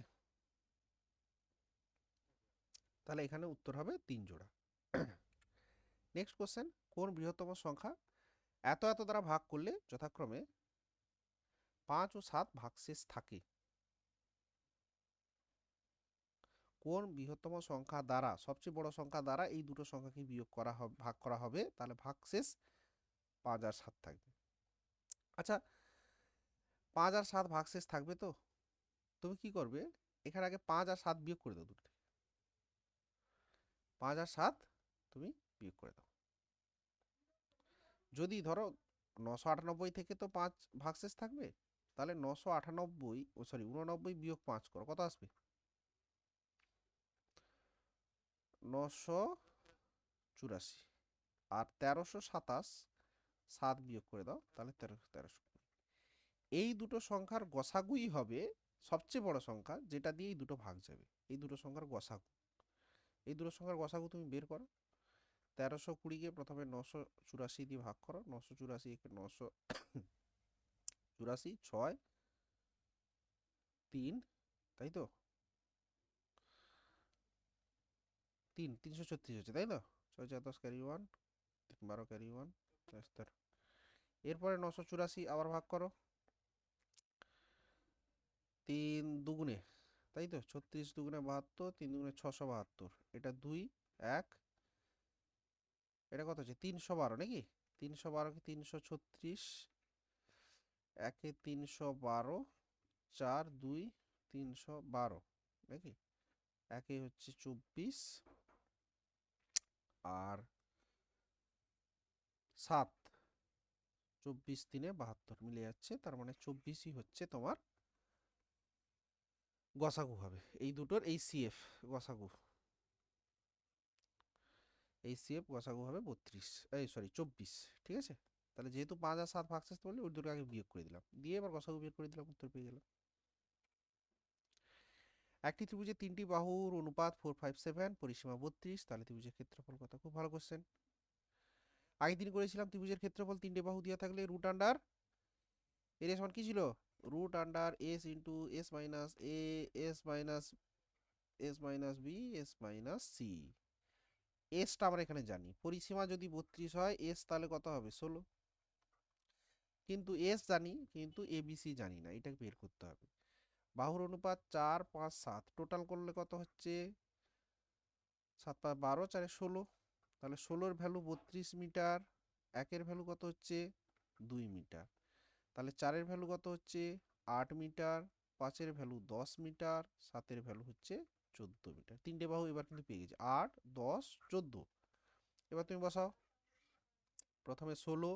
তাহলে এখানে উত্তর হবে 3 জোড়া। নেক্সট কোশ্চেন, কোন বৃহত্তম সংখ্যা এত এত দ্বারা ভাগ করলে যথাক্রমে 5 ও 7 ভাগশেষ থাকে? কোন বৃহত্তম সংখ্যা দ্বারা, সবচেয়ে বড় সংখ্যা দ্বারা এই দুটো সংখ্যাকে বিয়োগ করা হবে, ভাগ করা হবে, তাহলে ভাগশেষ 5 আর 7 থাকবে। আচ্ছা, 5 আর 7 ভাগশেষ থাকবে তো, তুমি কি করবে, এখানে আগে 5 আর 7 বিয়োগ করে দাও দুটো, 5 আর 7 তুমি বিয়োগ করে দাও। যদি ধরো 998 থেকে তো 5 ভাগশেষ থাকবে, তাহলে 998, ও সরি 89 বিয়োগ 5 করো, কত আসবে? 984। আর 1327, 7 বিয়োগ করে দাও, তাহলে 1320। এই দুটো সংখ্যার গসাগুই হবে সবচেয়ে বড় সংখ্যা, যেটা দিয়ে এই দুটো ভাগ যাবে। এই দুটো সংখ্যার গসাগু, এই দুটো সংখ্যার গসাগু তুমি বের করো। 1320কে প্রথমে 984 দিয়ে ভাগ করো, 984 একে 984, 6 3, তাই তো, 336 হচ্ছে, তাই তো, 6 4 10 ক্যারি 1, 12 ক্যারি 1, 13। এরপরে 984 আবার ভাগ করো 3 দুগুণে, তাই তো, 36 দুগুণে 72, 3 দুগুণে 672, এটা 2 1, এটা কত হচ্ছে 312 নাকি, 312 কে 336, একে 312, 4 2 312 নাকি, একে হচ্ছে 24, আর 7, 24 3 72 মিলে যাচ্ছে, তার মানে 24ই হচ্ছে তোমার গসাগু হবে এই দুটোর, এই সিএফ গসাগু, এই সিএফ গসাগু হবে 32, এই সরি 24, ঠিক আছে? তাহলে যেহেতু 5 আর 7 ভাগশেষ বললে ওই দুটো আগে বিয়োগ করে দিলাম, দিয়ে এবার গসাগু বের করে দিলাম, উত্তর পেয়ে গেলাম। একটি ত্রিভুজের 3টি বাহুর অনুপাত 4 5 7, পরিসীমা 32, তাহলে ত্রিভুজের ক্ষেত্রফল কত? খুব ভালো কোশ্চেন। আগের দিন করেছিলাম ত্রিভুজের ক্ষেত্রফল 3টে বাহু দেওয়া থাকলে রুট আন্ডার এরিয়া সমান কি ছিল? Root under s into s minus a, s minus s minus b, s minus c. এসটা আমরা এখানে জানি, পরিসীমা যদি 32 হয়, এস তাহলে কত হবে? 16। কিন্তু এস জানি, কিন্তু এবিসি জানি না, এটা বের করতে হবে। বাহুর অনুপাত 4 5 7, টোটাল করলে কত হচ্ছে? 7 5 12, 4 16, তাহলে 16-র ভ্যালু 32 মিটার, একের ভ্যালু কত হচ্ছে? 2 মিটার, তাহলে 4-এর ভ্যালু কত হচ্ছে? 8 মিটার, 5-এর ভ্যালু 10 মিটার, 7-এর ভ্যালু হচ্ছে 14 মিটার। 3টে বাহু এবার কিন্তু পেয়ে গেছি, 8 10 14। এবার তুমি বসাও, প্রথমে 16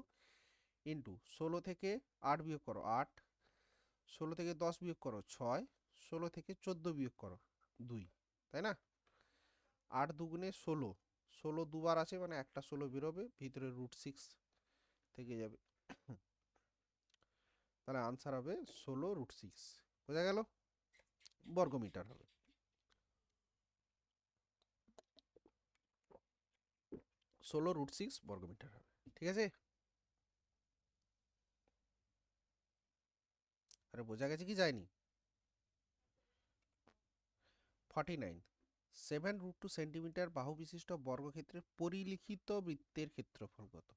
ইন্টু 16 থেকে 8 বিয়োগ করো 8, 16 থেকে 10 বিয়োগ করো 6, 16 থেকে 14 বিয়োগ করো 2, তাই না? 8 দুগুণে 16, 16 দুবার আছে মানে একটা 16 বেরোবে, ভিতরে √6 থেকে যাবে, তাহলে আনসার হবে 16√6, বোঝা গেল? বর্গমিটার হবে। 16√6 বর্গমিটার হবে, ঠিক আছে? আরে বোঝা গেছে কি যায়নি? 49। 7√2 সেন্টিমিটার বাহু বিশিষ্ট বর্গক্ষেত্রের পরিলিখিত বৃত্তের ক্ষেত্রফল কত?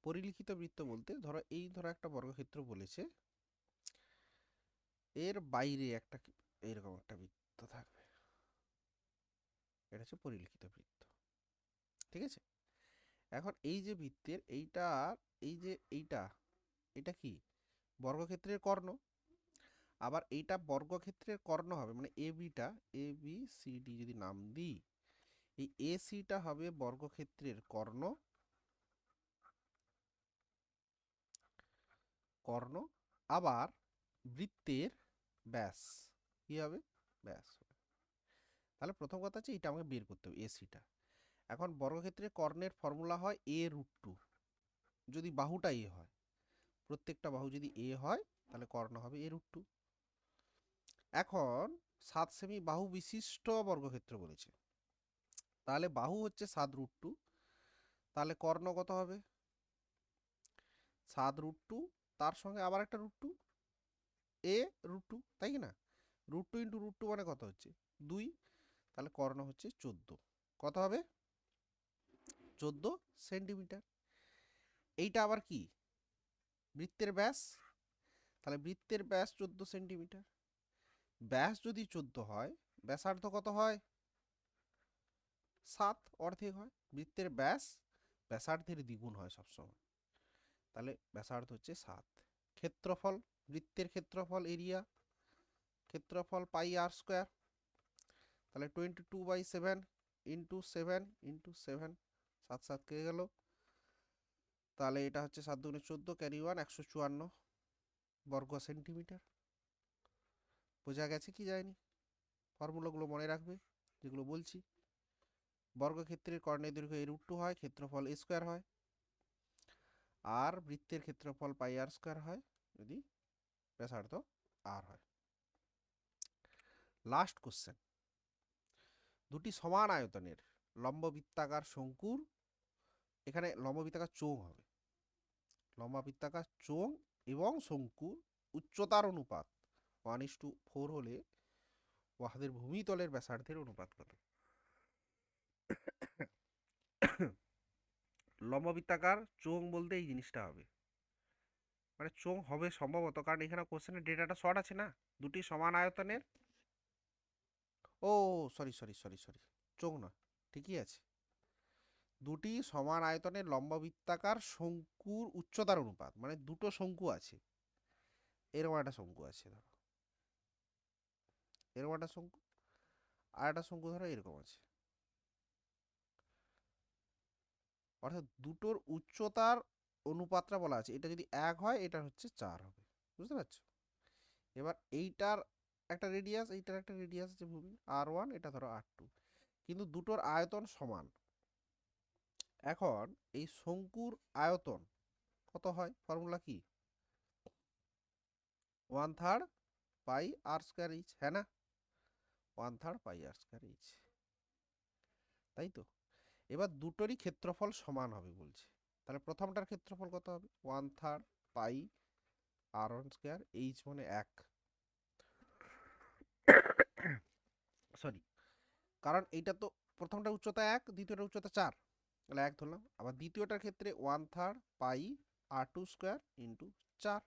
পরিলিখিত বৃত্ত বলতে ধরো একটা বর্গক্ষেত্র বলেছে, এর বাইরে একটা এরকম একটা বৃত্ত থাকবে, এটা হচ্ছে পরিলিখিত বৃত্ত। ঠিক আছে, এখন এই যে বৃত্তের এটা কি বর্গক্ষেত্রের কর্ণ, আবার এইটা বর্গক্ষেত্রের কর্ণ হবে, মানে এ বি সি ডি যদি নাম দিই, এই এ সিটা হবে বর্গক্ষেত্রের কর্ণ, আবার বৃত্তের ব্যাস কি হবে, ব্যাস। তাহলে প্রথম কথা হচ্ছে এটা আমাকে বের করতে হবে এসিটা। এখন বর্গক্ষেত্রের কর্ণের ফর্মুলা হয় a√2, যদি বাহুটা এ হয়, প্রত্যেকটা বাহু যদি এ হয় তাহলে কর্ণ হবে a√2। এখন 7 সেমি বাহু বিশিষ্ট বর্গক্ষেত্র বলেছে, তাহলে বাহু হচ্ছে 7√2, তাহলে কর্ণ কত হবে 7√2, তার সঙ্গে আবার একটা √2, a√2, তাই কি না? √2 × √2 মানে কত হচ্ছে 2, তাহলে কর্ণ হচ্ছে 14। কত হবে 14 সেন্টিমিটার। এইটা আবার কি বৃত্তের ব্যাস, তাহলে বৃত্তের ব্যাস 14 সেন্টিমিটার। ব্যাস যদি 14 হয়, ব্যাসার্ধ কত হয় 7, অর্ধেক হয়। বৃত্তের ব্যাস ব্যাসার্ধের দ্বিগুণ হয় সবসময়, তাহলে ব্যাসার্ধ হচ্ছে 7। ক্ষেত্রফল, বৃত্তের ক্ষেত্রফল এরিয়া, ক্ষেত্রফল পাই আর স্কোয়ার, তাহলে 22/7 × 7 × 7, 7 7 কেটে গেল, তাহলে এটা হচ্ছে 7 × 14, ক্যারি 1, 154 বর্গ সেন্টিমিটার। বোঝা গেছে কি যায়নি? ফর্মুলাগুলো মনে রাখবে যেগুলো বলছি। বর্গক্ষেত্রের কর্ণের দৈর্ঘ্য a√2 হয়, ক্ষেত্রফল a স্কোয়ার হয়, আর বৃত্তের ক্ষেত্রফল পাই আর স্কোয়ার হয় যদি ব্যাসার্ধ আর হয়। লাস্ট কোশ্চেন, দুটি সমান আয়তনের লম্ববৃত্তাকার শঙ্কুর, এখানে লম্ববৃত্তাকার চোঙ হবে, লম্ববৃত্তাকার চোঙ এবং শঙ্কুর উচ্চতার অনুপাত 1:4 হলে উহাদের ভূমিতলের ব্যাসার্ধের অনুপাত কত? লম্ববৃত্তাকার চোঙ বলতে এই জিনিসটা হবে, মানে চোঙ হবে সম্ভবত, কারণ এখানে কোশ্চেনের ডেটাটা শর্ট আছে না। দুটি সমান আয়তনের, ও সরি সরি সরি সরি, চোঙ না, ঠিকই আছে, দুটি সমান আয়তনের লম্ববৃত্তাকার শঙ্কুর উচ্চতার অনুপাত, মানে দুটো শঙ্কু আছে, এরকম একটা শঙ্কু আছে ধরো, এরকম একটা শঙ্কু, আর একটা শঙ্কু ধরো এরকম আছে, অর্থাৎ দুটোর উচ্চতার অনুপাতটা বলা আছে, এটা যদি 1 হয় এটা হচ্ছে 4 হবে, বুঝতে পারছো? এবার এইটার একটা রেডিয়াস, এইটার একটা রেডিয়াস আছে ভূমি r1, এটা ধরো r2, কিন্তু দুটোর আয়তন সমান। এখন এই শঙ্কুর আয়তন কত হয়, ফর্মুলা কি 1/3 পাই আর স্কোয়ার এইচ, হ্যাঁ না, 1/3 পাই আর স্কোয়ার এইচ, তাই তো? এবার দুটোরই ক্ষেত্রফল সমান হবে বলছে, তাহলে প্রথমটার ক্ষেত্রফল কত হবে 1/3 পাই r1 স্কোয়ার এইচ, মানে 1, সরি, কারণ এইটা তো প্রথমটা উচ্চতা 1, দ্বিতীয়টা উচ্চতা 4, তাহলে 1 ধরলাম। আবার দ্বিতীয়টার ক্ষেত্রে 1/3 পাই r2 স্কোয়ার ইন্টু 4,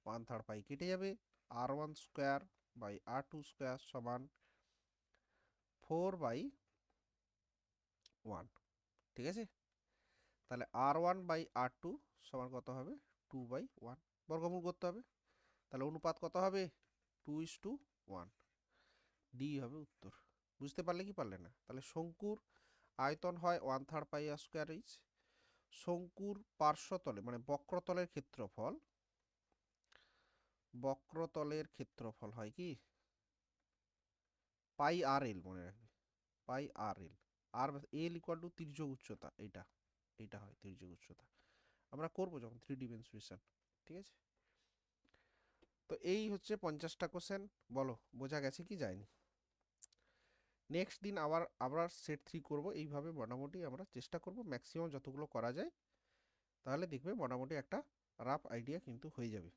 1/3 পাই কেটে যাবে, r1 square by r2 square সমান 4/1, ঠিক আছে? তাহলে r1/r2 সমান কত হবে 2/1, বর্গমূল করতে হবে, তাহলে অনুপাত কত হবে 2:1, ডি হবে উত্তর। বুঝতে পারলে কি পারলে না? তাহলে শঙ্কুর আয়তন হয় 1/3 পাই আর স্কোয়ার এইচ, শঙ্কুর পার্শ্বতলে মানে বক্রতলের ক্ষেত্রফল হয় কি পাই আর এল, মনে রাখবে পাই আর এল, আর এল ইকুয়াল টু তির্যক উচ্চতা, এইটা হয় তির্যক উচ্চতা, আমরা করবো যখন 3D মেনসুরেশন, ঠিক আছে? তো এই হচ্ছে 50টা কোশ্চেন, বলো বোঝা গেছে কি যায়নি? নেক্সট দিন আবার সেট 3 করব, এইভাবে মোটামুটি আমরা চেষ্টা করব ম্যাক্সিমাম যতগুলো করা যায়, তাহলে দেখবে মোটামুটি একটা রাফ আইডিয়া কিন্তু হয়ে যাবে।